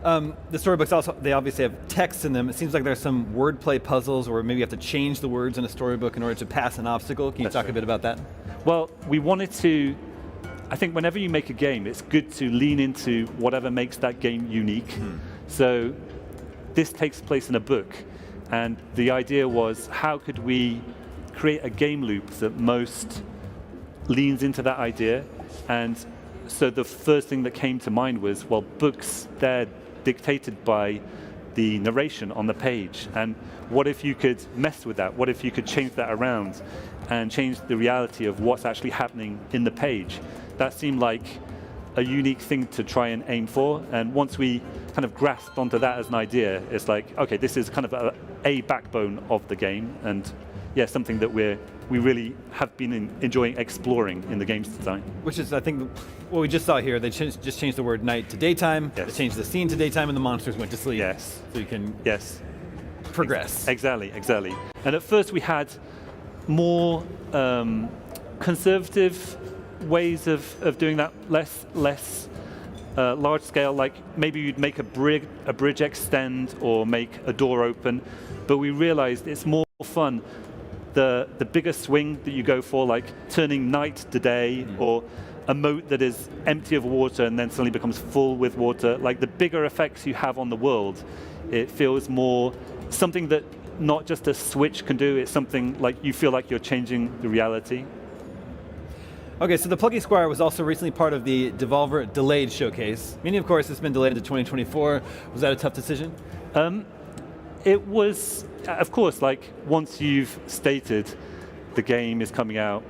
The storybooks also, they obviously have text in them. It seems like there's some wordplay puzzles, or maybe you have to change the words in a storybook in order to pass an obstacle. Can you talk a bit about that? Well, we wanted to, I think whenever you make a game, it's good to lean into whatever makes that game unique. So this takes place in a book, and the idea was, how could we create a game loop that most leans into that idea? And so the first thing that came to mind was, well, books, they're dictated by the narration on the page. And what if you could mess with that? What if you could change that around and change the reality of what's actually happening in the page? That seemed like a unique thing to try and aim for. And once we kind of grasped onto that as an idea, it's like, okay, this is kind of a backbone of the game. And yeah, something that we really have been enjoying exploring in the game's design. Which is, I think, what we just saw here. They just changed the word night to daytime. Yes. They changed the scene to daytime, and the monsters went to sleep. Yes. So you can progress. Exactly. And at first we had more conservative ways of doing that, less large scale. Like maybe you'd make a bridge extend or make a door open, but we realized it's more fun the bigger swing that you go for, like turning night to day, or a moat that is empty of water and then suddenly becomes full with water. Like the bigger effects you have on the world, it feels more something that not just a Switch can do. It's something like you feel like you're changing the reality. Okay, so the Plucky Squire was also recently part of the Devolver Delayed showcase. Meaning, of course, it's been delayed to 2024. Was that a tough decision? It was, of course, like once you've stated the game is coming out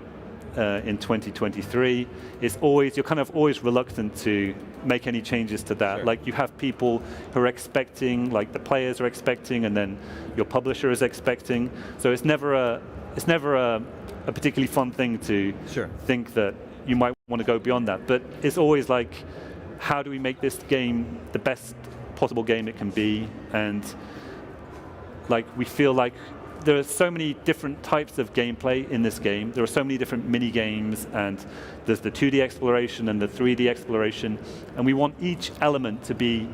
in 2023, you're kind of always reluctant to make any changes to that. Sure. Like you have people who are expecting, like the players are expecting, and then your publisher is expecting. So it's never a particularly fun thing to think that you might want to go beyond that. But it's always like, how do we make this game the best possible game it can be? And like we feel like there are so many different types of gameplay in this game. There are so many different mini games, and there's the 2D exploration and the 3D exploration, and we want each element to be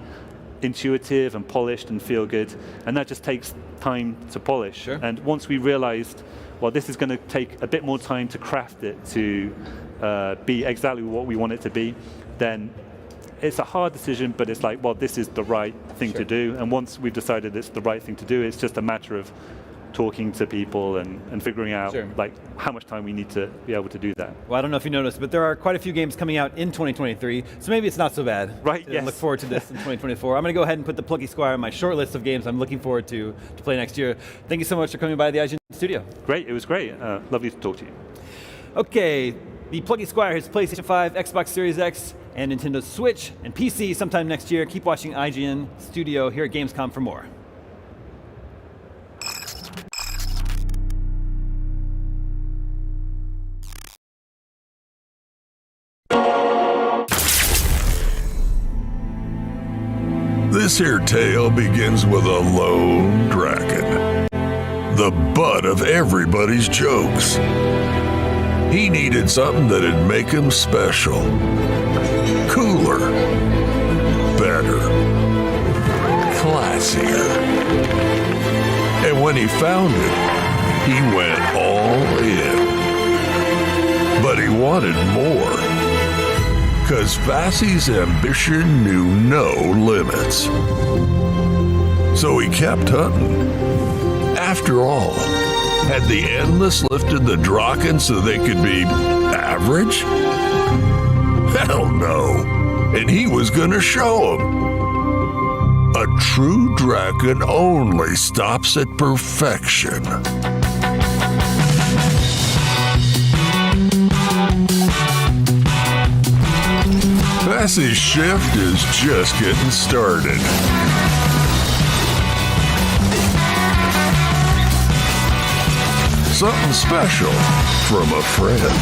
intuitive and polished and feel good, and that just takes time to polish. And once we realized, well, this is going to take a bit more time to craft it to be exactly what we want it to be, then it's a hard decision, but it's like, well, this is the right thing to do. And once we've decided it's the right thing to do, it's just a matter of talking to people and figuring out like how much time we need to be able to do that. Well, I don't know if you noticed, but there are quite a few games coming out in 2023, so maybe it's not so bad. Right, yes. Look forward to this in 2024. I'm going to go ahead and put the Plucky Squire on my short list of games I'm looking forward to play next year. Thank you so much for coming by the IGN studio. Great, it was great. Lovely to talk to you. Okay, the Plucky Squire hits PlayStation 5, Xbox Series X, and Nintendo Switch, and PC sometime next year. Keep watching IGN Studio here at Gamescom for more. This here tale begins with a lone dragon, the butt of everybody's jokes. He needed something that'd make him special, cooler, better, classier. And when he found it, he went all in. But he wanted more, 'cause Vassie's ambition knew no limits. So he kept hunting. After all, had the Endless lifted the Draken so they could be average? Hell no. And he was gonna show him. A true dragon only stops at perfection. Vassie's shift is just getting started. Something special from a friend.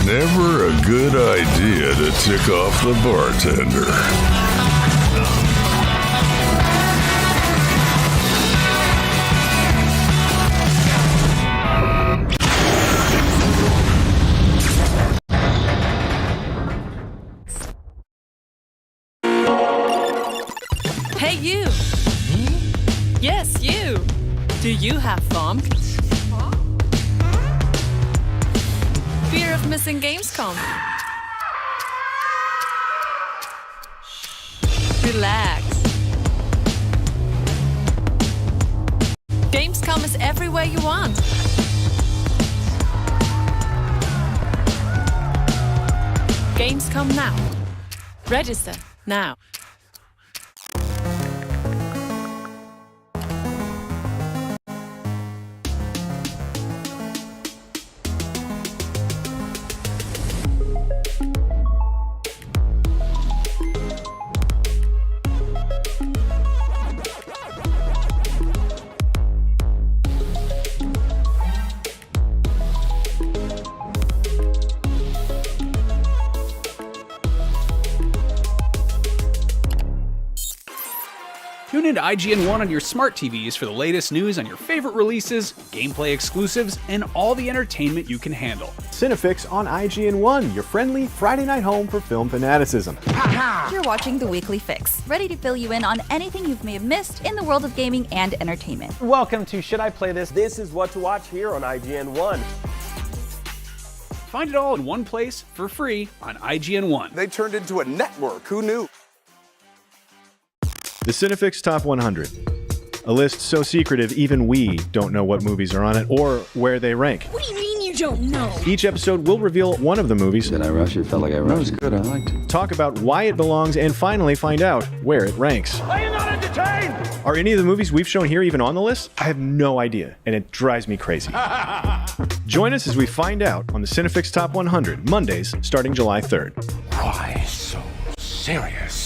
Never a good idea to tick off the bartender. Hey, you! Yes, you! Do you have FOMC? Fear of missing Gamescom? Relax. Gamescom is everywhere you want. Gamescom now. Register now. Tune into IGN 1 on your smart TVs for the latest news on your favorite releases, gameplay exclusives, and all the entertainment you can handle. Cinefix on IGN 1, your friendly Friday night home for film fanaticism. You're watching The Weekly Fix, ready to fill you in on anything you may have missed in the world of gaming and entertainment. Welcome to Should I Play This? This is what to watch here on IGN 1. Find it all in one place for free on IGN 1. They turned into a network. Who knew? The Cinefix Top 100. A list so secretive even we don't know what movies are on it or where they rank. What do you mean you You don't know. Each episode will reveal one of the movies. Did I rush it? Felt like I rushed. That was good. I liked it. Talk about why it belongs and finally find out where it ranks. Are you not entertained? Are any of the movies we've shown here even on the list? I have no idea, and it drives me crazy. Join us as we find out on the Cinefix Top 100, Mondays, starting July 3rd. Why so serious?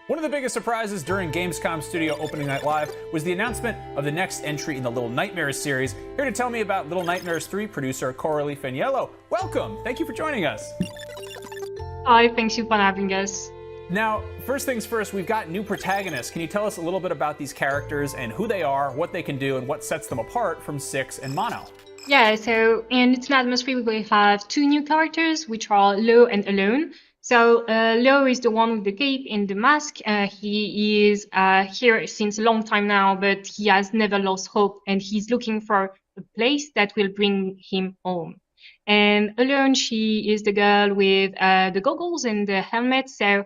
One of the biggest surprises during Gamescom Studio Opening Night Live was the announcement of the next entry in the Little Nightmares series. Here to tell me about Little Nightmares 3 producer Coralie Faniello. Welcome! Thank you for joining us. Hi, thanks you for having us. Now, first things first, we've got new protagonists. Can you tell us a little bit about these characters and who they are, what they can do, and what sets them apart from Six and Mono? Yeah, so in Little Nightmares 3 we have two new characters, which are Lo and Alone. So Lo is the one with the cape and the mask. He is here since a long time now, but he has never lost hope, and he's looking for a place that will bring him home. And Alone, she is the girl with the goggles and the helmet. So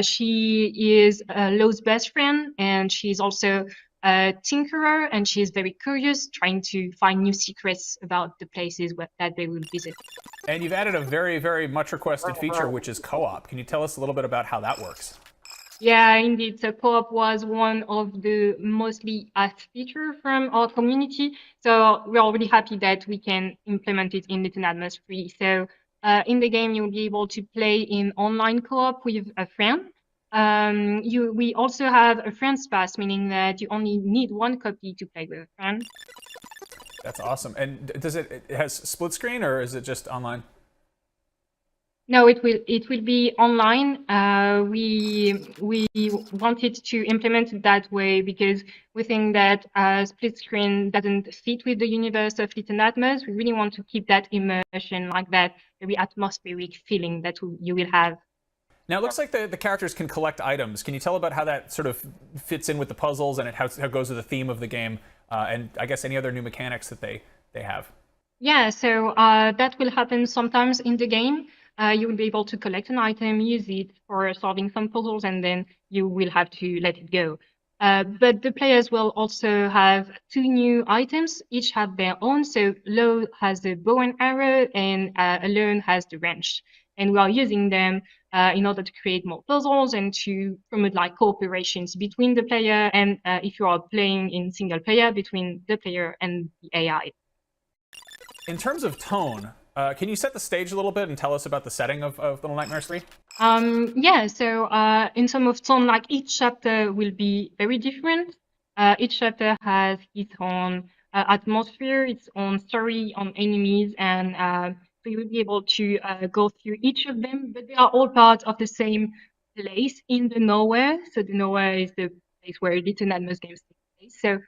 she is Lo's best friend, and she's also a tinkerer, and she is very curious, trying to find new secrets about the places that they will visit. And you've added a very, very much requested feature, which is co-op. Can you tell us a little bit about how that works? Yeah, indeed. So co-op was one of the mostly asked features from our community. So we're already happy that we can implement it in Little Nightmares 3. So in the game, you'll be able to play in online co-op with a friend. We also have a friend's pass, meaning that you only need one copy to play with a friend. That's awesome. And does it has split screen, or is it just online? No, it will be online. We wanted to implement it that way because we think that split screen doesn't fit with the universe of Little Nightmares. We really want to keep that immersion, like that very atmospheric feeling that you will have. Now, it looks like the characters can collect items. Can you tell about how that sort of fits in with the puzzles and how it goes with the theme of the game, and I guess any other new mechanics that they have? Yeah, so that will happen sometimes in the game. You will be able to collect an item, use it for solving some puzzles, and then you will have to let it go. But the players will also have two new items. Each have their own. So Lo has the bow and arrow, and Alone has the wrench. And we are using them in order to create more puzzles and to promote like cooperations between the player and if you are playing in single player, between the player and the AI. In terms of tone, can you set the stage a little bit and tell us about the setting of Little Nightmares 3? Yeah, so in terms of tone, like each chapter will be very different. Each chapter has its own atmosphere, its own story, on enemies, and so you will be able to go through each of them, but they are all part of the same place in the Nowhere. So the Nowhere is the place where Little Nightmares games take place. So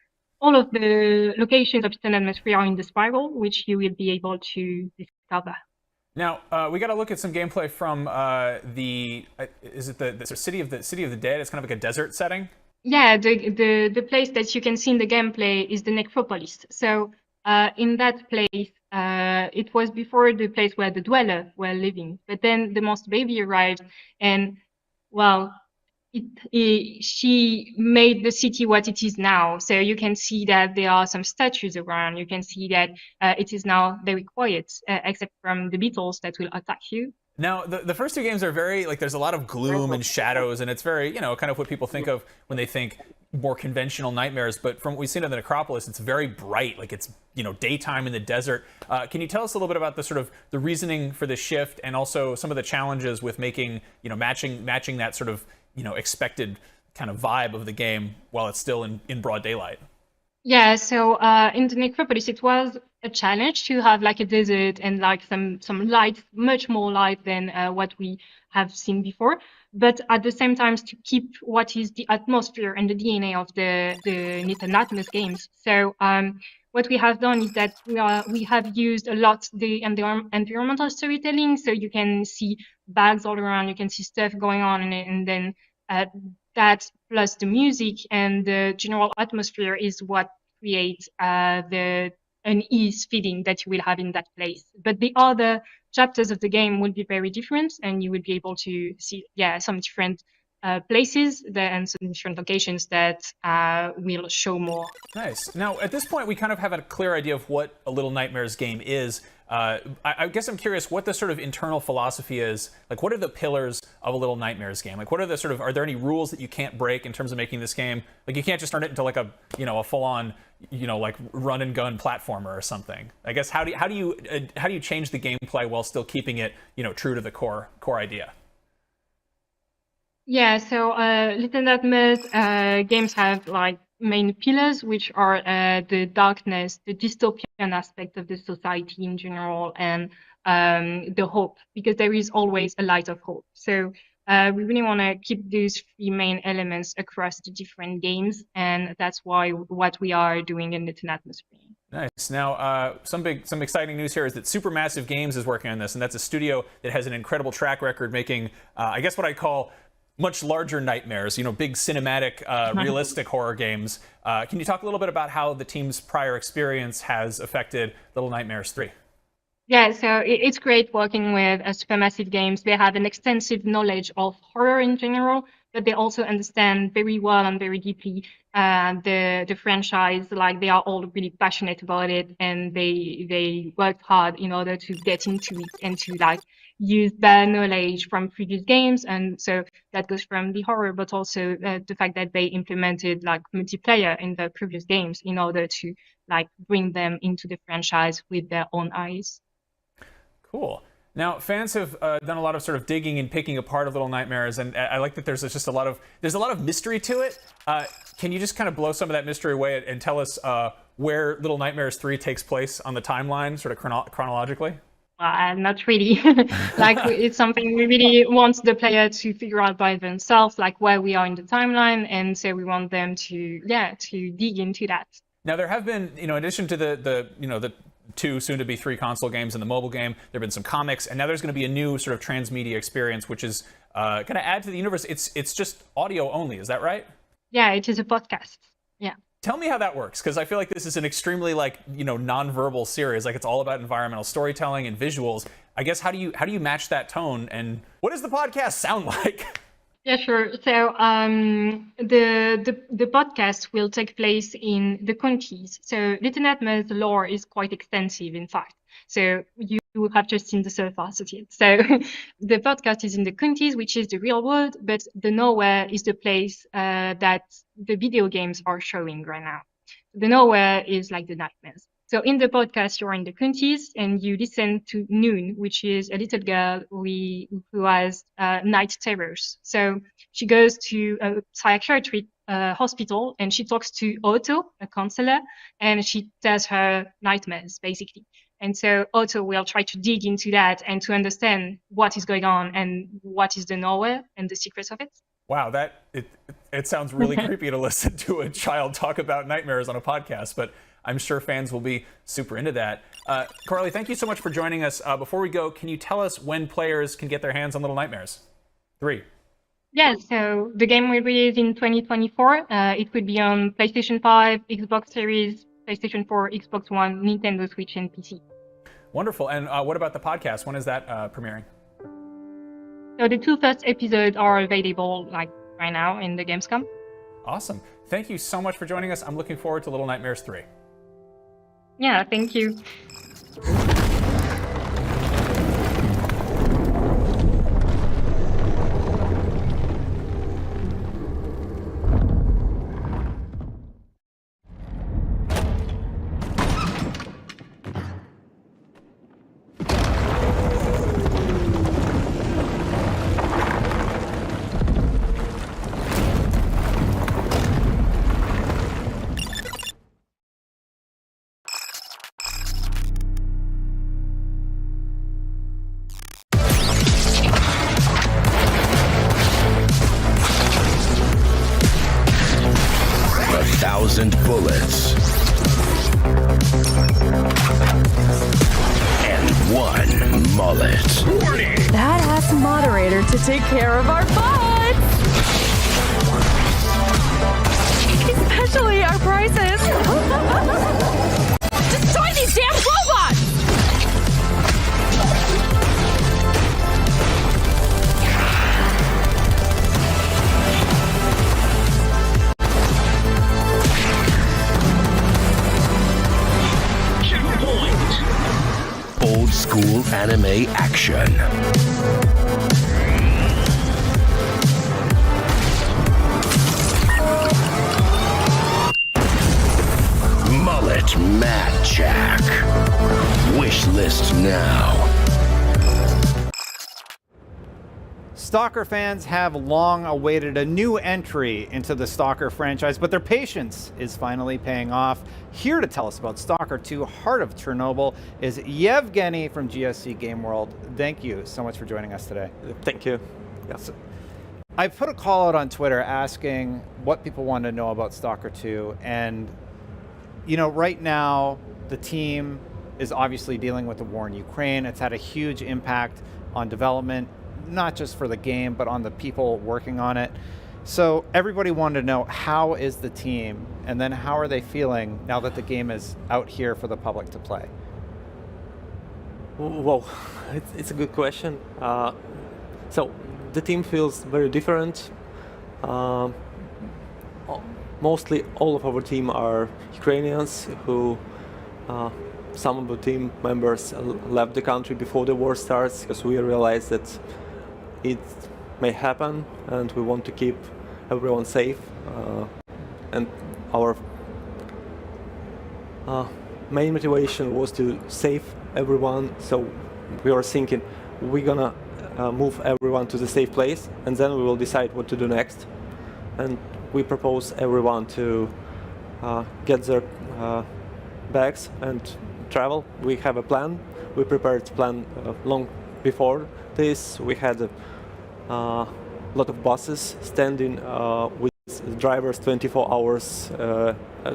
all of the locations of Little Nightmares 3 are in the spiral, which you will be able to discover. Now we got to look at some gameplay from the city of the dead. It's kind of like a desert setting. Yeah, the place that you can see in the gameplay is the necropolis. So in that place, it was before the place where the dweller were living. But then the monster baby arrived, and well, she made the city what it is now. So you can see that there are some statues around. You can see that it is now very quiet, except from the beetles that will attack you. Now, the first two games are very, like, there's a lot of gloom and shadows, and it's very, kind of what people think of when they think more conventional nightmares. But from what we've seen in the Necropolis, it's very bright, like it's, daytime in the desert. Can you tell us a little bit about the sort of the reasoning for the shift, and also some of the challenges with making, matching that sort of, expected kind of vibe of the game while it's still in broad daylight? Yeah, so in the Necropolis, it was a challenge to have like a desert and like some light, much more light than what we have seen before. But at the same time, to keep what is the atmosphere and the DNA of the Little Nightmares games. So what we have done is that we have used a lot the environmental storytelling, so you can see bags all around, you can see stuff going on in it, and then that plus the music and the general atmosphere is what creates the unease feeling that you will have in that place. But the other chapters of the game will be very different, and you will be able to see some different places and some different locations that will show more. Nice. Now, at this point, we kind of have a clear idea of what a Little Nightmares game is. I guess I'm curious what the sort of internal philosophy is. Like, what are the pillars of a Little Nightmares game? Like, what are the sort of, are there any rules that you can't break in terms of making this game? Like, you can't just turn it into like a, a full-on, like run and gun platformer or something. I guess how do you change the gameplay while still keeping it, true to the core idea? Yeah, so Little Nightmares games have like main pillars, which are the darkness, the dystopian aspect of the society in general, and the hope, because there is always a light of hope. So we really want to keep these three main elements across the different games, and that's what we are doing in Little Nightmares. Nice. Now, some exciting news here is that Supermassive Games is working on this, and that's a studio that has an incredible track record making, I guess what I call much larger nightmares, big cinematic, realistic horror games. Can you talk a little bit about how the team's prior experience has affected Little Nightmares 3? Yeah, so it's great working with Supermassive Games. They have an extensive knowledge of horror in general, but they also understand very well and very deeply the franchise. Like, they are all really passionate about it, and they worked hard in order to get into it and to use their knowledge from previous games. And so that goes from the horror, but also the fact that they implemented multiplayer in the previous games in order to bring them into the franchise with their own eyes. Cool. Now, fans have done a lot of sort of digging and picking apart of Little Nightmares, and I like that there's just a lot of mystery to it. Can you just kind of blow some of that mystery away and tell us where Little Nightmares 3 takes place on the timeline, sort of chronologically? Not really. It's something we really want the player to figure out by themselves, where we are in the timeline, and so we want them to dig into that. Now, there have been, in addition to the 2, soon to be 3 console games and the mobile game, there have been some comics, and now there's going to be a new sort of transmedia experience, which is going to add to the universe. It's just audio only, is that right? Yeah, it is a podcast. Yeah. Tell me how that works, because I feel like this is an extremely non-verbal series. It's all about environmental storytelling and visuals. I guess how do you match that tone, and what does the podcast sound like? Yeah, sure. So the podcast will take place in the counties. So Little Nightmares lore is quite extensive, in fact. So you have just seen the surface of it. So the podcast is in the counties, which is the real world, but the nowhere is the place that the video games are showing right now. The nowhere is like the nightmares. So in the podcast, you're in the counties and you listen to Noon, which is a little girl who has night terrors. So she goes to a psychiatric hospital and she talks to Otto, a counselor, and she tells her nightmares, basically. And so Otto will try to dig into that and to understand what is going on and what is the nowhere and the secrets of it. Wow, it sounds really creepy to listen to a child talk about nightmares on a podcast, but I'm sure fans will be super into that. Carly, thank you so much for joining us. Before we go, can you tell us when players can get their hands on Little Nightmares 3? Yeah, so the game will release in 2024. It will be on PlayStation 5, Xbox Series, PlayStation 4, Xbox One, Nintendo Switch, and PC. Wonderful. And what about the podcast? When is that premiering? So the 2 first episodes are available right now in the Gamescom. Awesome. Thank you so much for joining us. I'm looking forward to Little Nightmares 3. Yeah, thank you. 1,000 bullets. mullet. Badass moderator to take care of our butts. Especially our prices. Destroy these damn robots! Old school anime action. Mullet Mad Jack. Wish list now. Stalker fans have long awaited a new entry into the Stalker franchise, but their patience is finally paying off. Here to tell us about Stalker 2 Heart of Chernobyl is Yevgeny from GSC Game World. Thank you so much for joining us today. Thank you. Yes. I put a call out on Twitter asking what people want to know about Stalker 2, and you know, right now the team is obviously dealing with the war in Ukraine. It's had a huge impact on development, not just for the game, but on the people working on it. So everybody wanted to know, how is the team, and then how are they feeling now that the game is out here for the public to play? Well, it's a good question. So the team feels very different. Mostly all of our team are Ukrainians who, some of the team members left the country before the war starts, because we realized that it may happen and we want to keep everyone safe. And our main motivation was to save everyone, so we were thinking we're gonna move everyone to the safe place and then we will decide what to do next. And we propose everyone to get their bags and travel. We have a plan. We prepared a plan long before this. We had a lot of buses standing with drivers 24 hours,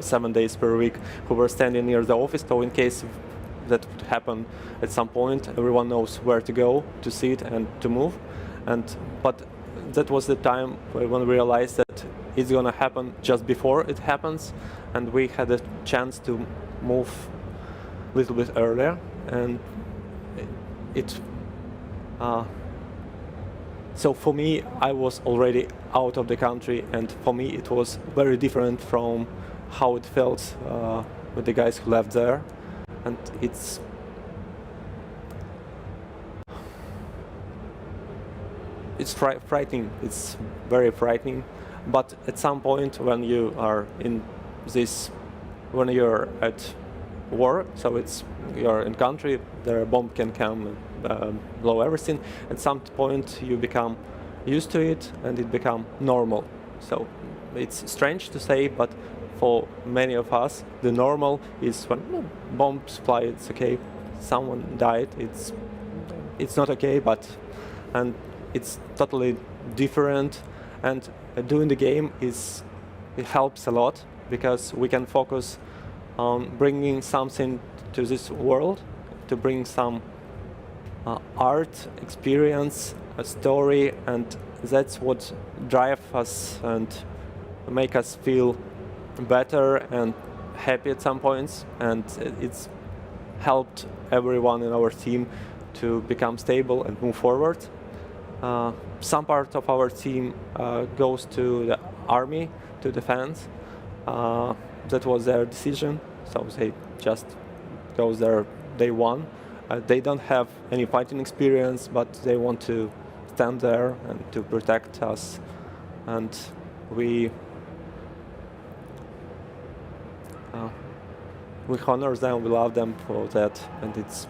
7 days per week, who were standing near the office. So in case that would happen at some point, everyone knows where to go to see it and to move. But that was the time when we realized that it's going to happen just before it happens, and we had a chance to move a little bit earlier. And so for me, I was already out of the country, and for me it was very different from how it felt with the guys who left there. And it's frightening. It's very frightening. But at some point, when you are in this, when you're at war, so you're in country, the bomb can come and blow everything. At some point, you become used to it, and it become normal. So it's strange to say, but for many of us, the normal is when bombs fly. It's okay. Someone died. It's not okay, and it's totally different. And doing the game it helps a lot, because we can focus on bringing something to this world, to bring some art, experience, a story, and that's what drives us and make us feel better and happy at some points. And it's helped everyone in our team to become stable and move forward. Some part of our team goes to the army to defend. That was their decision, so they just goes there day one. They don't have any fighting experience, but they want to stand there and to protect us. And we honor them, we love them for that, and it's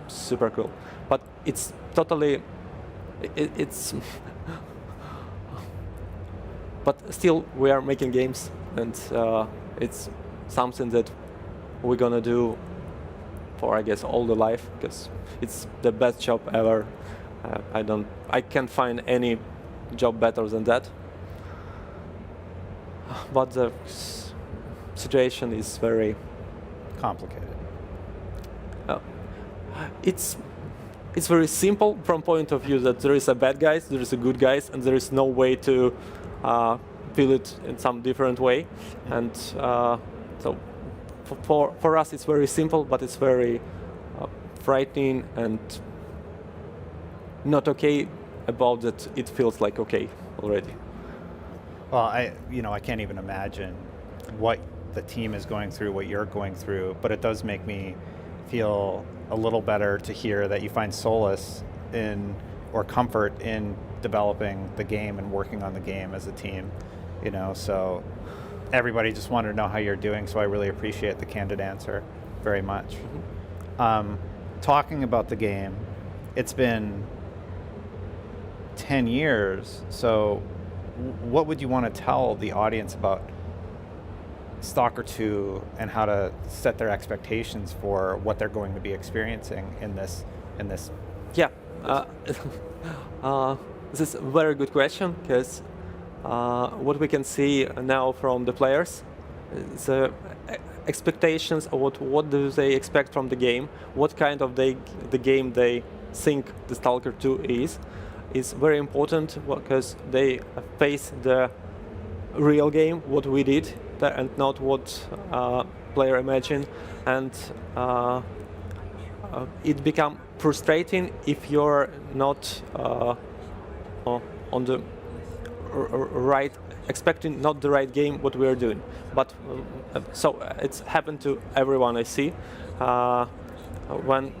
super cool. But it's totally, it's but still we are making games, and it's something that we're gonna do for, I guess, all the life, because it's the best job ever. I can't find any job better than that. But the situation is very complicated. It's it's very simple from point of view that there is a bad guys, there is a good guys, and there is no way to feel it in some different way. And so for us, it's very simple, but it's very frightening and not okay about that. It feels like okay already. Well, I can't even imagine what the team is going through, what you're going through, but it does make me feel a little better to hear that you find solace in or comfort in developing the game and working on the game as a team. So everybody just wanted to know how you're doing, so I really appreciate the candid answer very much. Talking about the game, it's been 10 years, so what would you want to tell the audience about Stalker 2 and how to set their expectations for what they're going to be experiencing in this? Yeah, this is a very good question, because what we can see now from the players, the expectations of what do they expect from the game, what kind of the game they think the Stalker 2 is very important, because they face the real game, what we did, and not what player imagined, and it become frustrating if you're not on the right, expecting not the right game what we are doing. But so it's happened to everyone I see when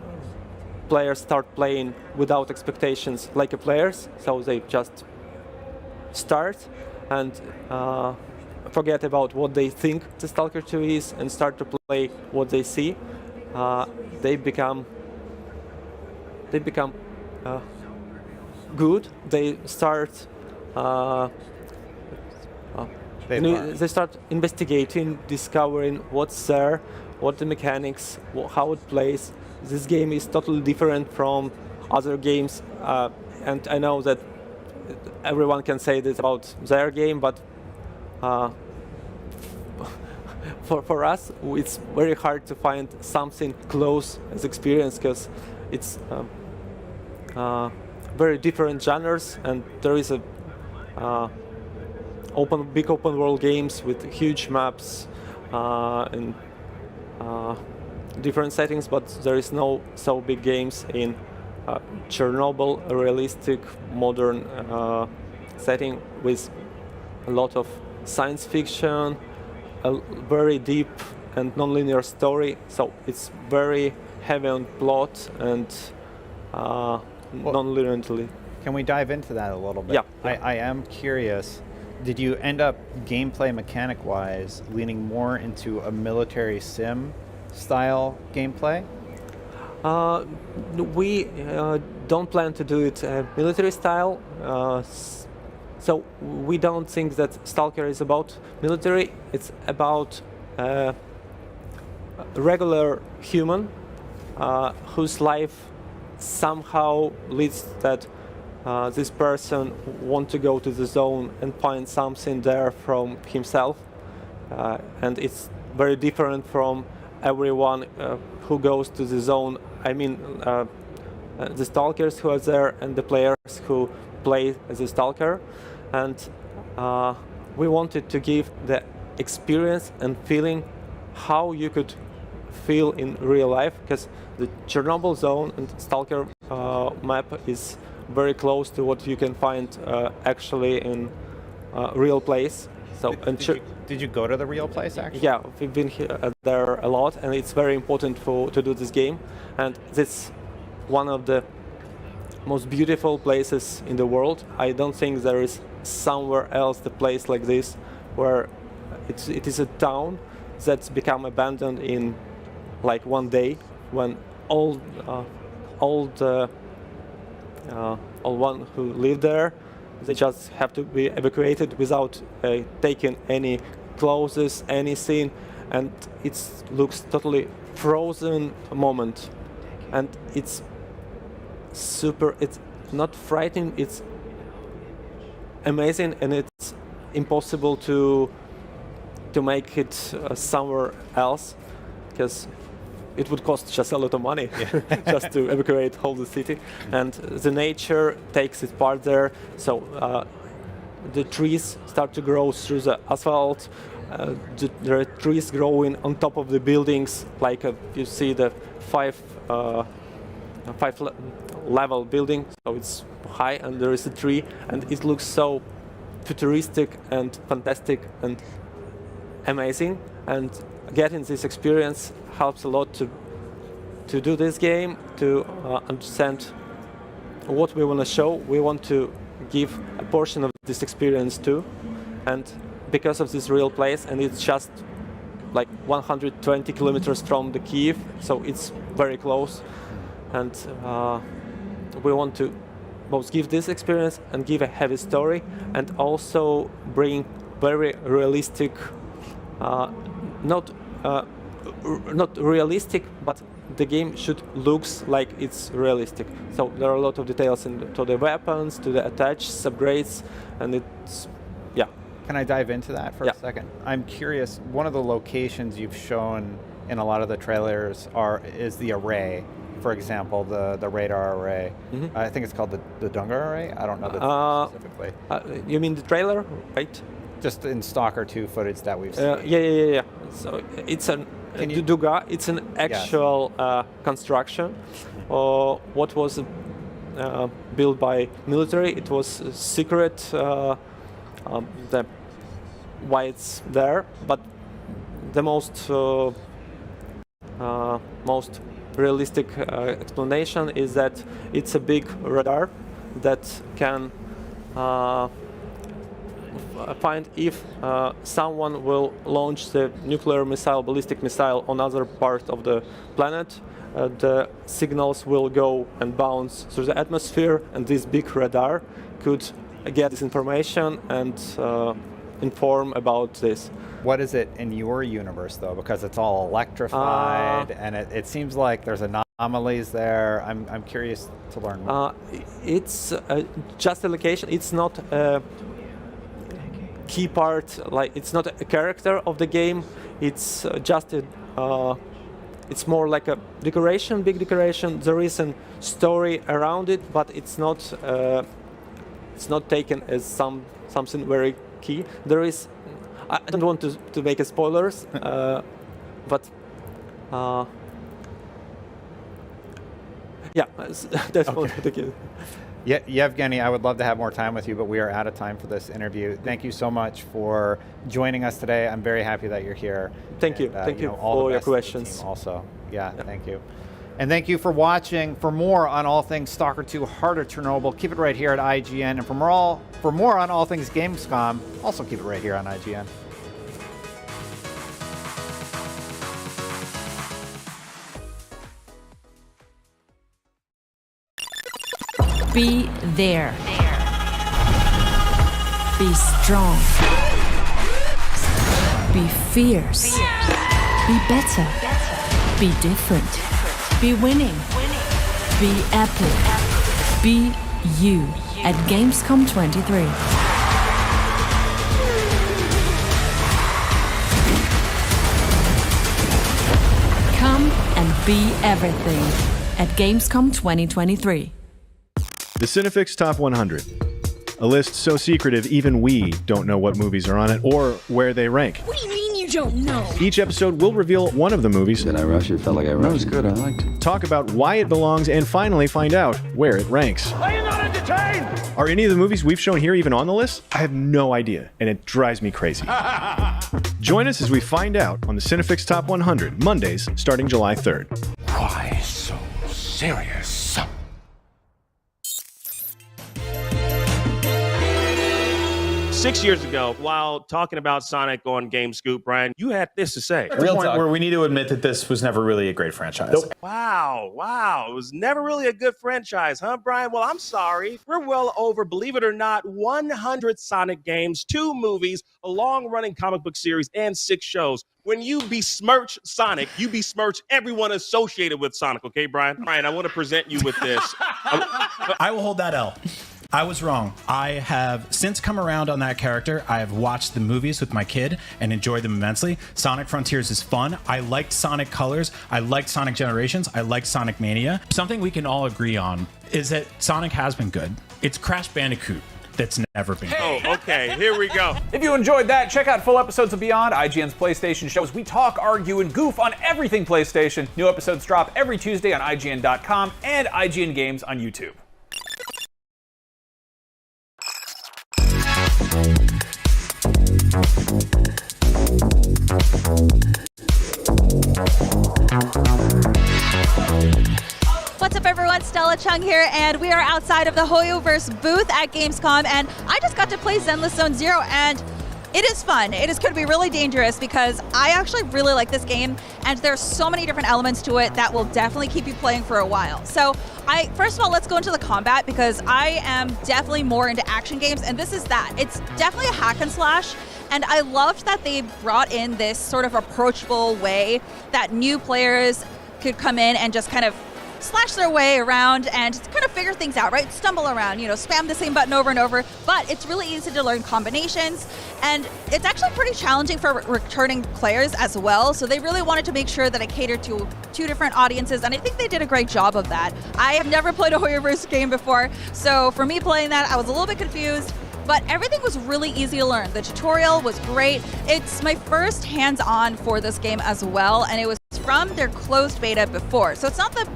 players start playing without expectations like a players, so they just start and forget about what they think the Stalker 2 is and start to play what they see. They become good. They start they start investigating, discovering what's there, what the mechanics, how it plays. This game is totally different from other games, and I know that everyone can say this about their game, but for us, it's very hard to find something close as experience, because it's very different genres, and there is a big open world games with huge maps and different settings, but there is no so big games in Chernobyl, a realistic modern setting with a lot of science fiction, a very deep and non-linear story. So it's very heavy on plot and non-linearly. Can we dive into that a little bit? Yeah. I am curious. Did you end up gameplay mechanic-wise leaning more into a military sim style gameplay? We don't plan to do it military style. So we don't think that Stalker is about military. It's about a regular human whose life somehow leads that this person want to go to the zone and find something there from himself, and it's very different from everyone who goes to the zone. I mean, the stalkers who are there and the players who play as a stalker, and we wanted to give the experience and feeling how you could feel in real life, because the Chernobyl zone and Stalker map is very close to what you can find actually in real place. So did you go to the real place actually? Yeah, we've been there a lot, and it's very important to do this game. And this one of the most beautiful places in the world. I don't think there is somewhere else the place like this, where it is a town that's become abandoned in like one day, when all one who lived there, they just have to be evacuated without taking any clothes, anything, and it looks totally frozen moment, and it's super. It's not frightening. It's amazing, and it's impossible to make it somewhere else, because it would cost just a lot of money just to evacuate whole the city. And the nature takes its part there. So the trees start to grow through the asphalt. There are trees growing on top of the buildings, like you see the five level building, so it's high and there is a tree, and it looks so futuristic and fantastic and amazing. And getting this experience helps a lot to do this game, to understand what we want to show. We want to give a portion of this experience too, and because of this real place, and it's just like 120 kilometers from the Kyiv, so it's very close, and we want to both give this experience and give a heavy story, and also bring very realistic, not realistic, but the game should looks like it's realistic. So there are a lot of details to the weapons, to the attached upgrades, and it's, yeah. Can I dive into that for a second? I'm curious, one of the locations you've shown in a lot of the trailers is the array. For example, the radar array. Mm-hmm. I think it's called the Dunga array. I don't know the specifically. You mean the trailer, right? Just in Stalker 2 footage that we've seen. Yeah. So it's an Dunga. It's an actual construction. What was built by military? It was secret. Why it's there, but the most realistic explanation is that it's a big radar that can find if someone will launch the nuclear missile, ballistic missile on other part of the planet. The signals will go and bounce through the atmosphere, and this big radar could get this information and inform about this. What is it in your universe, though? Because it's all electrified, and it seems like there's anomalies there. I'm curious to learn more. It's just a location. It's not a key part. Like, it's not a character of the game. It's just it's more like a decoration, big decoration. There is a story around it, but it's not taken as something very key. There is. I don't want to make spoilers, but yeah, that's what I think. Yeah, Yevgeny, I would love to have more time with you, but we are out of time for this interview. Thank you so much for joining us today. I'm very happy that you're here. Thank you. Thank you for your questions. Also, thank you. And thank you for watching. For more on all things Stalker 2 Heart of Chernobyl, keep it right here at IGN. And for more on all things Gamescom, also keep it right here on IGN. Be there. Be strong. Be fierce. Be better. Be different. Be winning. Be epic. Be you at Gamescom 23. Come and be everything at Gamescom 2023. The Cinefix Top 100. A list so secretive even we don't know what movies are on it or where they rank. What do you mean you don't know? Each episode will reveal one of the movies. Did I rush it? Felt like I rushed. That was good. I liked it. Talk about why it belongs and finally find out where it ranks. Are you not entertained? Are any of the movies we've shown here even on the list? I have no idea, and it drives me crazy. Join us as we find out on the Cinefix Top 100, Mondays starting July 3rd. Why so serious? 6 years ago, while talking about Sonic on GameScoop, Brian, you had this to say. At the point where we need to admit that this was never really a great franchise. Nope. Wow. It was never really a good franchise, huh, Brian? Well, I'm sorry. We're well over, believe it or not, 100 Sonic games, 2 movies, a long-running comic book series, and 6 shows. When you besmirch Sonic, you besmirch everyone associated with Sonic, okay, Brian? Brian, I want to present you with this. I will hold that L. I was wrong. I have since come around on that character. I have watched the movies with my kid and enjoyed them immensely. Sonic Frontiers is fun. I liked Sonic Colors. I liked Sonic Generations. I liked Sonic Mania. Something we can all agree on is that Sonic has been good. It's Crash Bandicoot that's never been good. Oh, okay. Here we go. If you enjoyed that, check out full episodes of Beyond, IGN's PlayStation shows. We talk, argue, and goof on everything PlayStation. New episodes drop every Tuesday on IGN.com and IGN Games on YouTube. What's up, everyone? Stella Chung here, and we are outside of the Hoyoverse booth at Gamescom, and I just got to play Zenless Zone Zero, and it is fun. It is going to be really dangerous because I actually really like this game, and there's so many different elements to it that will definitely keep you playing for a while. So first of all, let's go into the combat because I am definitely more into action games, and this is that. It's definitely a hack and slash. And I loved that they brought in this sort of approachable way that new players could come in and just kind of slash their way around and kind of figure things out, right? Stumble around, spam the same button over and over, but it's really easy to learn combinations, and it's actually pretty challenging for returning players as well, so they really wanted to make sure that it catered to two different audiences, and I think they did a great job of that. I have never played a Hoyoverse game before, so for me playing that, I was a little bit confused, but everything was really easy to learn. The tutorial was great. It's my first hands-on for this game as well, and it was from their closed beta before, so it's not the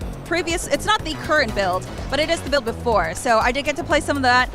current build, but it is the build before. So I did get to play some of that.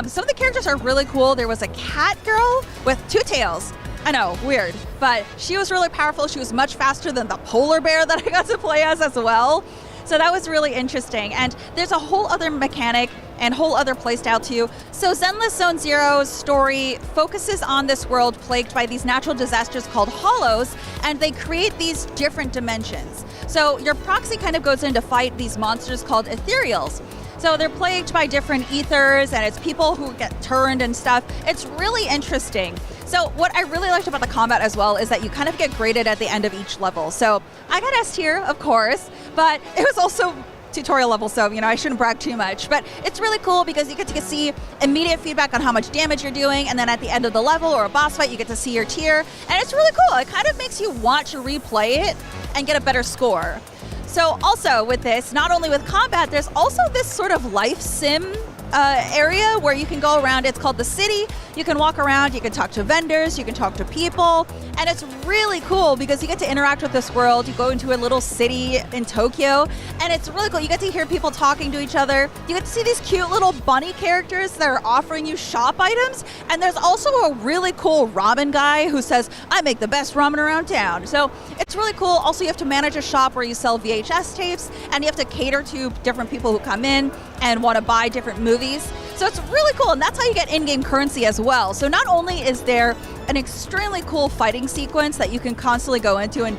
Some of the characters are really cool. There was a cat girl with two tails. I know, weird, but she was really powerful. She was much faster than the polar bear that I got to play as well. So that was really interesting. And there's a whole other mechanic and whole other playstyle too. So Zenless Zone Zero's story focuses on this world plagued by these natural disasters called hollows, and they create these different dimensions. So your proxy kind of goes in to fight these monsters called ethereals. So they're plagued by different ethers, and it's people who get turned and stuff. It's really interesting. So what I really liked about the combat as well is that you kind of get graded at the end of each level. So I got S tier, of course, but it was also tutorial level, so I shouldn't brag too much, but it's really cool because you get to see immediate feedback on how much damage you're doing, and then at the end of the level or a boss fight you get to see your tier, and it's really cool. It kind of makes you want to replay it and get a better score. So also with this, not only with combat, there's also this sort of life sim area where you can go around. It's called the city. You can walk around, you can talk to vendors, you can talk to people, and it's really cool because you get to interact with this world. You go into a little city in Tokyo, and it's really cool. You get to hear people talking to each other. You get to see these cute little bunny characters that are offering you shop items, and there's also a really cool ramen guy who says, I make the best ramen around town. So it's really cool. Also, you have to manage a shop where you sell VHS tapes, and you have to cater to different people who come in and want to buy different movies. So it's really cool, and that's how you get in-game currency as well. So not only is there an extremely cool fighting sequence that you can constantly go into and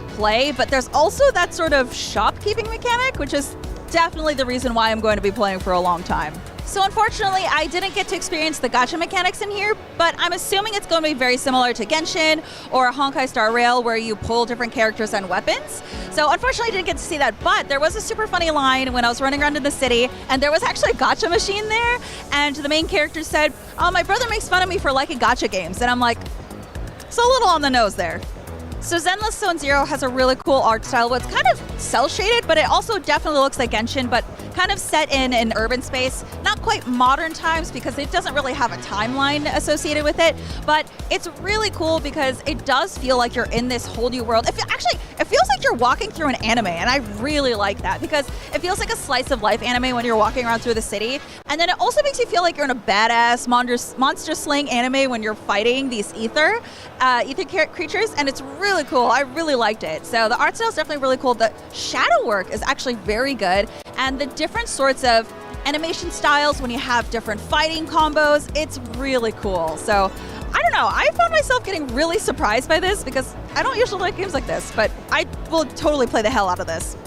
play, but there's also that sort of shopkeeping mechanic, which is definitely the reason why I'm going to be playing for a long time. So unfortunately, I didn't get to experience the gacha mechanics in here, but I'm assuming it's going to be very similar to Genshin or Honkai Star Rail, where you pull different characters and weapons. So unfortunately, I didn't get to see that, but there was a super funny line when I was running around in the city, and there was actually a gacha machine there, and the main character said, oh, my brother makes fun of me for liking gacha games, and I'm like, it's a little on the nose there. So Zenless Zone Zero has a really cool art style. Well, it's kind of cel-shaded, but it also definitely looks like Genshin, but kind of set in an urban space. Not quite modern times because it doesn't really have a timeline associated with it, but it's really cool because it does feel like you're in this whole new world. It feels like you're walking through an anime, and I really like that because it feels like a slice of life anime when you're walking around through the city. And then it also makes you feel like you're in a badass monster slaying anime when you're fighting these ether creatures, and it's really cool. I really liked it. So the art style is definitely really cool. The shadow work is actually very good, and the different sorts of animation styles when you have different fighting combos, it's really cool. So I don't know, I found myself getting really surprised by this because I don't usually like games like this, but I will totally play the hell out of this.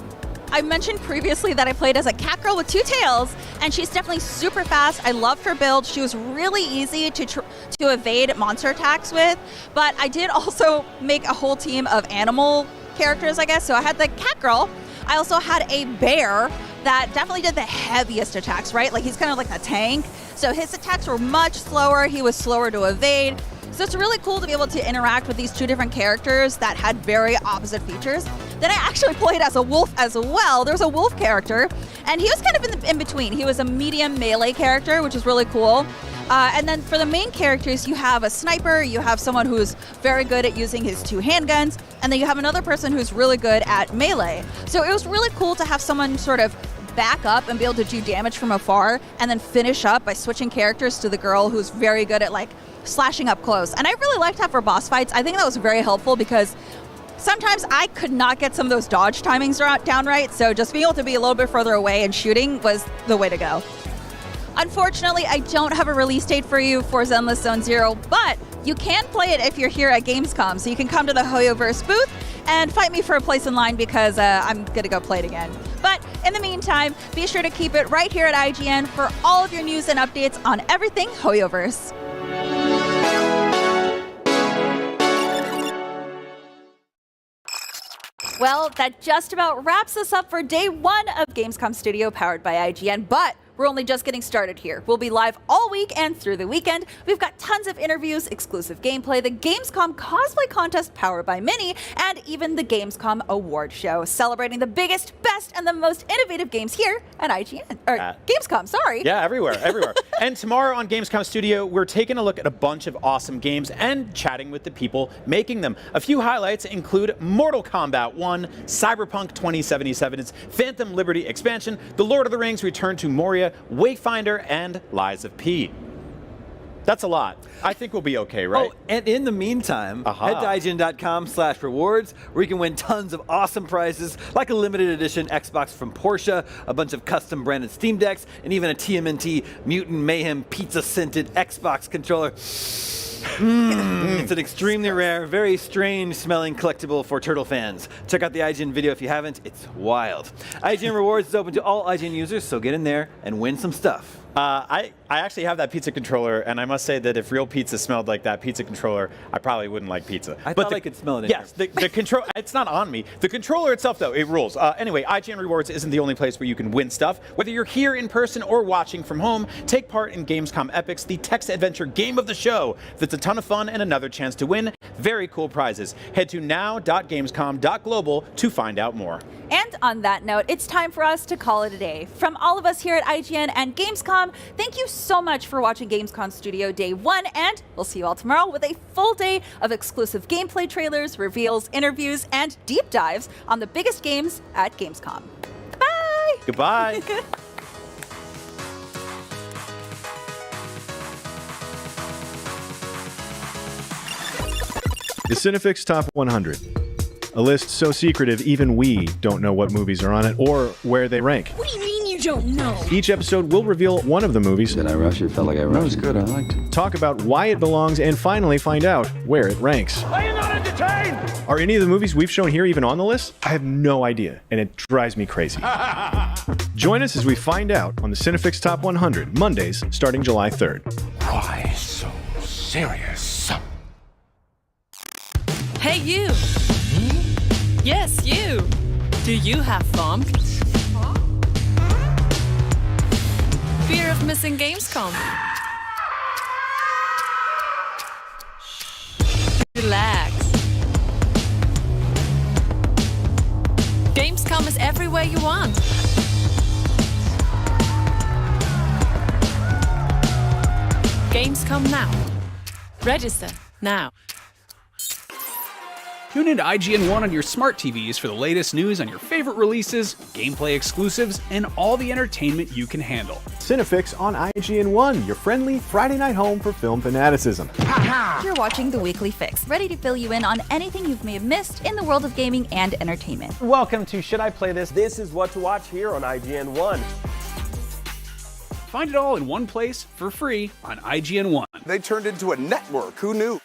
I mentioned previously that I played as a cat girl with two tails, and she's definitely super fast. I loved her build. She was really easy to evade monster attacks with, but I did also make a whole team of animal characters, I guess. So I had the cat girl. I also had a bear, that definitely did the heaviest attacks, right? Like he's kind of like a tank. So his attacks were much slower. He was slower to evade. So it's really cool to be able to interact with these two different characters that had very opposite features. Then I actually played as a wolf as well. There's a wolf character, and he was kind of in between. He was a medium melee character, which is really cool. And then for the main characters, you have a sniper, you have someone who's very good at using his 2 handguns, and then you have another person who's really good at melee. So it was really cool to have someone sort of back up and be able to do damage from afar, and then finish up by switching characters to the girl who's very good at like slashing up close. And I really liked that for boss fights. I think that was very helpful because sometimes I could not get some of those dodge timings down right, so just being able to be a little bit further away and shooting was the way to go. Unfortunately, I don't have a release date for you for Zenless Zone Zero, but you can play it if you're here at Gamescom, so you can come to the Hoyoverse booth and fight me for a place in line because I'm gonna go play it again. But in the meantime, be sure to keep it right here at IGN for all of your news and updates on everything Hoyoverse. Well, that just about wraps us up for day 1 of Gamescom Studio powered by IGN, but we're only just getting started here. We'll be live all week and through the weekend. We've got tons of interviews, exclusive gameplay, the Gamescom cosplay contest powered by Mini, and even the Gamescom award show, celebrating the biggest, best, and the most innovative games here at IGN. Or Gamescom, sorry. Yeah, everywhere. And tomorrow on Gamescom Studio, we're taking a look at a bunch of awesome games and chatting with the people making them. A few highlights include Mortal Kombat 1, Cyberpunk 2077's Phantom Liberty expansion, The Lord of the Rings Return to Moria, Wayfinder, and Lies of P. That's a lot. I think we'll be okay, right? Oh, and in the meantime, head to IGN.com/rewards, where you can win tons of awesome prizes, like a limited edition Xbox from Porsche, a bunch of custom branded Steam Decks, and even a TMNT Mutant Mayhem pizza-scented Xbox controller. It's an extremely rare, very strange smelling collectible for turtle fans. Check out the IGN video if you haven't. It's wild. IGN Rewards is open to all IGN users, so get in there and win some stuff. I actually have that pizza controller, and I must say that if real pizza smelled like that pizza controller, I probably wouldn't like pizza. I thought I could smell it in Yes, the control, it's not on me. The controller itself, though, it rules. Anyway, IGN Rewards isn't the only place where you can win stuff. Whether you're here in person or watching from home, take part in Gamescom Epics, the text-adventure game of the show. That's a ton of fun and another chance to win very cool prizes. Head to now.gamescom.global to find out more. And on that note, it's time for us to call it a day. From all of us here at IGN and Gamescom, thank you so much for watching Gamescom Studio Day 1, and we'll see you all tomorrow with a full day of exclusive gameplay trailers, reveals, interviews, and deep dives on the biggest games at Gamescom. Bye! Goodbye! The Cinefix Top 100. A list so secretive even we don't know what movies are on it or where they rank. What do you mean you don't know? Each episode will reveal one of the movies. Did I rush it? Felt like I rushed. No, it was good. I liked it. Talk about why it belongs and finally find out where it ranks. Are you not entertained? Are any of the movies we've shown here even on the list? I have no idea, and it drives me crazy. Join us as we find out on the Cinefix Top 100, Mondays starting July 3rd. Why so serious? Hey, you. Yes, you. Do you have fun? Fear of missing Gamescom? Relax. Gamescom is everywhere you want. Gamescom now. Register now. Tune into IGN 1 on your smart TVs for the latest news on your favorite releases, gameplay exclusives, and all the entertainment you can handle. Cinefix on IGN 1, your friendly Friday night home for film fanaticism. You're watching The Weekly Fix, ready to fill you in on anything you may have missed in the world of gaming and entertainment. Welcome to Should I Play This? This is what to watch here on IGN 1. Find it all in one place for free on IGN 1. They turned into a network. Who knew?